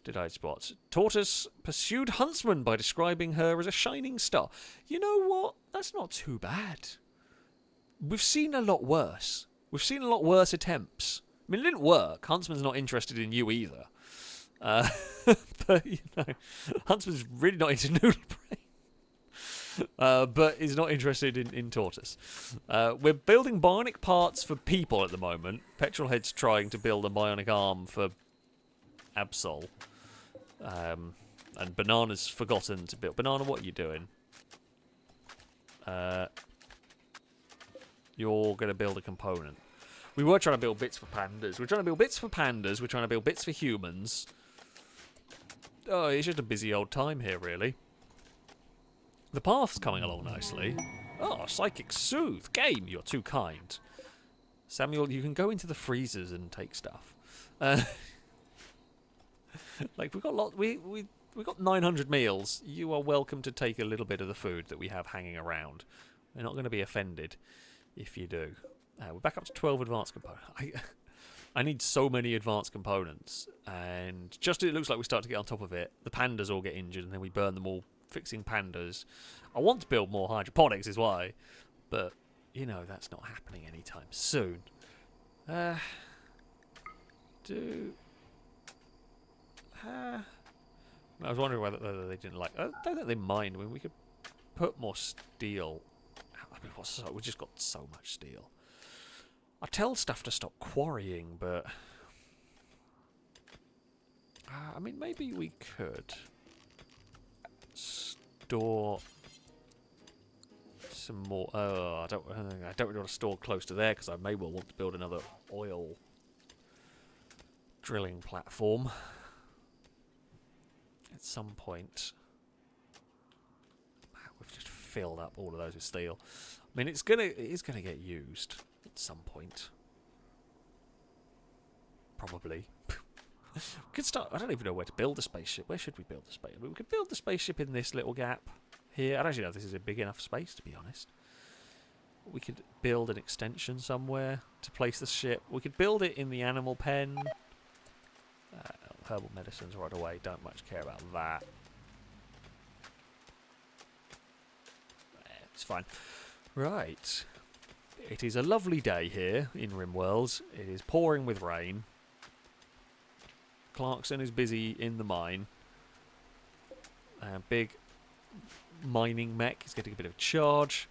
Did I spot? Tortoise pursued Huntsman by describing her as a shining star. You know what? That's not too bad. We've seen a lot worse. We've seen a lot worse attempts. I mean, it didn't work. Huntsman's not interested in you either. But, you know, Huntsman's really not into Noodle Brain. But is not interested in Tortoise. We're building bionic parts for people at the moment. Petrolhead's trying to build a bionic arm for Absol. And Banana's forgotten to build. Banana, what are you doing? You're going to build a component. We were trying to build bits for pandas. We're trying to build bits for pandas. We're trying to build bits for humans. Oh, it's just a busy old time here, really. The path's coming along nicely. Oh, Psychic Soothe. Game, you're too kind. Samuel, you can go into the freezers and take stuff. Like, we've got we've got 900 meals. You are welcome to take a little bit of the food that we have hanging around. We're not going to be offended if you do. We're back up to 12 advanced components. I need so many advanced components, and just as it looks like we start to get on top of it, the pandas all get injured, and then we burn them all fixing pandas. I want to build more hydroponics, is why, but you know that's not happening anytime soon. I was wondering whether they didn't like. I don't think they mind. I mean, we could put more steel. I mean, we just got so much steel. I tell stuff to stop quarrying, but I mean, maybe we could store some more. I don't really want to store close to there because I may well want to build another oil drilling platform at some point. We've just filled up all of those with steel. I mean, it is gonna get used at some point. Probably. We could start. I don't even know where to build a spaceship. Where should we build the spaceship? I mean, we could build the spaceship in this little gap here. I don't actually know if this is a big enough space, to be honest. We could build an extension somewhere to place the ship. We could build it in the animal pen. Herbal medicines right away. Don't much care about that. It's fine. Right. It is a lovely day here in Rimworld. It is pouring with rain. Clarkson is busy in the mine. Big mining mech is getting a bit of a charge.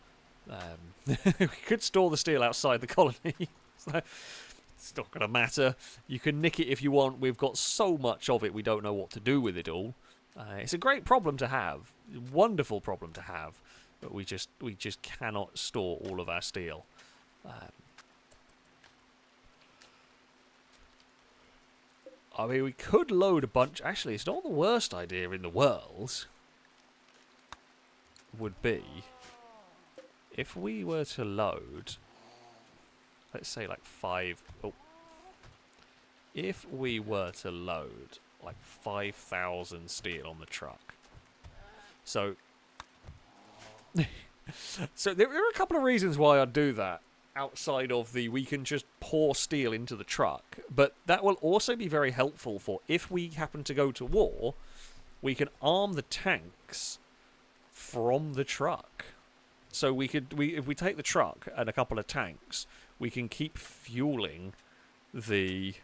We could store the steel outside the colony. So it's not going to matter. You can nick it if you want. We've got so much of it, we don't know what to do with it all. It's a great problem to have. Wonderful problem to have. But we just cannot store all of our steel. I mean, we could load a bunch. Actually, it's not the worst idea in the world. Would be if we were to load, let's say like 5. Oh, if we were to load like 5,000 steel on the truck. So, so there are a couple of reasons why I'd do that. Outside of the we can just pour steel into the truck, but that will also be very helpful for if we happen to go to war, we can arm the tanks from the truck. So if we take the truck and a couple of tanks, we can keep fueling the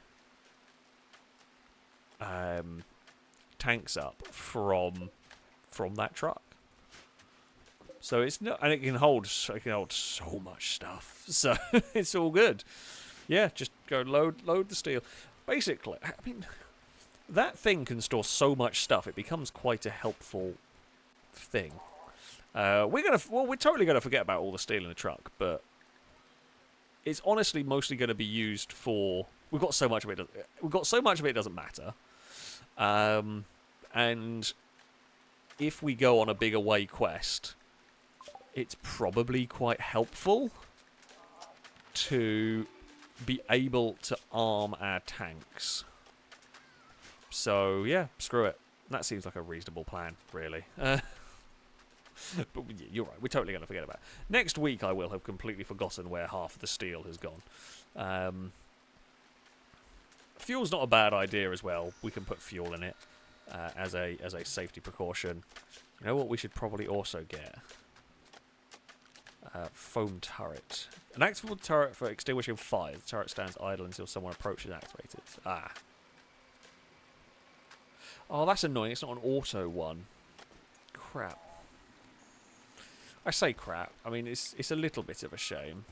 tanks up from that truck. So it's not, and it can hold so much stuff. So it's all good. Yeah, just go load the steel. Basically, I mean, that thing can store so much stuff. It becomes quite a helpful thing. We're totally gonna forget about all the steel in the truck, but it's honestly mostly going to be used for. We've got so much of it. It doesn't matter. And if we go on a big away quest, it's probably quite helpful to be able to arm our tanks. So yeah, screw it. That seems like a reasonable plan, really. But you're right, we're totally going to forget about it. Next week I will have completely forgotten where half of the steel has gone. Fuel's not a bad idea as well. We can put fuel in it as a safety precaution. You know what we should probably also get? Foam turret. An activable turret for extinguishing fire. The turret stands idle until someone approaches and activates it. Ah. Oh, that's annoying. It's not an auto one. Crap. I say crap. I mean, it's a little bit of a shame.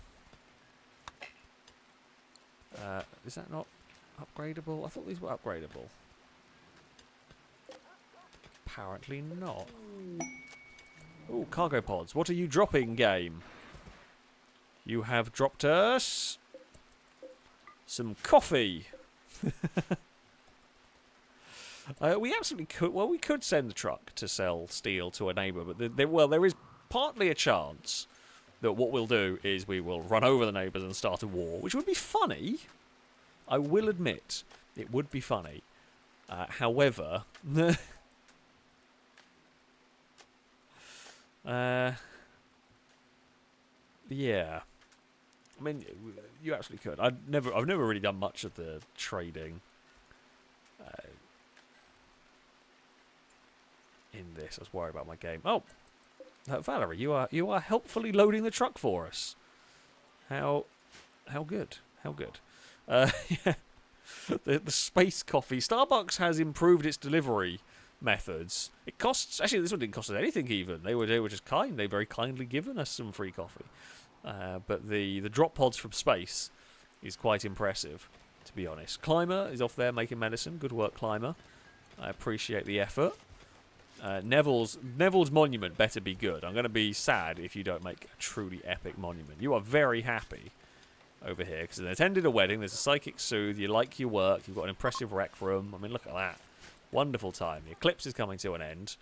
Is that not upgradable? I thought these were upgradable. Apparently not. Ooh, cargo pods. What are you dropping, game? You have dropped us some coffee. We absolutely could. Well, we could send the truck to sell steel to a neighbour, but there is partly a chance that what we'll do is we will run over the neighbours and start a war, which would be funny. I will admit, it would be funny. However, yeah. I mean, you absolutely could. I've never really done much of the trading in this. I was worried about my game. Oh, Valerie, you are helpfully loading the truck for us. How good? How good? Yeah. The space coffee. Starbucks has improved its delivery methods. It costs. Actually, this one didn't cost us anything. Even they were just kind. They very kindly given us some free coffee. But the drop pods from space is quite impressive, to be honest. Climber is off there making medicine. Good work, Climber. I appreciate the effort. Neville's monument better be good. I'm going to be sad if you don't make a truly epic monument. You are very happy over here because they attended a wedding. There's a psychic soothe. You like your work. You've got an impressive rec room. I mean, look at that. Wonderful time. The eclipse is coming to an end.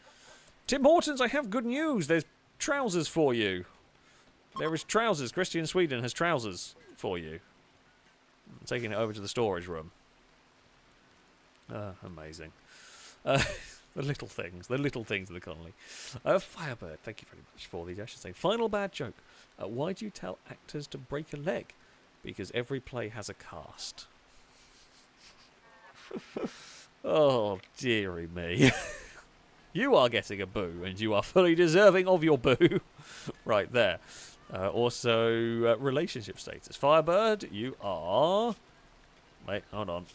Tim Hortons, I have good news. There's trousers for you. There is trousers. Christian Sweden has trousers for you. I'm taking it over to the storage room. Amazing. The little things of the colony. Firebird, thank you very much for these. I should say, final bad joke. Why do you tell actors to break a leg? Because every play has a cast. Oh, dearie me. You are getting a boo, and you are fully deserving of your boo. Right there. Also, relationship status. Firebird, you are... Wait, hold on.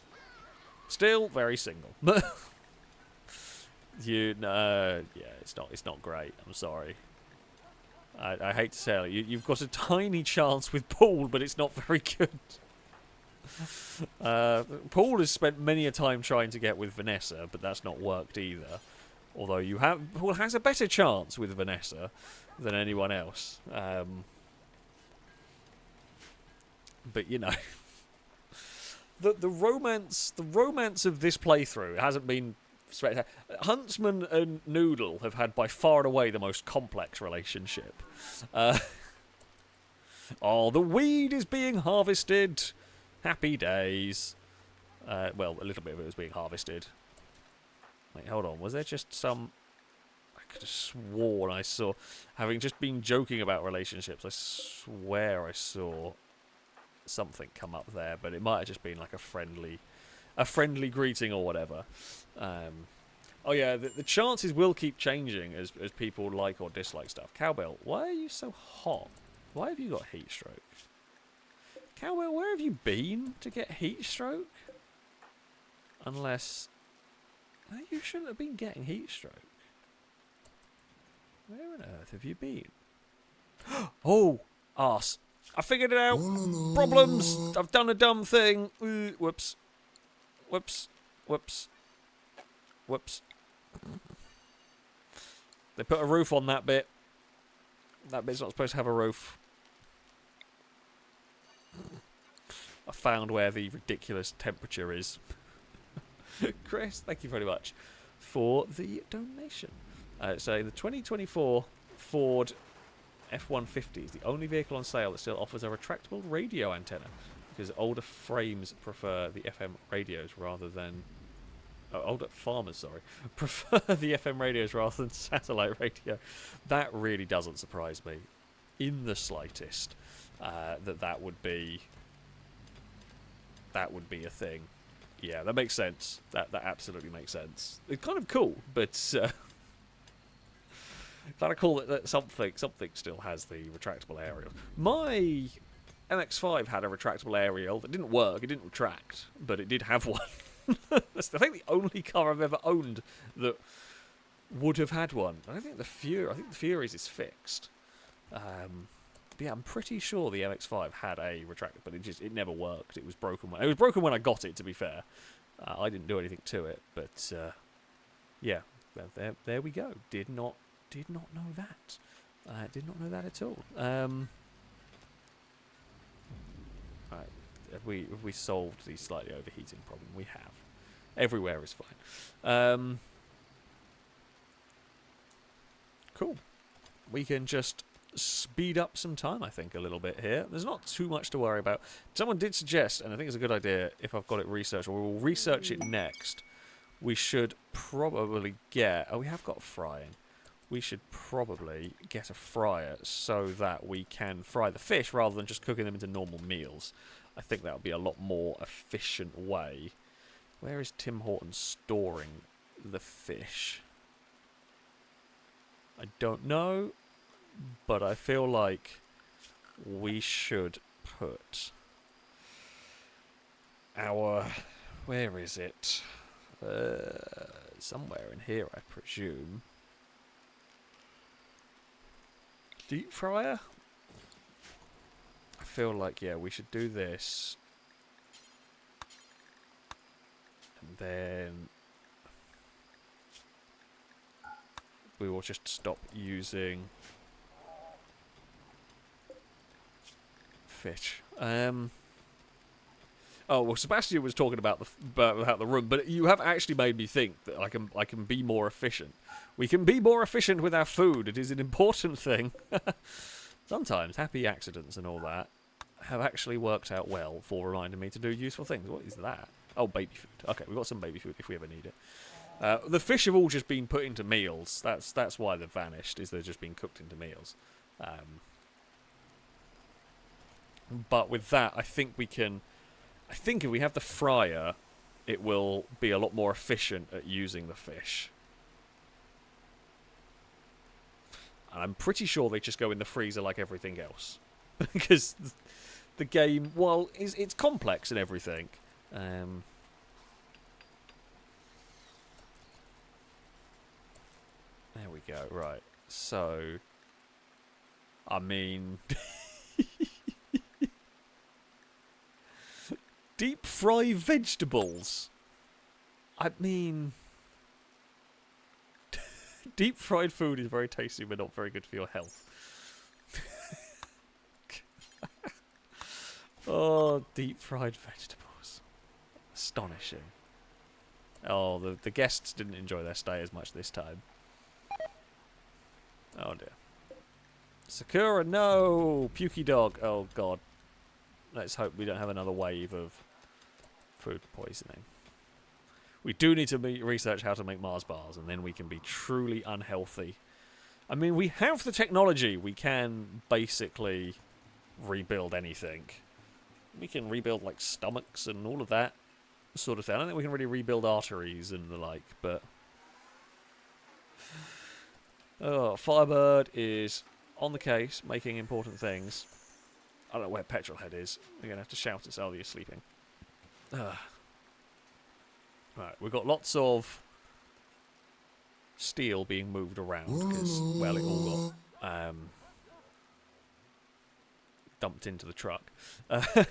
Still very single. Yeah, it's not great. I'm sorry. I hate to say it. You've got a tiny chance with Paul, but it's not very good. Paul has spent many a time trying to get with Vanessa, but that's not worked either. Although Paul has a better chance with Vanessa than anyone else. But you know, the romance of this playthrough hasn't been. Huntsman and Noodle have had by far and away the most complex relationship. Oh, the weed is being harvested. Happy days. Well, a little bit of it was being harvested. Wait, hold on. Was there just some... I could have sworn I saw... Having just been joking about relationships, I swear I saw something come up there, but it might have just been like a friendly greeting or whatever. Oh yeah, the chances will keep changing as people like or dislike stuff. Cowbell, why are you so hot? Why have you got heat stroke? Cowbell, where have you been to get heat stroke? Unless... You shouldn't have been getting heat stroke. Where on earth have you been? Oh! Arse. I figured it out! Problems! I've done a dumb thing! Whoops. Whoops. Whoops. Whoops. They put a roof on that bit. That bit's not supposed to have a roof. I found where the ridiculous temperature is. Chris, thank you very much for the donation. So the 2024 Ford F-150 is the only vehicle on sale that still offers a retractable radio antenna, because older frames prefer the FM radios rather than... older farmers, sorry, prefer the FM radios rather than satellite radio. That really doesn't surprise me in the slightest, that would be a thing. Yeah, that makes sense. That absolutely makes sense. It's kind of cool, but kind of cool that something still has the retractable aerial. My MX-5 had a retractable aerial that didn't work. It didn't retract, but it did have one. That's I think the only car I've ever owned that would have had one. I think the Fury's is fixed. But yeah, I'm pretty sure the MX-5 had a retractor, but it never worked. It was broken when I got it. To be fair, I didn't do anything to it. But yeah, there we go. Did not know that. Did not know that at all. Right. Have we solved the slightly overheating problem? We have. Everywhere is fine. Cool. We can just speed up some time, I think, a little bit here. There's not too much to worry about. Someone did suggest, and I think it's a good idea if I've got it researched, or we'll research it next. We should probably get... Oh, we have got frying. We should probably get a fryer so that we can fry the fish rather than just cooking them into normal meals. I think that would be a lot more efficient way. Where is Tim Horton storing the fish? I don't know, but I feel like we should put our... Where is it? Somewhere in here, I presume. Deep fryer? I feel like, yeah, we should do this. And then we will just stop using fish. Oh, well, Sebastian was talking about the room, but you have actually made me think that I can be more efficient. We can be more efficient with our food. It is an important thing. Sometimes happy accidents and all that have actually worked out well for reminding me to do useful things. What is that? Oh, baby food. Okay, we've got some baby food if we ever need it. The fish have all just been put into meals. That's why they've vanished, is they've just been cooked into meals. But with that, I think if we have the fryer, it will be a lot more efficient at using the fish. And I'm pretty sure they just go in the freezer like everything else. Because the game, well, it's complex and everything. There we go, right. So, I mean... Deep fry vegetables. I mean... Deep fried food is very tasty but not very good for your health. Oh, deep fried vegetables. Astonishing. Oh, the guests didn't enjoy their stay as much this time. Oh dear. Sakura, no! Pukey dog. Oh god. Let's hope we don't have another wave of food poisoning. We do need to research how to make Mars bars, and then we can be truly unhealthy. I mean, we have the technology. We can basically rebuild anything. We can rebuild, like, stomachs and all of that sort of thing. I don't think we can really rebuild arteries and the like, but... Oh, Firebird is on the case, making important things. I don't know where Petrolhead is. We're going to have to shout at Salvia sleeping. Right, we've got lots of steel being moved around because, well, it all got dumped into the truck.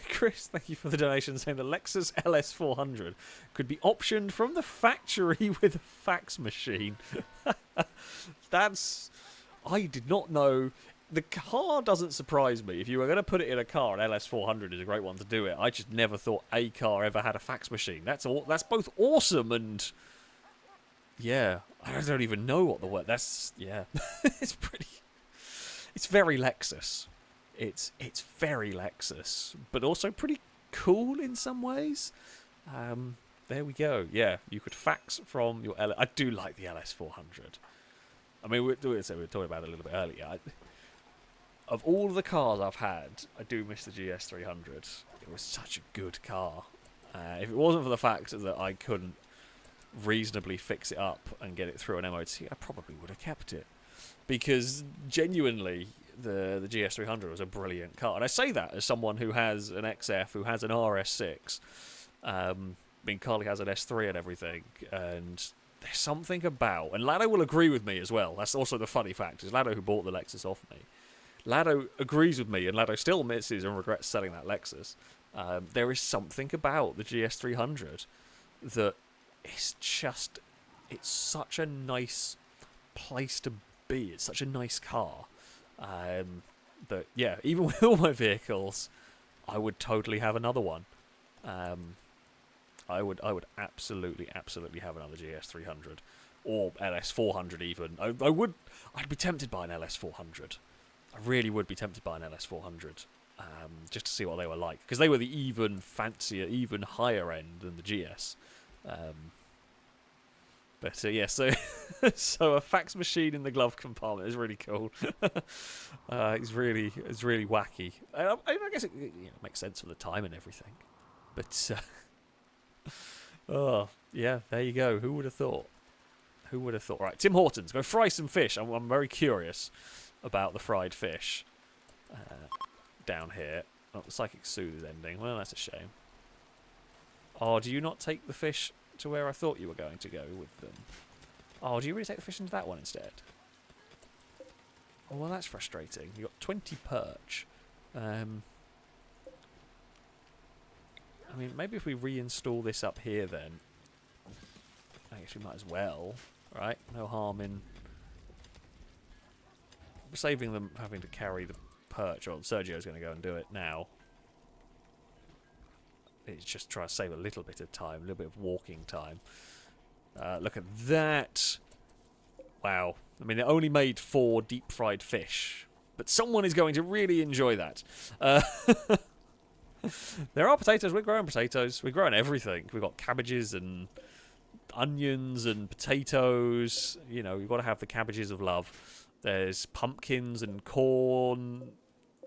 Chris, thank you for the donation, saying the Lexus LS400 could be optioned from the factory with a fax machine. I did not know. The car doesn't surprise me. If you were going to put it in a car, an LS400 is a great one to do it. I just never thought a car ever had a fax machine. That's both awesome and... yeah, I don't even know what the word... That's... yeah. It's pretty... It's very Lexus. It's very Lexus, but also pretty cool in some ways. There we go. Yeah, you could fax from your I do like the LS400. I mean, we were talking about it a little bit earlier. Of all the cars I've had, I do miss the GS300. It was such a good car. If it wasn't for the fact that I couldn't reasonably fix it up and get it through an MOT, I probably would have kept it. Because genuinely, the GS300 was a brilliant car. And I say that as someone who has an XF, who has an RS6. I mean, Carly has an S3 and everything. And there's something about... and Lado will agree with me as well. That's also the funny fact, is Lado who bought the Lexus off me. Lado agrees with me, and Lado still misses and regrets selling that Lexus. There is something about the GS300 that is just... it's such a nice place to be. It's such a nice car. That, yeah, even with all my vehicles, I would totally have another one. I would absolutely have another GS300 or LS400 even. I'd be tempted by an LS400. I really would be tempted by an LS400, just to see what they were like, because they were the even fancier, even higher end than the GS. But yeah, so so a fax machine in the glove compartment is really cool. It's really wacky. I guess it makes sense for the time and everything. But oh yeah, there you go. Who would have thought? Who would have thought? Right, Tim Hortons, go fry some fish. I'm very curious about the fried fish down here. Oh, the Psychic Soothe is ending. Well, that's a shame. Oh, do you not take the fish to where I thought you were going to go with them? Oh, do you really take the fish into that one instead? Oh, well, that's frustrating. You got 20 perch. I mean, maybe if we reinstall this up here then. I guess we might as well. Right? No harm in... we're saving them having to carry the perch. Or Sergio's going to go and do it now. It's just try to save a little bit of time, a little bit of walking time. Look at that. Wow. I mean, it only made 4 deep-fried fish. But someone is going to really enjoy that. There are potatoes. We're growing potatoes. We're growing everything. We've got cabbages and onions and potatoes. You know, you've got to have the cabbages of love. There's pumpkins and corn.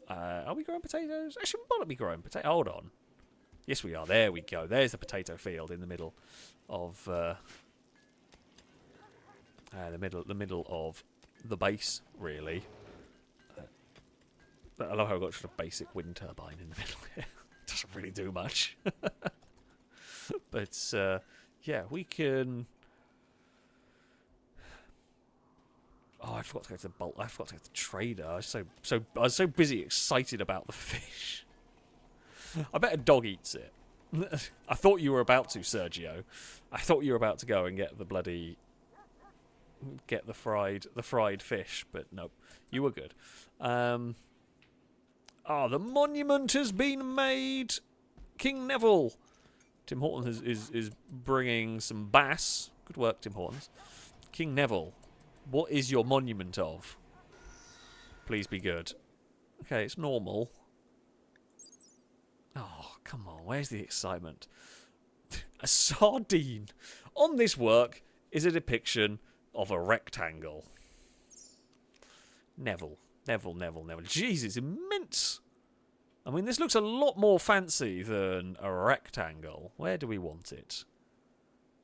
Are we growing potatoes? Actually, we might not be growing potatoes. Hold on. Yes, we are. There we go. There's the potato field in the middle of the middle of the base, really. I love how I've got sort of basic wind turbine in the middle here. Doesn't really do much. But yeah, we can. Oh, I forgot to go to the bulk. I forgot to go to the trader. I was so busy, excited about the fish. I bet a dog eats it. I thought you were about to, Sergio. I thought you were about to go and get the bloody... get the fried fish, but nope. You were good. Oh, the monument has been made! King Neville! Tim Hortons is bringing some bass. Good work, Tim Hortons. King Neville, what is your monument of? Please be good. Okay, it's normal. Oh, come on. Where's the excitement? A sardine. On this work is a depiction of a rectangle. Neville. Jeez, it's immense. I mean, this looks a lot more fancy than a rectangle. Where do we want it?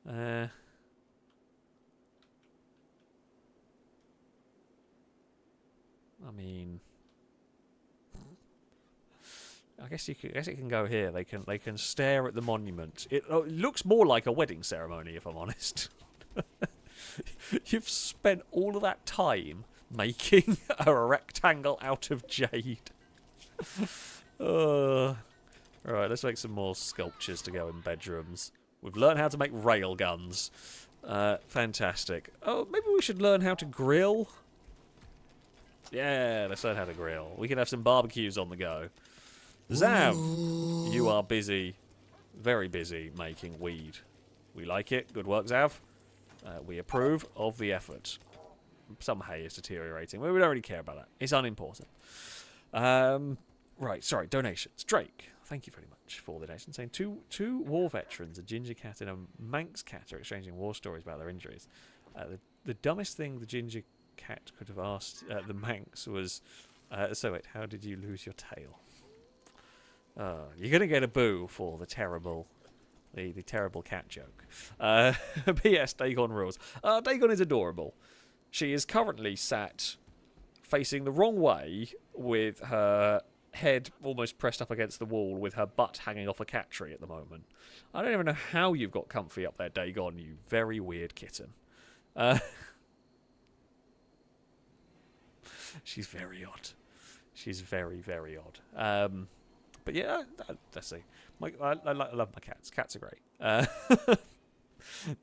I mean... I guess it can go here. They can stare at the monument. It looks more like a wedding ceremony, if I'm honest. You've spent all of that time making a rectangle out of jade. Alright, let's make some more sculptures to go in bedrooms. We've learned how to make rail guns. Fantastic. Oh, maybe we should learn how to grill? Yeah, let's learn how to grill. We can have some barbecues on the go. Zav, you are busy, very busy, making weed. We like it. Good work, Zav. We approve of the effort. Some hay is deteriorating. We don't really care about that. It's unimportant. Right, sorry, donations. Drake, thank you very much for the donation. Saying two war veterans, a ginger cat and a Manx cat, are exchanging war stories about their injuries. The dumbest thing the ginger cat could have asked the Manx was, so wait, how did you lose your tail? You're going to get a boo for the terrible cat joke. P.S. Dagon rules. Dagon is adorable. She is currently sat facing the wrong way with her head almost pressed up against the wall with her butt hanging off a cat tree at the moment. I don't even know how you've got comfy up there, Dagon, you very weird kitten. She's very odd. She's very, very odd. But yeah, let's see. I love my cats. Cats are great.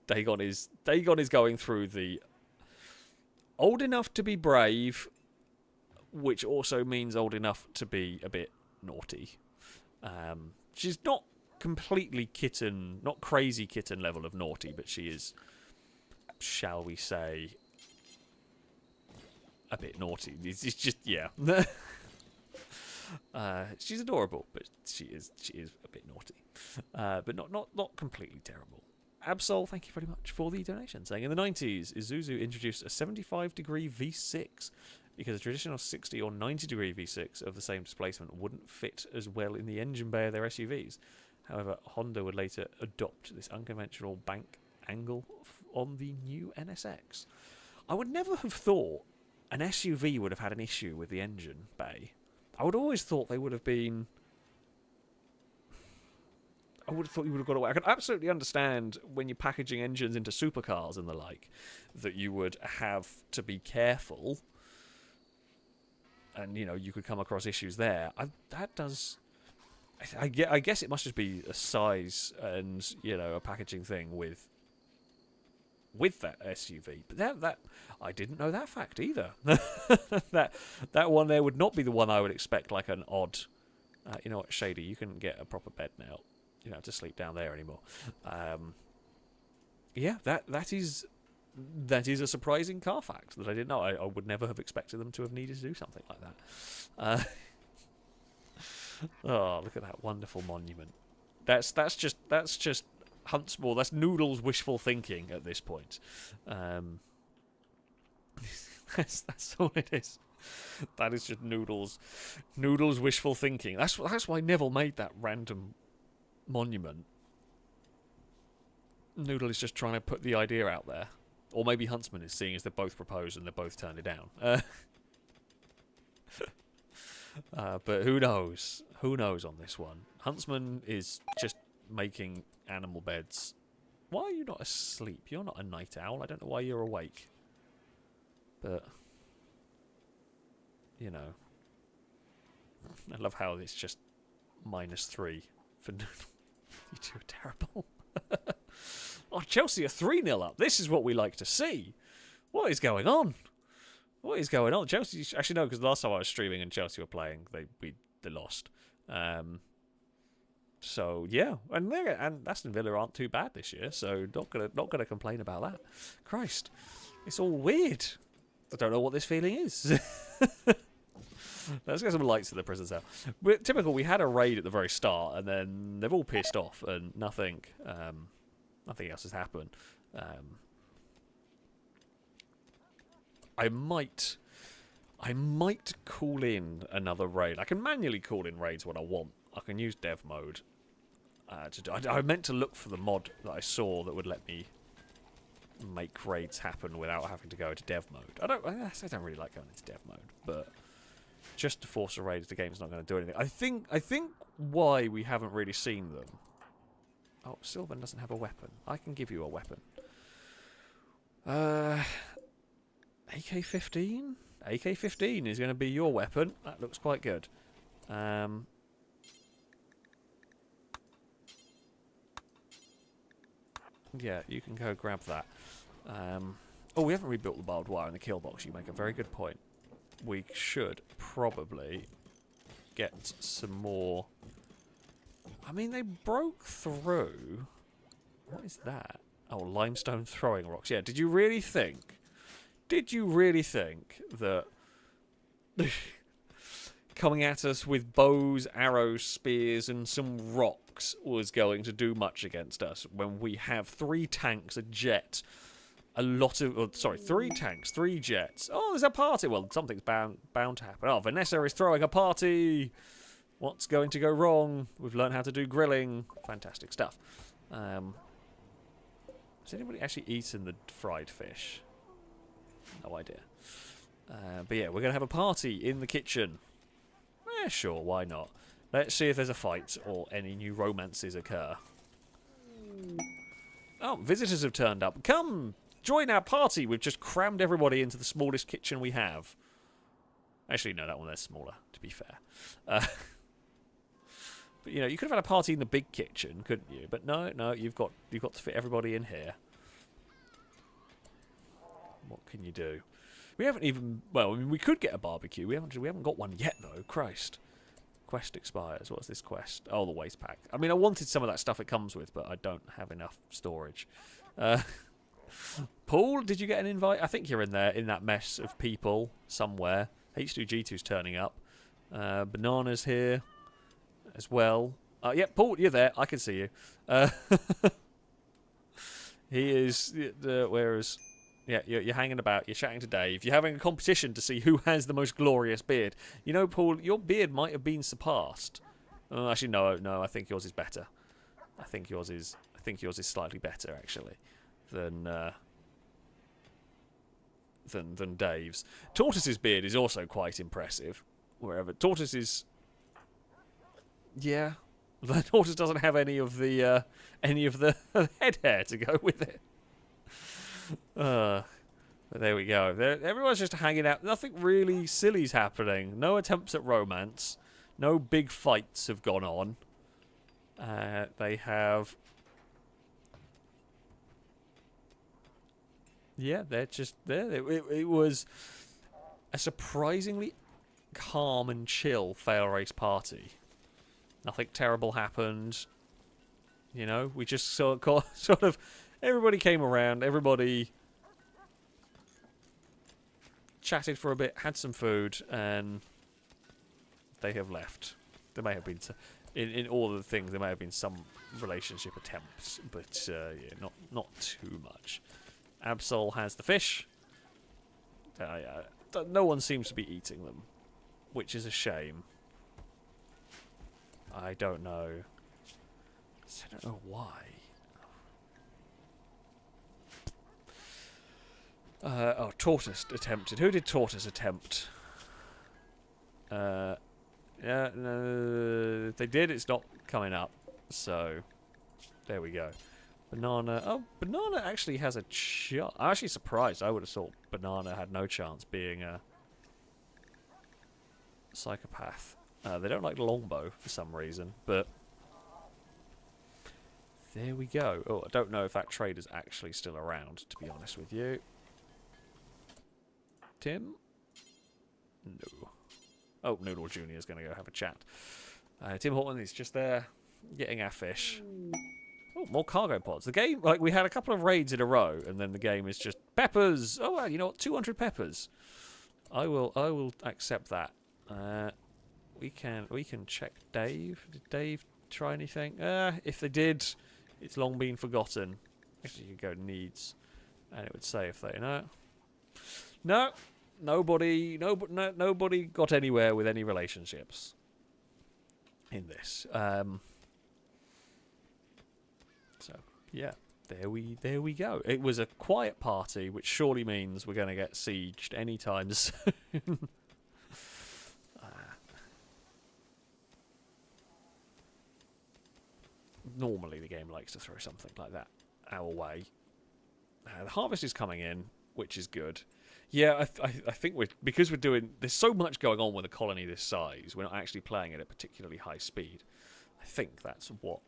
Dagon is going through the old enough to be brave, which also means old enough to be a bit naughty. She's not completely kitten, not crazy kitten level of naughty, but she is, shall we say, a bit naughty. It's just, yeah. She's adorable, but she is a bit naughty, but not completely terrible. Absol, thank you very much for the donation. Saying in the 90s, Isuzu introduced a 75-degree V6 because a traditional 60 or 90-degree V6 of the same displacement wouldn't fit as well in the engine bay of their SUVs. However, Honda would later adopt this unconventional bank angle on the new NSX. I would never have thought an SUV would have had an issue with the engine bay. I would always thought they would have been... I would have thought you would have got away. I can absolutely understand when you're packaging engines into supercars and the like, that you would have to be careful. And, you know, you could come across issues there. I guess it must just be a size and, you know, a packaging thing with that SUV. But that I didn't know that fact either. that one there would not be the one I would expect, like an odd... you know what, Shady, you can get a proper bed now. You don't have to sleep down there anymore. Yeah, that is a surprising car fact that I didn't know. I would never have expected them to have needed to do something like that. Oh, look at that wonderful monument. That's just Huntsmore. That's Noodle's wishful thinking at this point. That's all it is. That is just Noodle's wishful thinking. That's why Neville made that random monument. Noodle is just trying to put the idea out there. Or maybe Huntsman is seeing as they both proposed and they both turned it down. But who knows? Who knows on this one? Huntsman is just making animal beds. Why are you not asleep? You're not a night owl. I don't know why you're awake. But, you know. I love how it's just -3 for Noodle. You two are terrible. Oh, Chelsea are 3-0 up. This is what we like to see. What is going on? What is going on? Chelsea... Actually, no, because the last time I was streaming and Chelsea were playing, they lost. So, yeah. And Aston Villa aren't too bad this year, so not gonna complain about that. Christ. It's all weird. I don't know what this feeling is. Let's get some lights at the prison cell. Typical, we had a raid at the very start, and then they've all pissed off, and nothing else has happened. I might call in another raid. I can manually call in raids when I want. I can use dev mode. I meant to look for the mod that I saw that would let me make raids happen without having to go into dev mode. I don't really like going into dev mode, but just to force a raid, the game's not going to do anything. I think why we haven't really seen them. Oh, Sylvan doesn't have a weapon. I can give you a weapon. AK-15? AK-15 is going to be your weapon. That looks quite good. Yeah, you can go grab that. Oh, we haven't rebuilt the barbed wire in the kill box. You make a very good point. We should probably get some more. I mean, they broke through. What is that? Oh, limestone throwing rocks. Yeah, did you really think? Did you really think that coming at us with bows, arrows, spears, and some rocks was going to do much against us when we have 3 tanks, a jet, a lot of... Oh, sorry, 3 tanks, 3 jets. Oh, there's a party. Well, something's bound to happen. Oh, Vanessa is throwing a party. What's going to go wrong? We've learned how to do grilling. Fantastic stuff. Has anybody actually eaten the fried fish? No idea. But yeah, we're going to have a party in the kitchen. Sure, why not? Let's see if there's a fight or any new romances occur. Oh, visitors have turned up. Come, join our party. We've just crammed everybody into the smallest kitchen we have. Actually, no, that one there's smaller, to be fair. But, you know, you could have had a party in the big kitchen, couldn't you? But no, you've got to fit everybody in here. What can you do? We haven't even... Well, I mean, we could get a barbecue. We haven't got one yet, though. Christ. Quest expires. What's this quest? Oh, the waste pack. I mean, I wanted some of that stuff it comes with, but I don't have enough storage. Paul, did you get an invite? I think you're in there, in that mess of people somewhere. H2G2's turning up. Banana's here as well. Yeah, Paul, you're there. I can see you. He is... where is... Yeah, you're hanging about, you're chatting to Dave, you're having a competition to see who has the most glorious beard. You know, Paul, your beard might have been surpassed. Actually, no, I think yours is better. I think yours is slightly better, actually, than Dave's. Tortoise's beard is also quite impressive. Wherever Tortoise is, yeah, the Tortoise doesn't have any of the head hair to go with it. But there we go. Everyone's just hanging out. Nothing really silly's happening. No attempts at romance. No big fights have gone on. They have... Yeah, they're just there. It was a surprisingly calm and chill FailRace party. Nothing terrible happened. You know, we just sort of... Everybody came around, everybody chatted for a bit, had some food, and they have left. There may have been, in all of the things, there may have been some relationship attempts, but yeah, not too much. Absol has the fish. No one seems to be eating them, which is a shame. I don't know. I don't know why. Oh, Tortoise attempted. Who did Tortoise attempt? Yeah, no, if they did, it's not coming up. So, there we go. Banana. Oh, Banana actually has a chance. I'm actually surprised. I would have thought Banana had no chance being a psychopath. They don't like the longbow for some reason, but there we go. Oh, I don't know if that trader's actually still around, to be honest with you. Tim? No. Oh, Noodle Jr. is going to go have a chat. Tim Horton is just there getting our fish. Oh, more cargo pods. The game, like, we had a couple of raids in a row, and then the game is just peppers. Oh, well, you know what? 200 peppers. I will accept that. We can check Dave. Did Dave try anything? If they did, it's long been forgotten. Actually, you could go needs, and it would say if they no. Nobody got anywhere with any relationships in this. So yeah, there we go. It was a quiet party, which surely means we're going to get sieged anytime soon. Normally, the game likes to throw something like that our way. The harvest is coming in, which is good. Yeah, I think because we're doing... There's so much going on with a colony this size, we're not actually playing at a particularly high speed. I think that's what...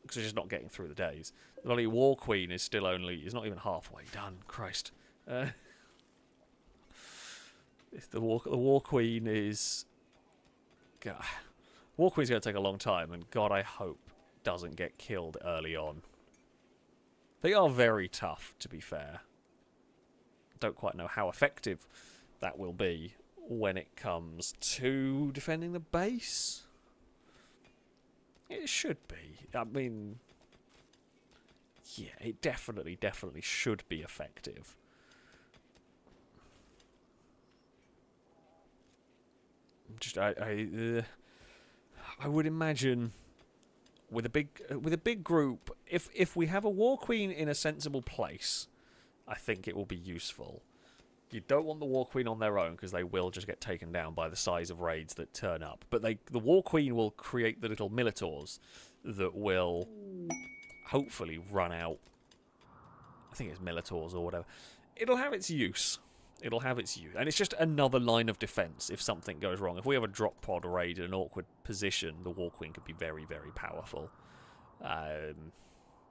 Because we're just not getting through the days. The bloody War Queen is still only... is not even halfway done. Christ. The War Queen is... God. War Queen's going to take a long time, and God, I hope doesn't get killed early on. They are very tough, to be fair. Don't quite know how effective that will be when it comes to defending the base. It should be. I mean, yeah, it definitely should be effective. Just I would imagine with a big group, if we have a War Queen in a sensible place, I think it will be useful. You don't want the War Queen on their own because they will just get taken down by the size of raids that turn up. But the War Queen will create the little Minotaurs that will hopefully run out. I think it's Minotaurs or whatever. It'll have its use. It'll have its use. And it's just another line of defense if something goes wrong. If we have a drop pod raid in an awkward position, the War Queen could be very, very powerful. I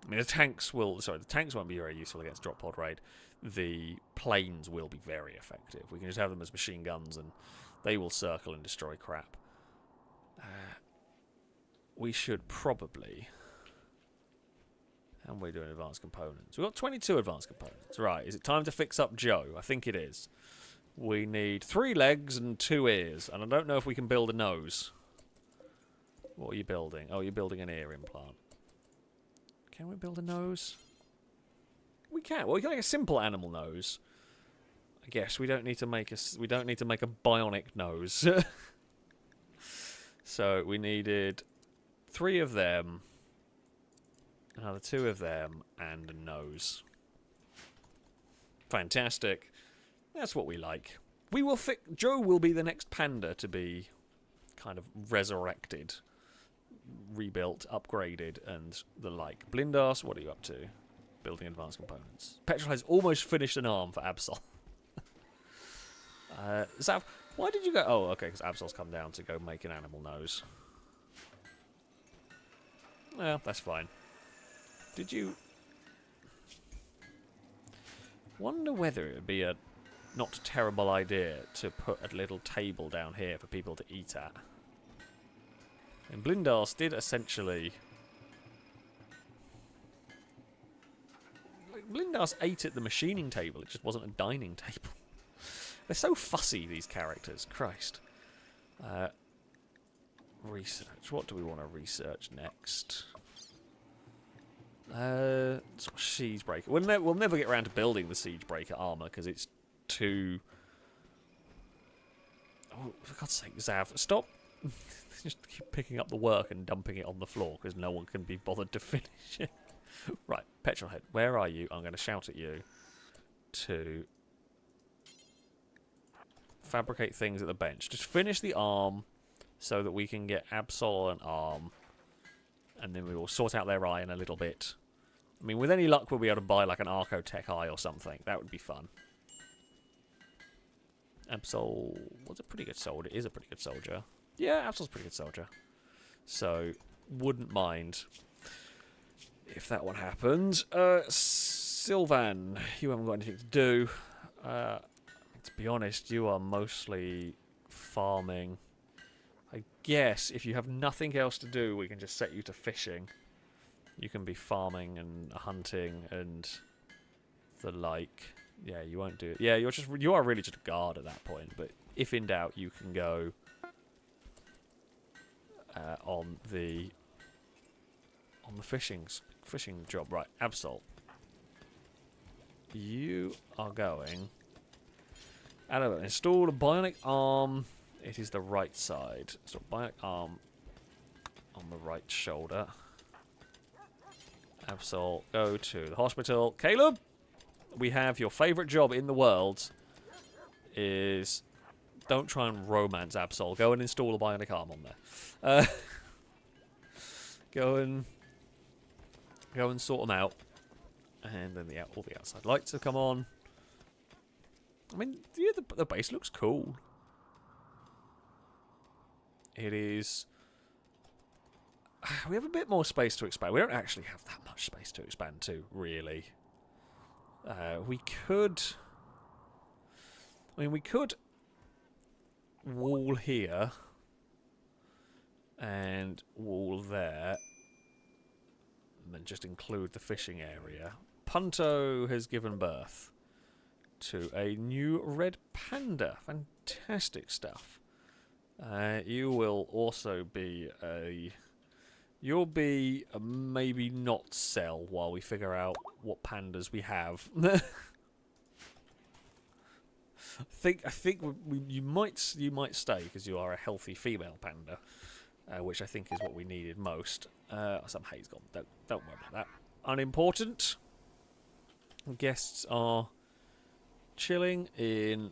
mean, the tanks won't be very useful against drop pod raid. The planes will be very effective. We can just have them as machine guns and they will circle and destroy crap. We should probably... And we're doing advanced components. We've got 22 advanced components. Right, is it time to fix up Joe? I think it is. We need 3 legs and 2 ears. And I don't know if we can build a nose. What are you building? Oh, you're building an ear implant. Can we build a nose? We can. Well, we can make a simple animal nose. I guess we don't need to make a bionic nose. So we needed 3 of them, another 2 of them, and a nose. Fantastic. That's what we like. We will fix. Joe will be the next panda to be kind of resurrected, rebuilt, upgraded, and the like. Blindas, what are you up to? Building advanced components. Petrol has almost finished an arm for Absol. Zav, why did you go... Oh, okay, because Absol's come down to go make an animal nose. Well, that's fine. Did you... Wonder whether it would be a not terrible idea to put a little table down here for people to eat at. And Blindas did essentially... Blindas ate at the machining table, it just wasn't a dining table. They're so fussy, these characters. Christ. Research. What do we want to research next? Siegebreaker. We'll never get around to building the Siegebreaker armor because it's too... Oh, for God's sake, Zav, stop. Just keep picking up the work and dumping it on the floor because no one can be bothered to finish it. Right, Petrolhead, where are you? I'm going to shout at you to fabricate things at the bench. Just finish the arm so that we can get Absol an arm, and then we will sort out their eye in a little bit. I mean, with any luck, we'll be able to buy like an Archotech eye or something. That would be fun. Absol was a pretty good soldier. Is a pretty good soldier. Yeah, Absol's a pretty good soldier. So, wouldn't mind if that one happened. Sylvan, you haven't got anything to do. To be honest, you are mostly farming. I guess if you have nothing else to do, we can just set you to fishing. You can be farming and hunting and the like. Yeah, you won't do it. Yeah, you are really just a guard at that point. But if in doubt, you can go on the fishing job. Right, Absol. You are going. Install a bionic arm. It is the right side. So bionic arm on the right shoulder. Absol, go to the hospital. Caleb, we have your favourite job in the world. Is don't try and romance Absol. Go and install a bionic arm on there. Go and sort them out, and then all the outside lights have come on. I mean, yeah, the base looks cool. It is... We have a bit more space to expand. We don't actually have that much space to expand to, really. We could... I mean, we could wall here and wall there and then just include the fishing area. Punto has given birth to a new red panda. Fantastic stuff. You will also be a... You'll be a maybe not sell while we figure out what pandas we have. I think you might stay because you are a healthy female panda, which I think is what we needed most. Some hay's gone. Don't worry about that. Unimportant. Guests are chilling in.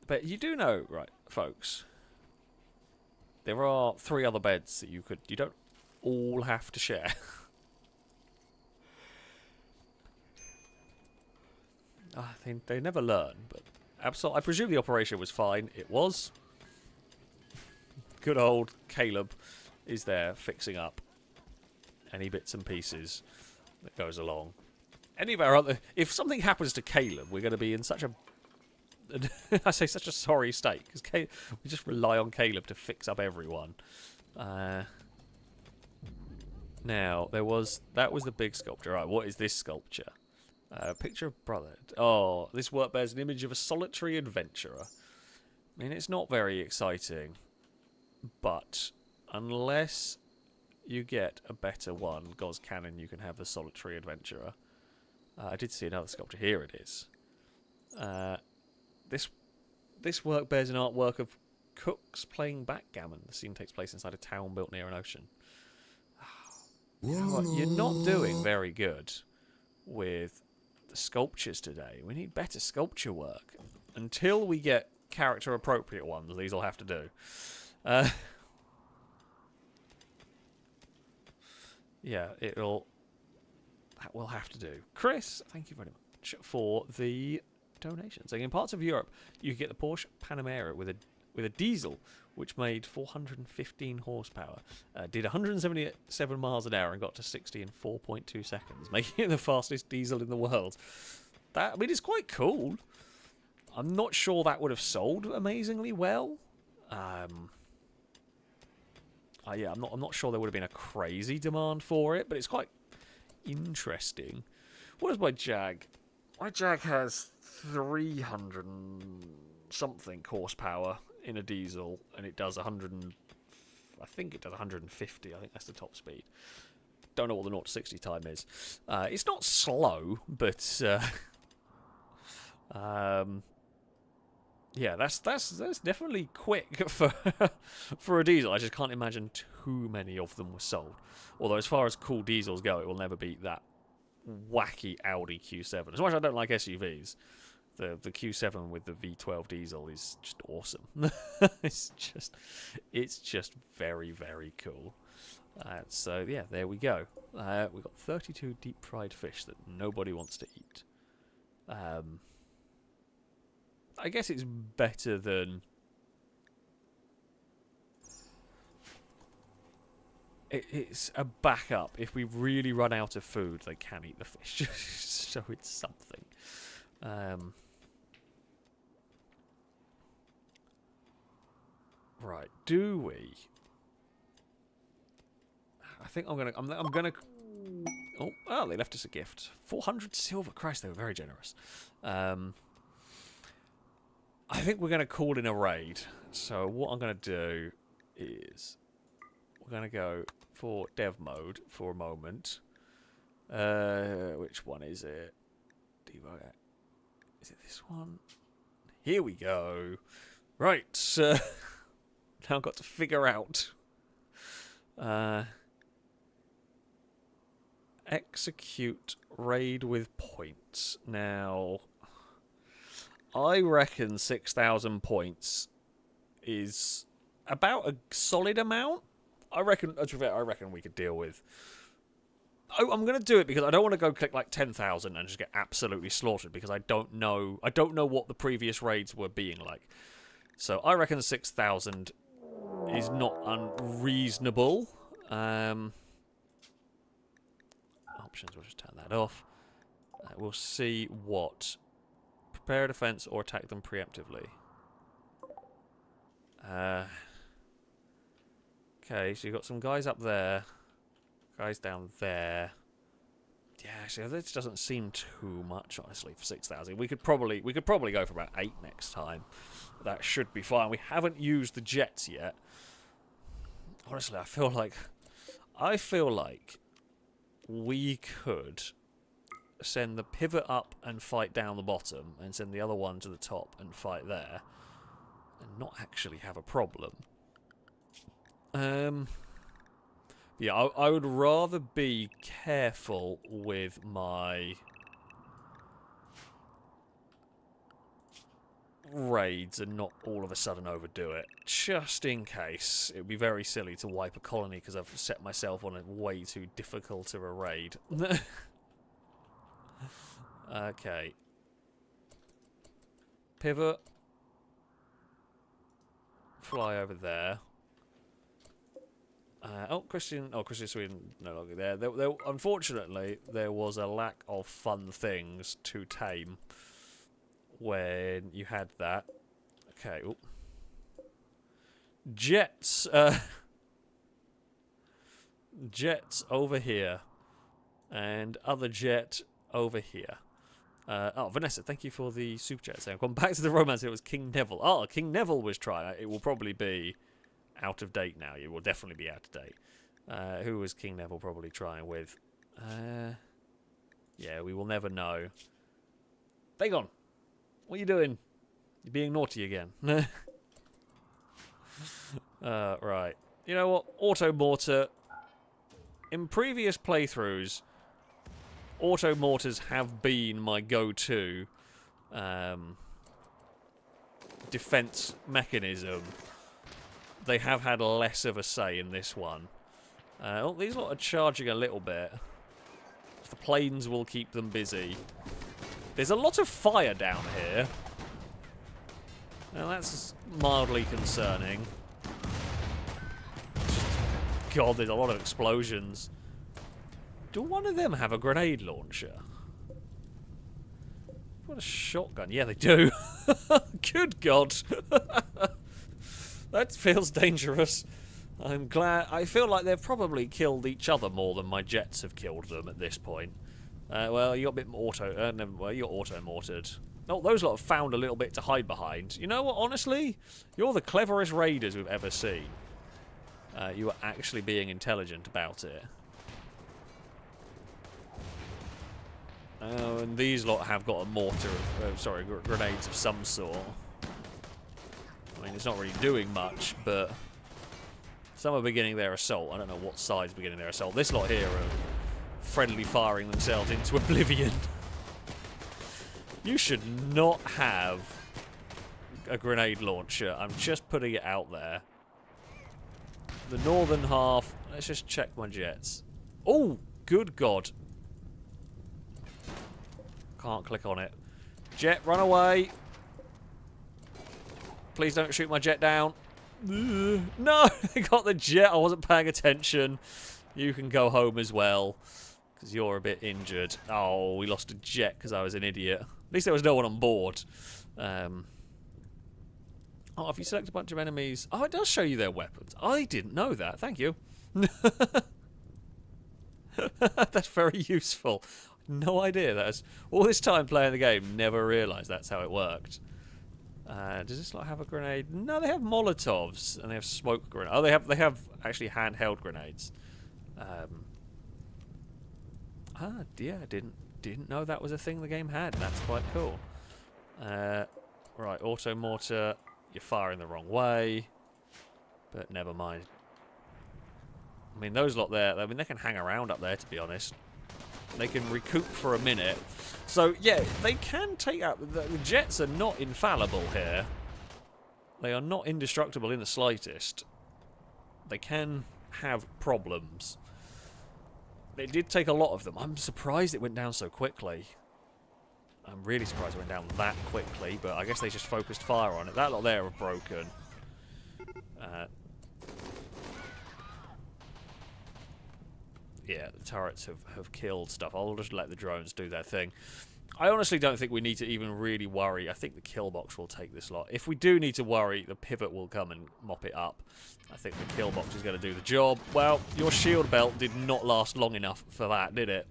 But you do know, right, folks? There are 3 other beds that you don't all have to share. They never learn, but absolutely. I presume the operation was fine. It was. Good old Caleb is there fixing up any bits and pieces that goes along. Any of our other, if something happens to Caleb, we're going to be in such a I say such a sorry state because we just rely on Caleb to fix up everyone. Now that was the big sculpture. Right, what is this sculpture? Picture of brother. Oh, this work bears an image of a solitary adventurer. I mean, it's not very exciting, but unless you get a better one, Goz Cannon, you can have the solitary adventurer. I did see another sculpture. Here it is. This work bears an artwork of cooks playing backgammon. The scene takes place inside a town built near an ocean. You know what? You're not doing very good with the sculptures today. We need better sculpture work. Until we get character appropriate ones, these will have to do. Yeah, that will have to do. Chris, thank you very much for the donations. Like in parts of Europe, you could get the Porsche Panamera with a diesel, which made 415 horsepower, did 177 miles an hour, and got to 60 in 4.2 seconds, making it the fastest diesel in the world. I mean, it's quite cool. I'm not sure that would have sold amazingly well. Yeah, I'm not sure there would have been a crazy demand for it, but it's quite interesting. What is my Jag? My Jag has 300 and something horsepower in a diesel, and it does 100 and, I think it does 150. I think that's the top speed. Don't know what the 0 to 60 time is. It's not slow, but yeah, that's definitely quick for a diesel. I just can't imagine too many of them were sold. Although as far as cool diesels go, it will never beat that wacky Audi Q7. As much as I don't like SUVs, the Q7 with the V12 diesel is just awesome. it's just very, very cool. So yeah, there we go. We've got 32 deep fried fish that nobody wants to eat. I guess it's better than... It's a backup. If we really run out of food, they can eat the fish. So it's something. Right, do we? I think I'm gonna... Oh, they left us a gift. 400 silver. Christ, they were very generous. I think we're going to call in a raid. So what I'm going to do is we're going to go for dev mode for a moment. Which one is it? Is it this one? Here we go. Right. Now I've got to figure out. Execute raid with points. Now... I reckon 6,000 points is about a solid amount. I reckon we could deal with I'm going to do it because I don't want to go click like 10,000 and just get absolutely slaughtered because I don't know what the previous raids were being like. So I reckon 6,000 is not unreasonable. Options, we'll just turn that off. We'll see what. Prepare a defense or attack them preemptively. Okay, so you've got some guys up there. Guys down there. Yeah, actually, this doesn't seem too much, honestly, for 6,000. We could probably go for about 8 next time. That should be fine. We haven't used the jets yet. Honestly, I feel like we could send the pivot up and fight down the bottom, and send the other one to the top and fight there, and not actually have a problem. Yeah, I would rather be careful with my raids and not all of a sudden overdo it, just in case. It would be very silly to wipe a colony because I've set myself on a way too difficult of a raid. Okay. Pivot. Fly over there. Christian Sweden no longer there. Unfortunately, there was a lack of fun things to tame when you had that. Okay. Ooh. Jets. Jets over here, and other jet over here. Vanessa, thank you for the super chat. So I've gone back to the romance. It was King Neville. Oh, King Neville was trying. It will probably be out of date now. It will definitely be out of date. Who was King Neville probably trying with? Yeah, we will never know. Dagon, what are you doing? You're being naughty again. Right. You know what? Auto mortar. In previous playthroughs, auto mortars have been my go-to defense mechanism. They have had less of a say in this one. Oh, these lot are charging a little bit. The planes will keep them busy. There's a lot of fire down here. Now that's mildly concerning. God, there's a lot of explosions. Do one of them have a grenade launcher? What a shotgun. Yeah, they do. Good God. That feels dangerous. I'm glad. I feel like they've probably killed each other more than my jets have killed them at this point. Well, you got a bit auto. Well, you're auto-mortared. Oh, those lot have found a little bit to hide behind. You know what? Honestly, you're the cleverest raiders we've ever seen. You are actually being intelligent about it. And these lot have got a mortar, grenades of some sort. I mean, it's not really doing much, but some are beginning their assault. I don't know what side's beginning their assault. This lot here are friendly firing themselves into oblivion. You should not have a grenade launcher. I'm just putting it out there. The northern half. Let's just check my jets. Oh, good God. Can't click on it. Jet, run away. Please don't shoot my jet down. No, they got the jet. I wasn't paying attention. You can go home as well, because you're a bit injured. Oh, we lost a jet because I was an idiot. At least there was no one on board. Oh, if you select a bunch of enemies... Oh, it does show you their weapons. I didn't know that. Thank you. That's very useful. No idea. That's all this time playing the game, never realised that's how it worked. Does this lot have a grenade? No, they have Molotovs and they have smoke grenades. Oh, they have actually handheld grenades. Yeah, didn't know that was a thing the game had. That's quite cool. Right, auto mortar. You're firing the wrong way, but never mind. I mean, those lot there. I mean, they can hang around up there. To be honest, they can recoup for a minute. So yeah, they can take out. The jets are not infallible here. They are not indestructible in the slightest. They can have problems. It did take a lot of them. I'm surprised it went down so quickly. I'm really surprised it went down that quickly, but I guess they just focused fire on it. That lot there have broken. Yeah, the turrets have killed stuff. I'll just let the drones do their thing. I honestly don't think we need to even really worry. I think the kill box will take this lot. If we do need to worry, the pivot will come and mop it up. I think the kill box is going to do the job. Well, your shield belt did not last long enough for that, did it?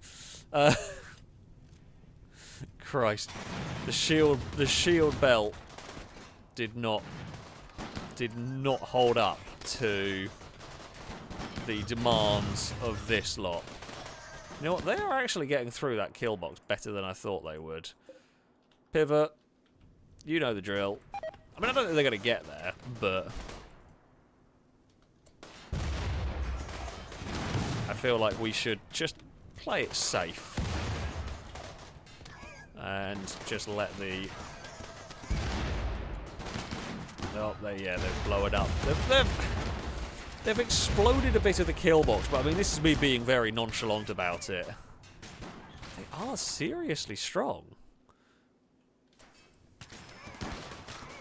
Christ, the shield belt did not hold up to the demands of this lot. You know what? They are actually getting through that kill box better than I thought they would. Pivot. You know the drill. I mean, I don't think they're going to get there, but I feel like we should just play it safe and just let the... Oh, they've blown it up. They've exploded a bit of the kill box, but I mean, this is me being very nonchalant about it. They are seriously strong.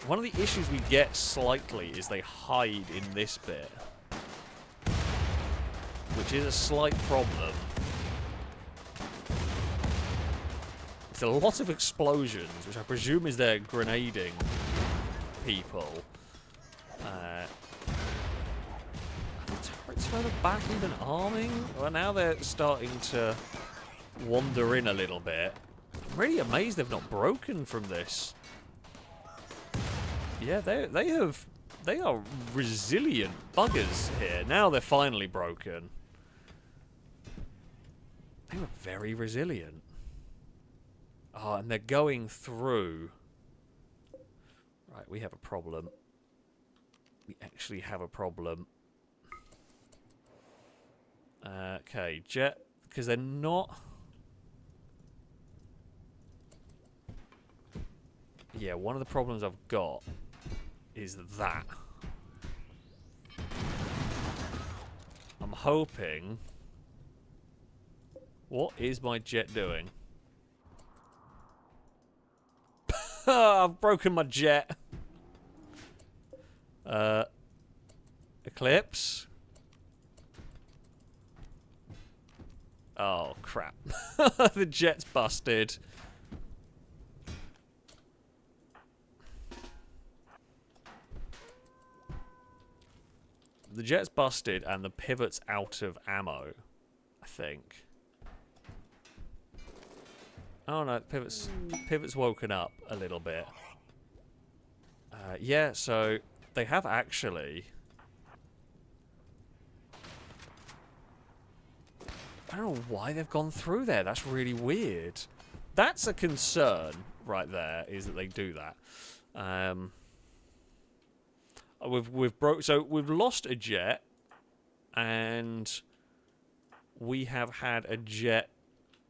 One of the issues we get slightly is they hide in this bit, which is a slight problem. It's a lot of explosions, which I presume is their grenading people. Turrets further back even arming? Well, now they're starting to wander in a little bit. I'm really amazed they've not broken from this. Yeah, they are resilient buggers here. Now they're finally broken. They were very resilient. Oh, and they're going through. Right, we have a problem. We actually have a problem. Okay, jet, because they're not... Yeah, one of the problems I've got is that. I'm hoping... What is my jet doing? I've broken my jet. Eclipse. Oh, crap. The jet's busted. The jet's busted and the pivot's out of ammo, I think. Oh no, pivot's woken up a little bit. Yeah, so they have actually... I don't know why they've gone through there. That's really weird. That's a concern right there, is that they do that. We've lost a jet, and we have had a jet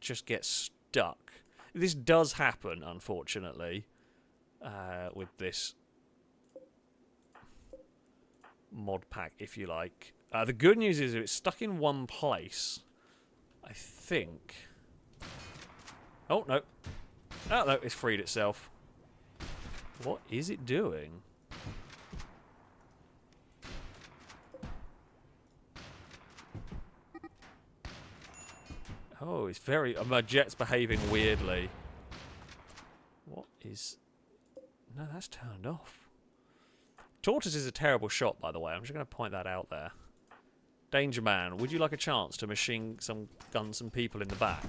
just get stuck. This does happen, unfortunately, with this mod pack, if you like. The good news is it's stuck in one place, I think. Oh, no. Oh, no, it's freed itself. What is it doing? Oh, it's very... my jet's behaving weirdly. What is... No, that's turned off. Tortoise is a terrible shot, by the way. I'm just going to point that out there. Danger Man, would you like a chance to machine gun some people in the back?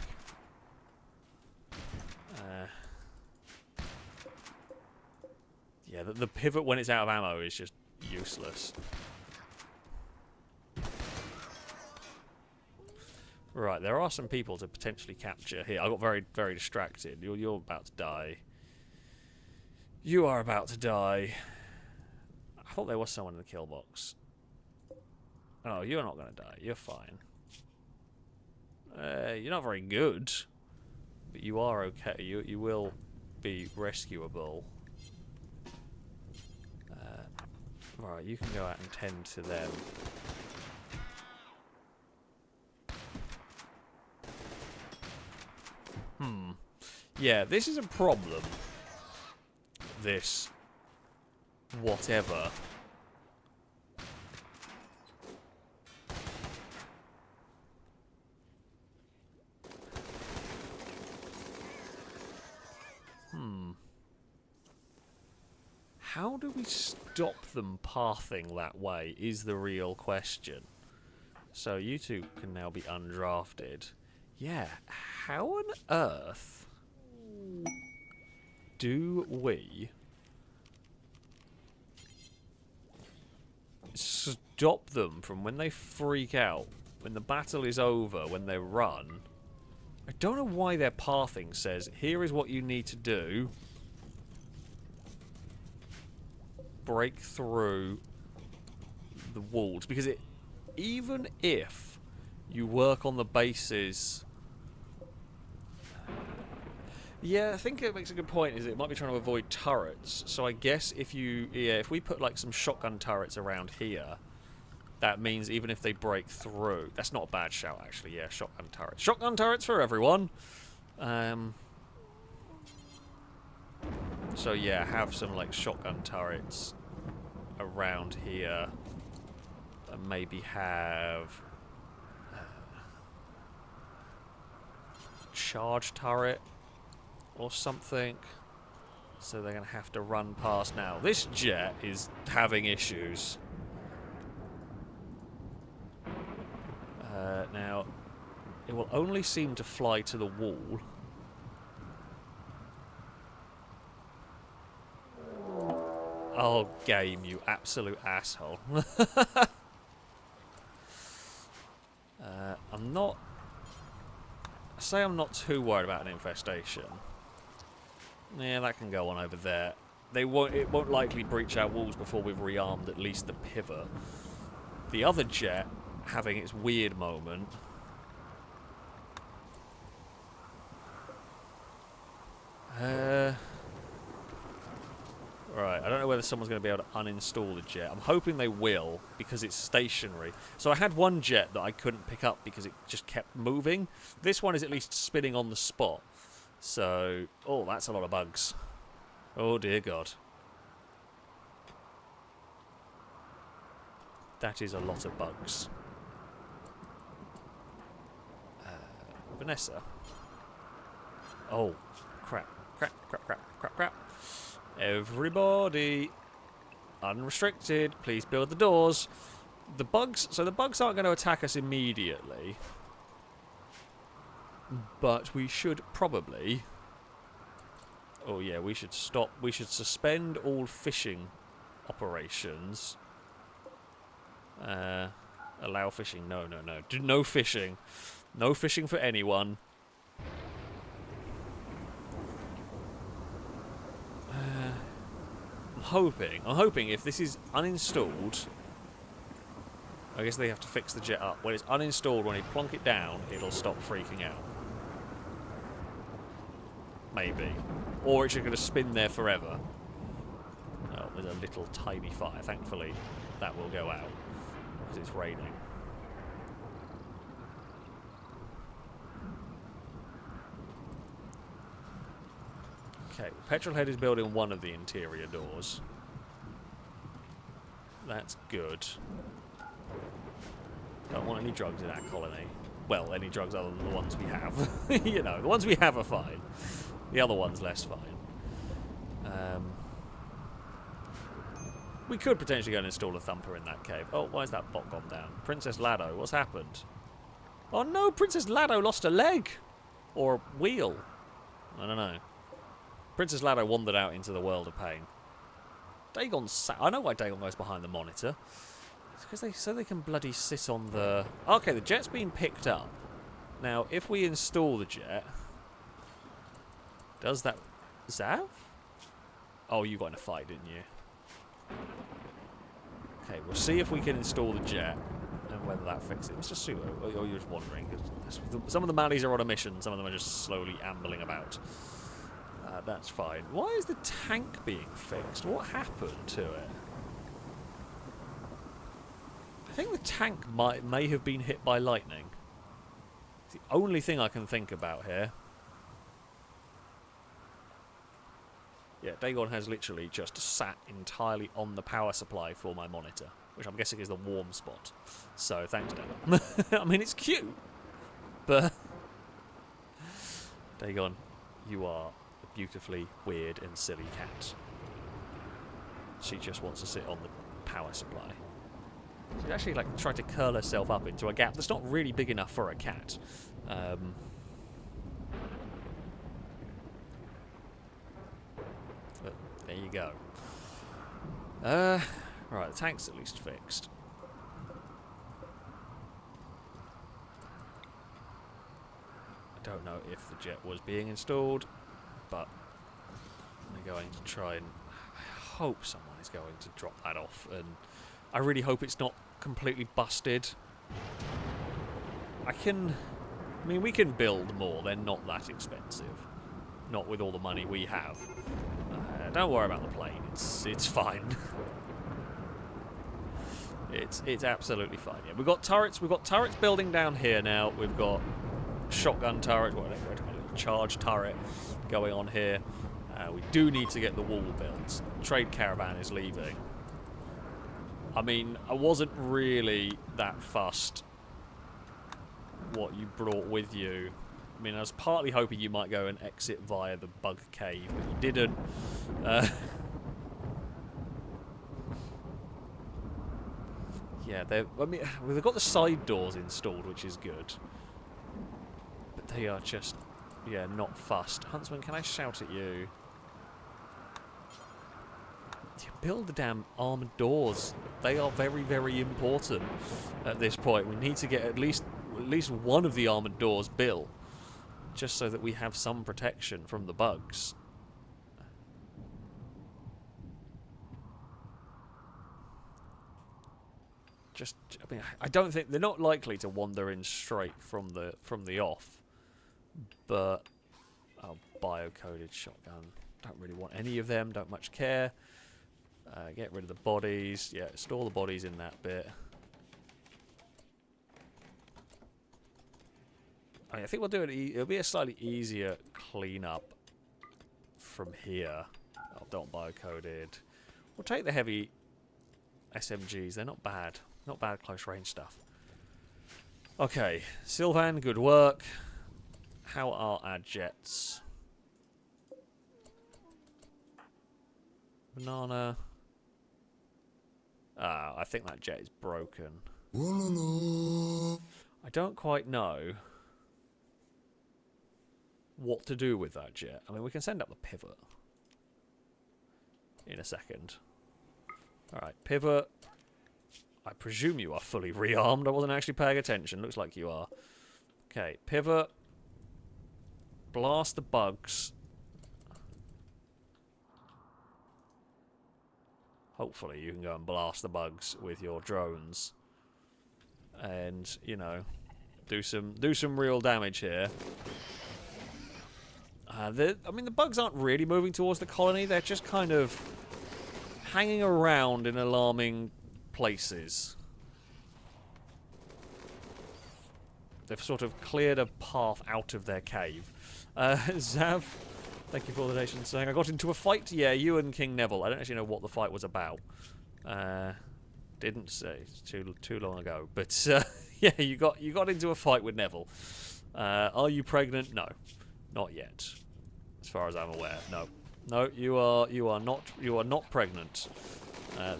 Yeah, the pivot when it's out of ammo is just useless. Right, there are some people to potentially capture here. I got very, very distracted. You're about to die. You are about to die. I thought there was someone in the kill box. Oh, you're not going to die. You're fine. You're not very good, but you are okay. You will be rescuable. Right, you can go out and tend to them. Yeah, this is a problem. This... whatever. How do we stop them pathing that way is the real question. So you two can now be undrafted. Yeah, how on earth do we stop them from when they freak out, when the battle is over, when they run? I don't know why their pathing says, here is what you need to do. Break through the walls, because even if you work on the bases, yeah, I think it makes a good point. Is it might be trying to avoid turrets. So I guess if we put like some shotgun turrets around here, that means even if they break through, that's not a bad shout actually. Yeah, shotgun turrets for everyone. So yeah, have some like shotgun turrets around here, and maybe have charge turret or something. So they're gonna have to run past now. This jet is having issues. Now, it will only seem to fly to the wall. Oh, game, you absolute asshole. I'm not... I'm not too worried about an infestation. Yeah, that can go on over there. It won't likely breach our walls before we've rearmed at least the pivot. The other jet having its weird moment. Right, I don't know whether someone's going to be able to uninstall the jet. I'm hoping they will, because it's stationary. So I had one jet that I couldn't pick up because it just kept moving. This one is at least spinning on the spot. So, oh, that's a lot of bugs. Oh, dear God. That is a lot of bugs. Vanessa. Oh, crap. Crap. Everybody, unrestricted, please build the doors. The bugs aren't going to attack us immediately. But we should probably... Oh yeah, we should suspend all fishing operations. Allow fishing. No. No fishing. No fishing for anyone. I'm hoping if this is uninstalled, I guess they have to fix the jet up. When it's uninstalled, when you plonk it down, it'll stop freaking out. Maybe. Or it's just going to spin there forever. Oh, there's a little tiny fire. Thankfully, that will go out because it's raining. Okay, Petrolhead is building one of the interior doors. That's good. Don't want any drugs in our colony. Well, any drugs other than the ones we have. You know, the ones we have are fine. The other ones less fine. We could potentially go and install a thumper in that cave. Oh, why is that bot gone down? Princess Lado, what's happened? Oh no, Princess Lado lost a leg! Or a wheel. I don't know. Princess Lado wandered out into the world of pain. Dagon's I know why Dagon goes behind the monitor. It's because they can bloody sit on the... Okay, the jet's been picked up. Now, if we install the jet... Does that... Zav? Oh, you got in a fight, didn't you? Okay, we'll see if we can install the jet and whether that fixes it. Mr. Suo, or you're just wondering. Some of the Mallies are on a mission, some of them are just slowly ambling about. That's fine. Why is the tank being fixed? What happened to it? I think the tank may have been hit by lightning. It's the only thing I can think about here. Yeah, Dagon has literally just sat entirely on the power supply for my monitor, which I'm guessing is the warm spot. So thanks, Dagon. I mean, it's cute, but Dagon, you are a beautifully weird and silly cat. She just wants to sit on the power supply. She's actually like tried to curl herself up into a gap that's not really big enough for a cat. But there you go. Right, the tank's at least fixed. I don't know if the jet was being installed, but I'm going to try and... I hope someone is going to drop that off, and I really hope it's not completely busted. I mean, we can build more. They're not that expensive. Not with all the money we have. Don't worry about the plane. It's fine. It's absolutely fine. Yeah, we've got turrets. We've got turrets building down here now. We've got shotgun turret, whatever you call it, charge turret going on here. We do need to get the wall built. Trade caravan is leaving. I mean, I wasn't really that fussed what you brought with you. I mean, I was partly hoping you might go and exit via the bug cave, but you didn't. Yeah, they've got the side doors installed, which is good. But they are just, yeah, not fussed. Huntsman, can I shout at you? Yeah, build the damn armoured doors. They are very, very important at this point. We need to get at least one of the armoured doors built, just so that we have some protection from the bugs. I mean, I don't think they're not likely to wander in straight from the off, but bio-coded shotgun. Don't really want any of them. Don't much care. Get rid of the bodies. Yeah, store the bodies in that bit. I think we'll do it. It'll be a slightly easier cleanup from here. Oh, don't bio-coded. We'll take the heavy SMGs. They're not bad. Not bad close range stuff. Okay, Sylvan, good work. How are our jets? Banana. I think that jet is broken. I don't quite know what to do with that jet. I mean, we can send up the pivot in a second. Alright, pivot. I presume you are fully rearmed. I wasn't actually paying attention. Looks like you are. Okay, pivot. Blast the bugs. Hopefully you can go and blast the bugs with your drones. And, you know, do some real damage here. I mean, the bugs aren't really moving towards the colony. They're just kind of hanging around in alarming places. They've sort of cleared a path out of their cave. Zav, thank you for the donation, saying I got into a fight. Yeah, you and King Neville. I don't actually know what the fight was about. Didn't say. It's too long ago. But yeah, you got into a fight with Neville. Are you pregnant? No, not yet. As far as I'm aware, no. No, you are not pregnant.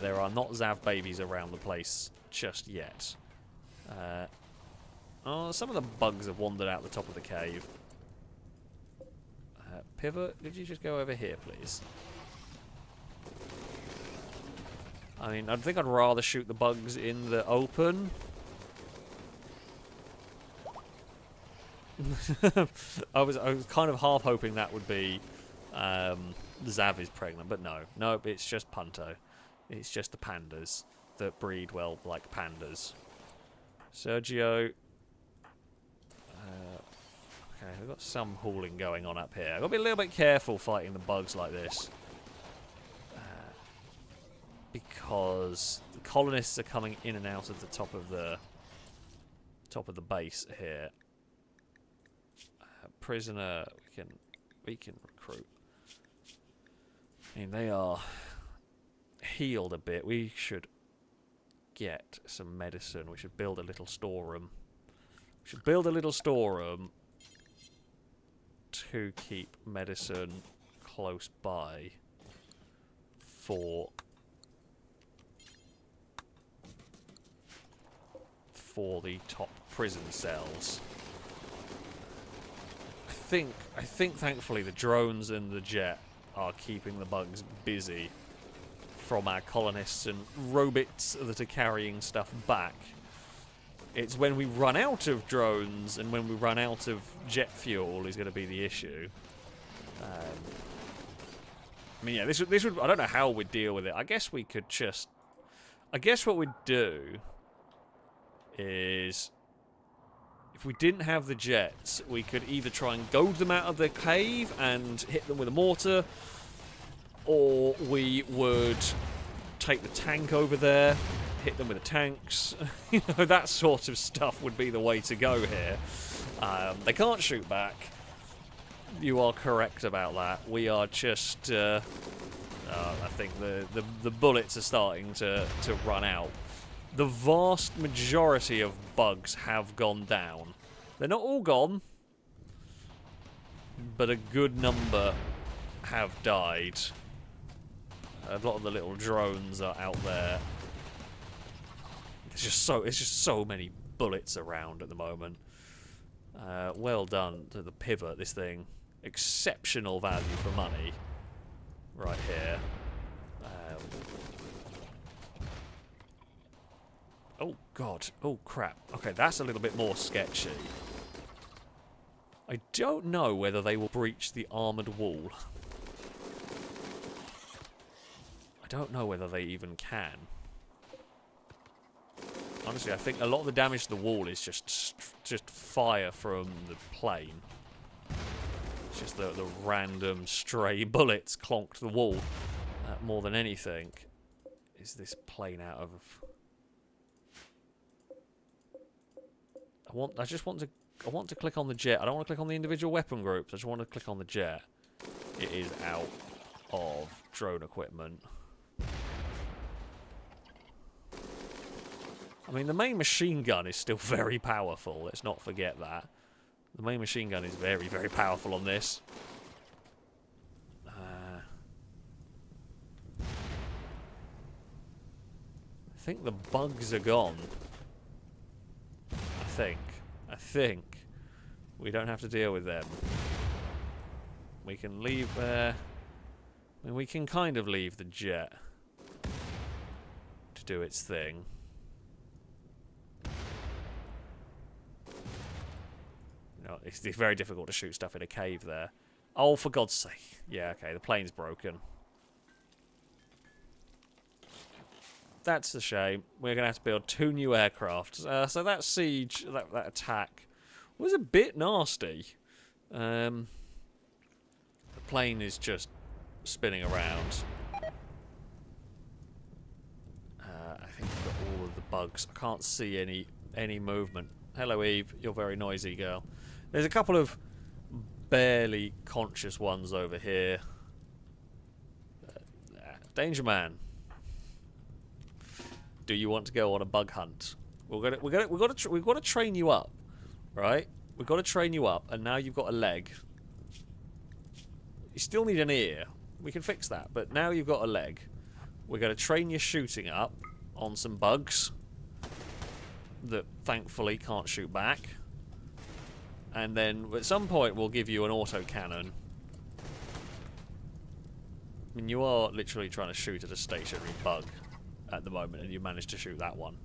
There are not Zav babies around the place just yet. Oh, some of the bugs have wandered out the top of the cave. Pivot, could you just go over here, please? I mean, I think I'd rather shoot the bugs in the open. I was kind of half hoping that would be Zav is pregnant, but no, it's just Punto. It's just the pandas that breed well like pandas. Sergio. Okay, we've got some hauling going on up here. I've got to be a little bit careful fighting the bugs like this. Because the colonists are coming in and out of the top of the base here. Prisoner, we can recruit. I mean, they are healed a bit. We should get some medicine. We should build a little storeroom. We should build a little storeroom to keep medicine close by for the top prison cells. I think thankfully the drones and the jet are keeping the bugs busy from our colonists and robots that are carrying stuff back. It's when we run out of drones and when we run out of jet fuel is going to be the issue. I mean, yeah, this would. I don't know how we'd deal with it. I guess we could just. I guess what we'd do is, if we didn't have the jets, we could either try and goad them out of the cave and hit them with a mortar, or we would take the tank over there, hit them with the tanks. You know, that sort of stuff would be the way to go here. They can't shoot back. You are correct about that. We are just... I think the bullets are starting to run out. The vast majority of bugs have gone down. They're not all gone, but a good number have died. A lot of the little drones are out there. It's just so many bullets around at the moment. Well done to the pivot. This thing, exceptional value for money, right here. Oh god! Oh crap! Okay, that's a little bit more sketchy. I don't know whether they will breach the armoured wall. I don't know whether they even can. Honestly, I think a lot of the damage to the wall is just fire from the plane. It's just the random stray bullets clonked the wall more than anything. Is this plane out of... I want to click on the jet. I don't want to click on the individual weapon groups. I just want to click on the jet. It is out of drone equipment. I mean, the main machine gun is still very powerful. Let's not forget that. The main machine gun is very, very powerful on this. I think the bugs are gone. I think we don't have to deal with them. We can leave I mean, we can kind of leave the jet to do its thing. No, it's very difficult to shoot stuff in a cave there. Oh, for God's sake. Yeah, okay, the plane's broken. That's a shame. We're going to have to build 2 new aircraft. So that siege, that attack, was a bit nasty. The plane is just spinning around. I think we've got all of the bugs. I can't see any movement. Hello, Eve. You're very noisy, girl. There's a couple of barely conscious ones over here. Danger Man. Do you want to go on a bug hunt? We've got to train you up, right? We've got to train you up, and now you've got a leg. You still need an ear. We can fix that, but now you've got a leg. We're going to train your shooting up on some bugs that thankfully can't shoot back, and then at some point we'll give you an autocannon. I mean, you are literally trying to shoot at a stationary bug at the moment, and you managed to shoot that one.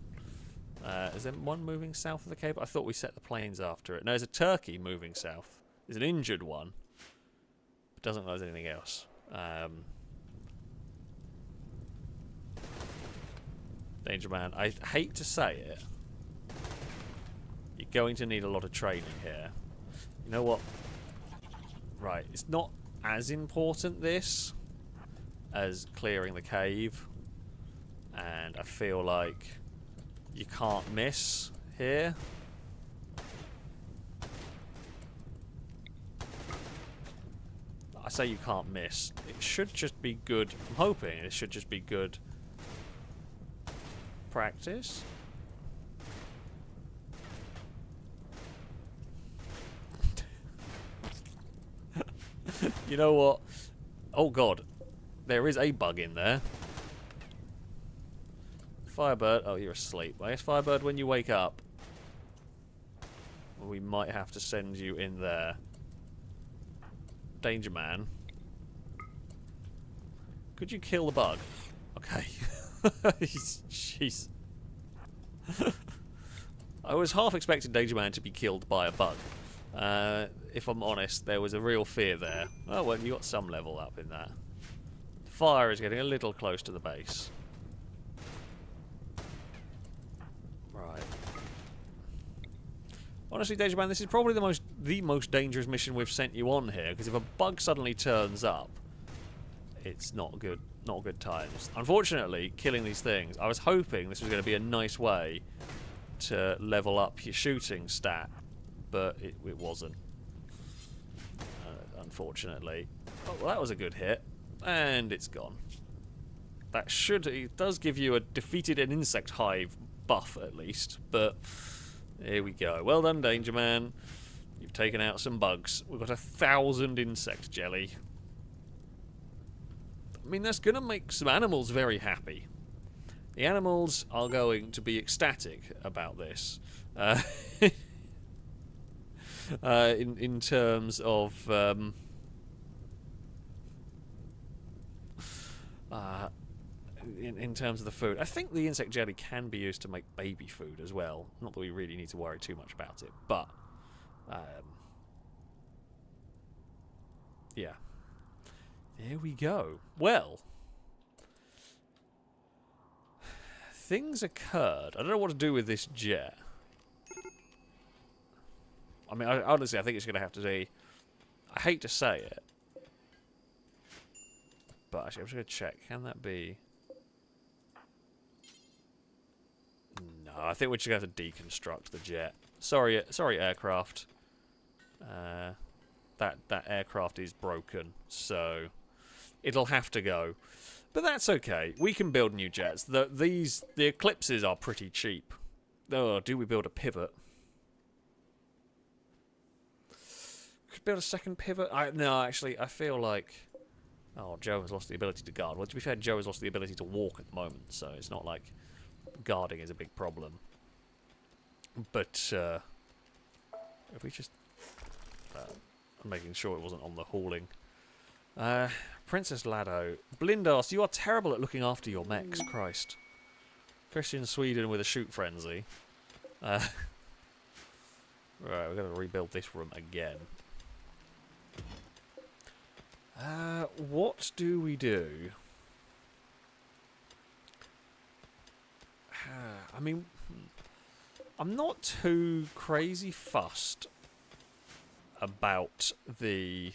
Is there one moving south of the cable? I thought we set the planes after it. No, there's a turkey moving south. There's an injured one. It doesn't look like there's anything else. Danger Man, I hate to say it. You're going to need a lot of training here. You know what? Right, it's not as important, this, as clearing the cave. And I feel like you can't miss here. say you can't miss. It should just be good. I'm hoping it should just be good practice. You know what? Oh god. There is a bug in there. Firebird. Oh, you're asleep. I guess Firebird, when you wake up, we might have to send you in there. Danger Man. Could you kill the bug? Okay. Jeez. I was half expecting Danger Man to be killed by a bug. If I'm honest, there was a real fear there. Oh, well, you got some level up in that. Fire is getting a little close to the base. Right. Honestly, Danger Man, this is probably the most dangerous mission we've sent you on here, because if a bug suddenly turns up, it's not good times. Unfortunately, killing these things, I was hoping this was going to be a nice way to level up your shooting stat, but it wasn't. Unfortunately. Oh, well, that was a good hit. And it's gone. It does give you a defeated an insect hive buff, at least. But, here we go. Well done, Danger Man. You've taken out some bugs. We've got 1,000 insect jelly. I mean, that's going to make some animals very happy. The animals are going to be ecstatic about this. In terms of in terms of the food, I think the insect jelly can be used to make baby food as well. Not that we really need to worry too much about it, but yeah, there we go. Well, things occurred. I don't know what to do with this jet. I mean, honestly, I think it's going to have to be... I hate to say it. But actually, I'm just going to check. Can that be... No, I think we're just going to have to deconstruct the jet. Sorry, aircraft. That aircraft is broken, so it'll have to go. But that's okay. We can build new jets. The Eclipses are pretty cheap. Oh, do we build a pivot? Could build a second pivot? No, actually, I feel like... Oh, Joe has lost the ability to guard. Well, to be fair, Joe has lost the ability to walk at the moment, so it's not like guarding is a big problem. But, if we just... I'm making sure it wasn't on the hauling. Princess Lado. Blindas, you are terrible at looking after your mechs, Christ. Christian Sweden with a shoot frenzy. Right, we're going to rebuild this room again. What do we do? I mean, I'm not too crazy fussed about the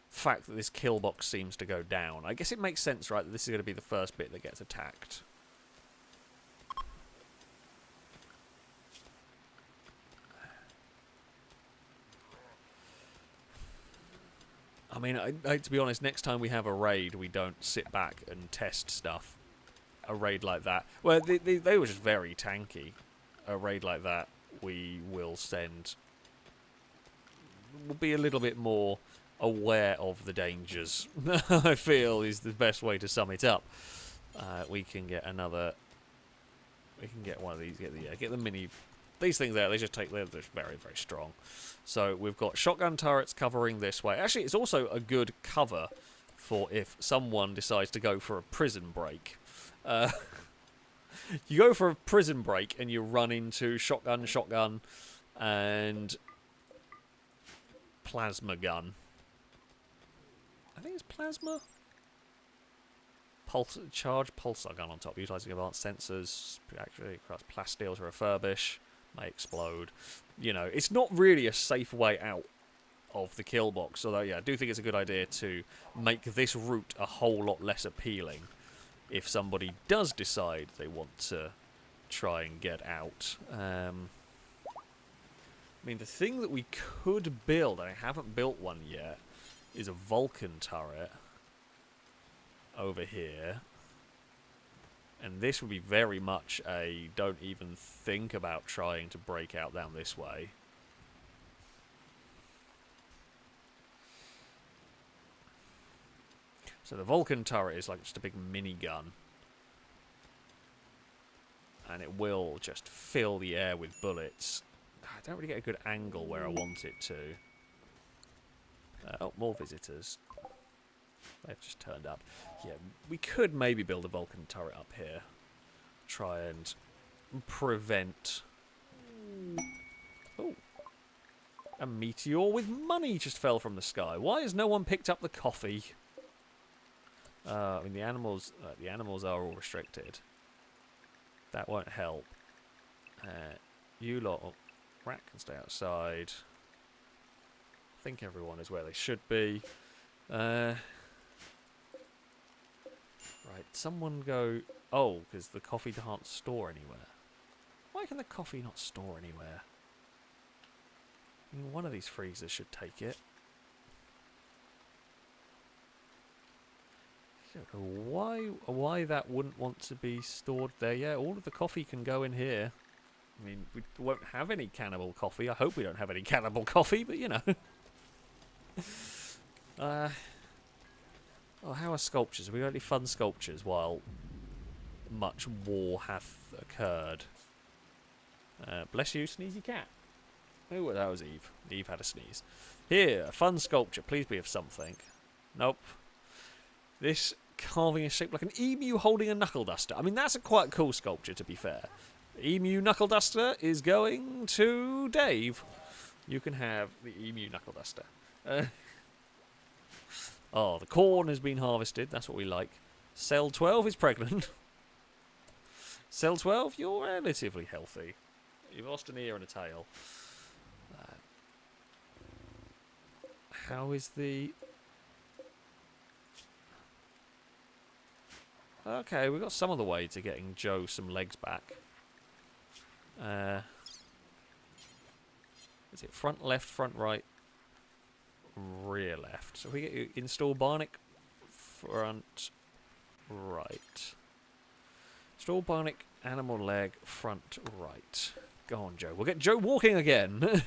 fact that this kill box seems to go down. I guess it makes sense, right, that this is going to be the first bit that gets attacked. I mean, to be honest, next time we have a raid, we don't sit back and test stuff. A raid like that. Well, they were just very tanky. A raid like that, we will send... We'll be a little bit more aware of the dangers, I feel, is the best way to sum it up. We can get another... We can get one of these, get the mini... These things there, they're just very, very strong. So we've got shotgun turrets covering this way. Actually, it's also a good cover for if someone decides to go for a prison break. You go for a prison break and you run into shotgun, and plasma gun. I think it's plasma. Charge pulsar gun on top, utilising advanced sensors. Actually, plasteel to refurbish. May explode. You know, it's not really a safe way out of the kill box. Although, yeah, I do think it's a good idea to make this route a whole lot less appealing if somebody does decide they want to try and get out. I mean, the thing that we could build, I haven't built one yet, is a Vulcan turret over here. And this would be very much a don't even think about trying to break out down this way. So the Vulcan turret is like just a big minigun. And it will just fill the air with bullets. I don't really get a good angle where I want it to. Oh, more visitors. They've just turned up. Yeah, we could maybe build a Vulcan turret up here. Try and prevent... Oh. A meteor with money just fell from the sky. Why has no one picked up the coffee? I mean, the animals are all restricted. That won't help. You lot... Oh, rat can stay outside. I think everyone is where they should be. Right, someone go... Oh, because the coffee can't store anywhere. Why can the coffee not store anywhere? I mean, one of these freezers should take it. I don't know why that wouldn't want to be stored there. Yeah, all of the coffee can go in here. I mean, we won't have any cannibal coffee. I hope we don't have any cannibal coffee, but you know. Oh, how are sculptures? Have we got any fun sculptures while much war hath occurred? Bless you, sneezy cat. Oh, that was Eve. Eve had a sneeze. Here, a fun sculpture. Please be of something. Nope. This carving is shaped like an emu holding a knuckle duster. I mean, that's a quite cool sculpture, to be fair. The emu knuckle duster is going to Dave. You can have the emu knuckle duster. Oh, the corn has been harvested. That's what we like. Cell 12 is pregnant. Cell 12, you're relatively healthy. You've lost an ear and a tail. How is the... Okay, we got some of the way to getting Joe some legs back. Is it front left, front right, rear left? So if we get you install Bionic front right. Install Bionic animal leg front right. Go on, Joe. We'll get Joe walking again.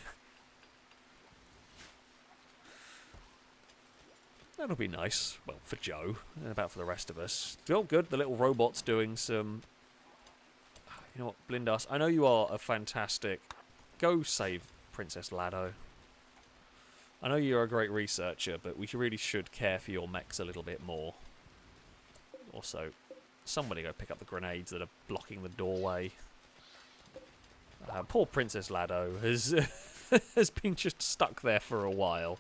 That'll be nice. Well, for Joe. And about for the rest of us. Oh, good. The little robot's doing some... You know what, Blindas? I know you are a fantastic... Go save Princess Lado. I know you're a great researcher, but we really should care for your mechs a little bit more. Also, somebody go pick up the grenades that are blocking the doorway. Poor Princess Lado has has been just stuck there for a while.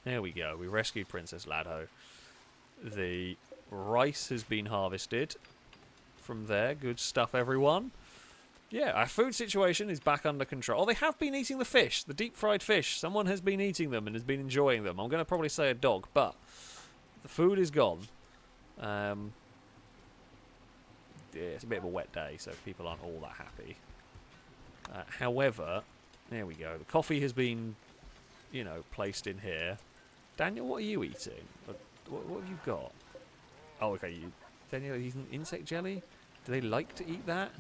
There we go. We rescued Princess Lado. The rice has been harvested from there. Good stuff, everyone. Yeah, our food situation is back under control. Oh, they have been eating the fish, the deep-fried fish. Someone has been eating them and has been enjoying them. I'm going to probably say a dog, but the food is gone. Yeah, it's a bit of a wet day, so people aren't all that happy. However, there we go. The coffee has been, you know, placed in here. Daniel, what are you eating? What have you got? Oh, okay. Daniel, are you eating insect jelly? Do they like to eat that?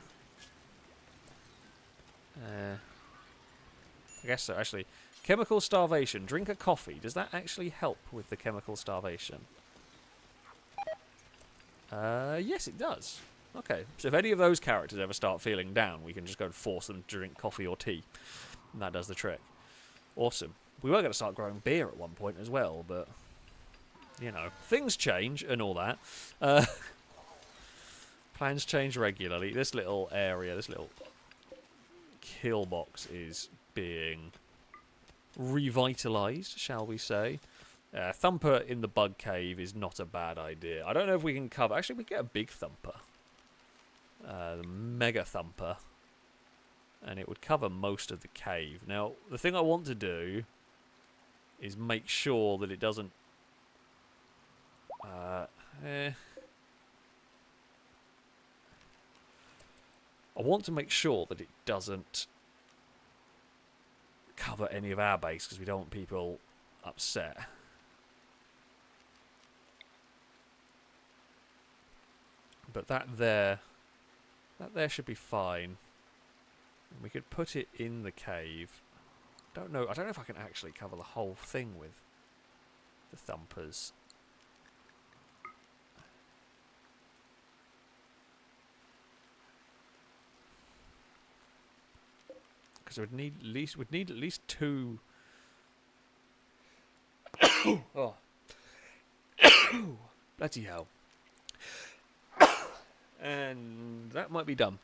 I guess so, actually. Chemical starvation. Drink a coffee. Does that actually help with the chemical starvation? Yes, it does. Okay, so if any of those characters ever start feeling down, we can just go and force them to drink coffee or tea. And that does the trick. Awesome. We were going to start growing beer at one point as well, but, you know, things change and all that. Plans change regularly. This little area, this little kill box is being revitalized, shall we say. Thumper in the bug cave is not a bad idea. I don't know if we can cover... Actually, we get a big thumper. The mega thumper. And it would cover most of the cave. Now, the thing I want to do is make sure that it doesn't... I want to make sure that it doesn't cover any of our base, because we don't want people upset. But that there should be fine. And we could put it in the cave. I don't know if I can actually cover the whole thing with the thumpers. Because we'd need at least two. Oh. Bloody hell. And that might be done.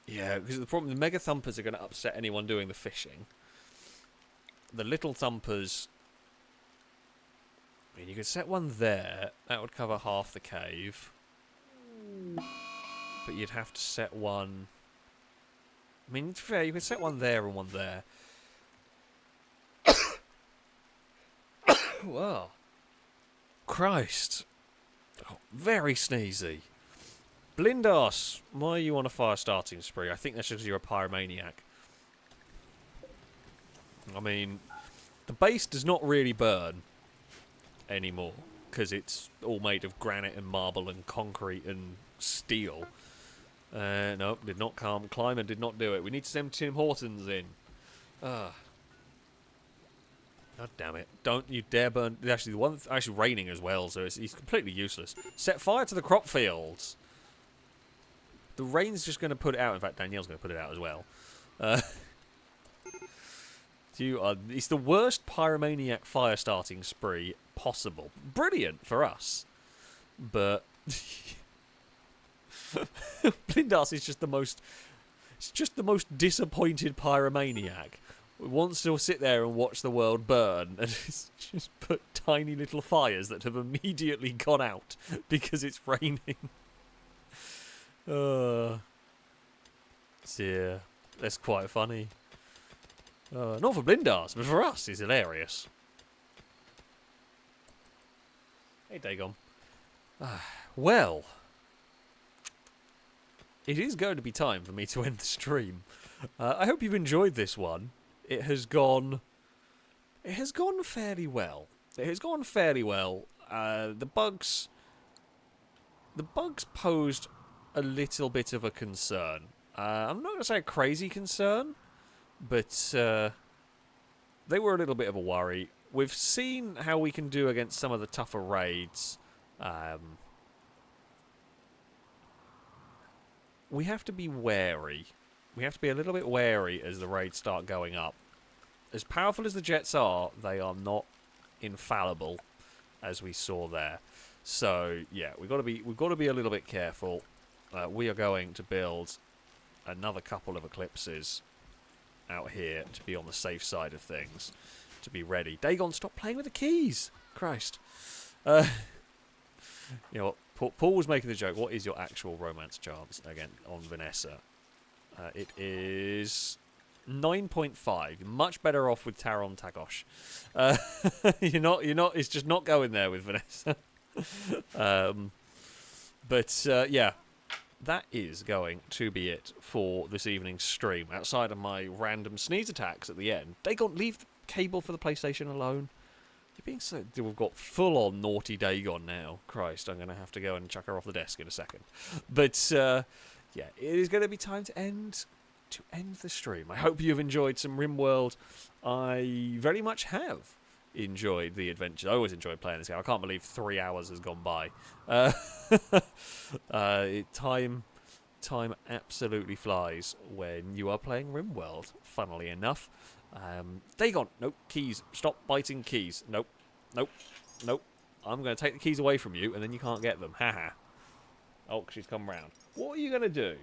Yeah, because the problem, the mega thumpers are going to upset anyone doing the fishing. The little thumpers, I mean, you could set one there. That would cover half the cave. But you'd have to set one. I mean, to be fair, you could set one there and one there. Wow. Christ. Oh, very sneezy. Blindas, why are you on a fire starting spree? I think that's just because you're a pyromaniac. I mean, the base does not really burn anymore because it's all made of granite and marble and concrete and steel. Nope, did not come. Climber did not do it. We need to send Tim Hortons in. God damn it. Don't you dare burn. Actually, the one actually raining as well, so he's completely useless. Set fire to the crop fields. The rain's just going to put it out. In fact, Danielle's going to put it out as well. It's the worst pyromaniac fire starting spree possible. Brilliant for us. But Blindas is just the most. It's just the most disappointed pyromaniac. Wants to sit there and watch the world burn, and it's just put tiny little fires that have immediately gone out because it's raining. Dear, that's quite funny. Not for Blindas, but for us, it's hilarious. Hey, Dagon. Well, it is going to be time for me to end the stream. I hope you've enjoyed this one. It has gone fairly well. It has gone fairly well. The bugs posed a little bit of a concern. I'm not going to say a crazy concern, but they were a little bit of a worry. We've seen how we can do against some of the tougher raids. We have to be wary. We have to be a little bit wary as the raids start going up. As powerful as the jets are, they are not infallible, as we saw there. So yeah, we've got to be a little bit careful. We are going to build another couple of eclipses out here to be on the safe side of things, to be ready. Dagon, stop playing with the keys! Christ. You know what? Paul was making the joke. What is your actual romance chance again on Vanessa? It is 9.5. You're much better off with Taron Tagosh. You're not. It's just not going there with Vanessa. Yeah, that is going to be it for this evening's stream. Outside of my random sneeze attacks at the end, Dagon, leave the cable for the PlayStation alone. You're being so. We've got full-on naughty Dagon now. Christ, I'm going to have to go and chuck her off the desk in a second. But yeah, it is going to be time to end the stream. I hope you've enjoyed some Rimworld. I very much have enjoyed the adventure. I always enjoyed playing this game. I can't believe 3 hours has gone by. Time absolutely flies when you are playing Rimworld, funnily enough. Dagon, nope, keys. Stop biting keys. Nope. I'm going to take the keys away from you, and then you can't get them. Haha. Oh, she's come round. What are you going to do?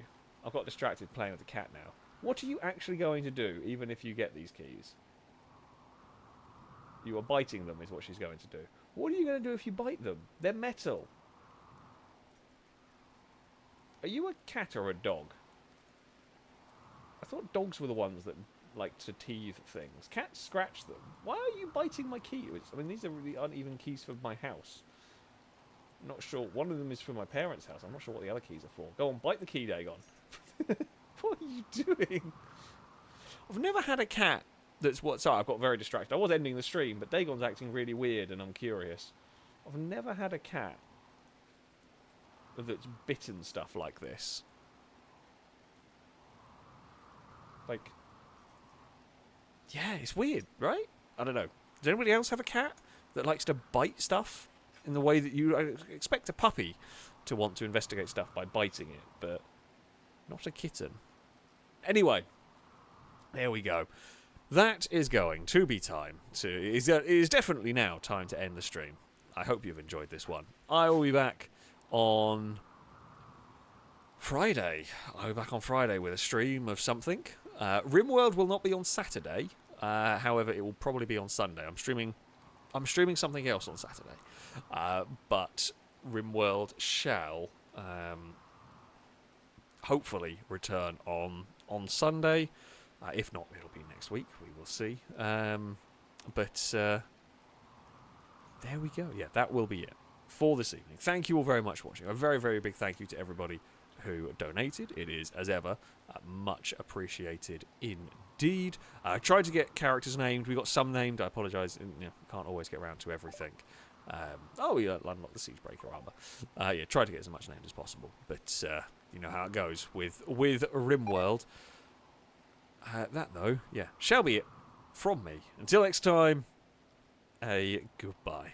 I've got distracted playing with the cat now. What are you actually going to do, even if you get these keys? You are biting them, is what she's going to do. What are you going to do if you bite them? They're metal. Are you a cat or a dog? I thought dogs were the ones that like to teeth things. Cats scratch them. Why are you biting my keys? I mean, these are really uneven keys for my house. I'm not sure. One of them is for my parents' house. I'm not sure what the other keys are for. Go on, bite the key, Dagon. What are you doing? I've never had a cat Sorry, I've got very distracted. I was ending the stream, but Dagon's acting really weird, and I'm curious. I've never had a cat that's bitten stuff like this. Like, yeah, it's weird, right? I don't know. Does anybody else have a cat that likes to bite stuff in the way that you expect a puppy to want to investigate stuff by biting it, but not a kitten? Anyway, there we go. That is going to be time to... It is definitely now time to end the stream. I hope you've enjoyed this one. I will be back on Friday. I'll be back on Friday with a stream of something. Rimworld will not be on Saturday. However, it will probably be on Sunday. I'm streaming something else on Saturday. But Rimworld shall hopefully return on Sunday. If not, it'll be next week. We will see. But there we go. Yeah, that will be it for this evening. Thank you all very much for watching. A very, very big thank you to everybody who donated. It is, as ever, much appreciated indeed. I tried to get characters named. We got some named. I apologise. Can't always get around to everything. We unlocked the Siegebreaker armour. Try to get as much named as possible. But you know how it goes with Rimworld. That, though, shall be it from me. Until next time, a goodbye.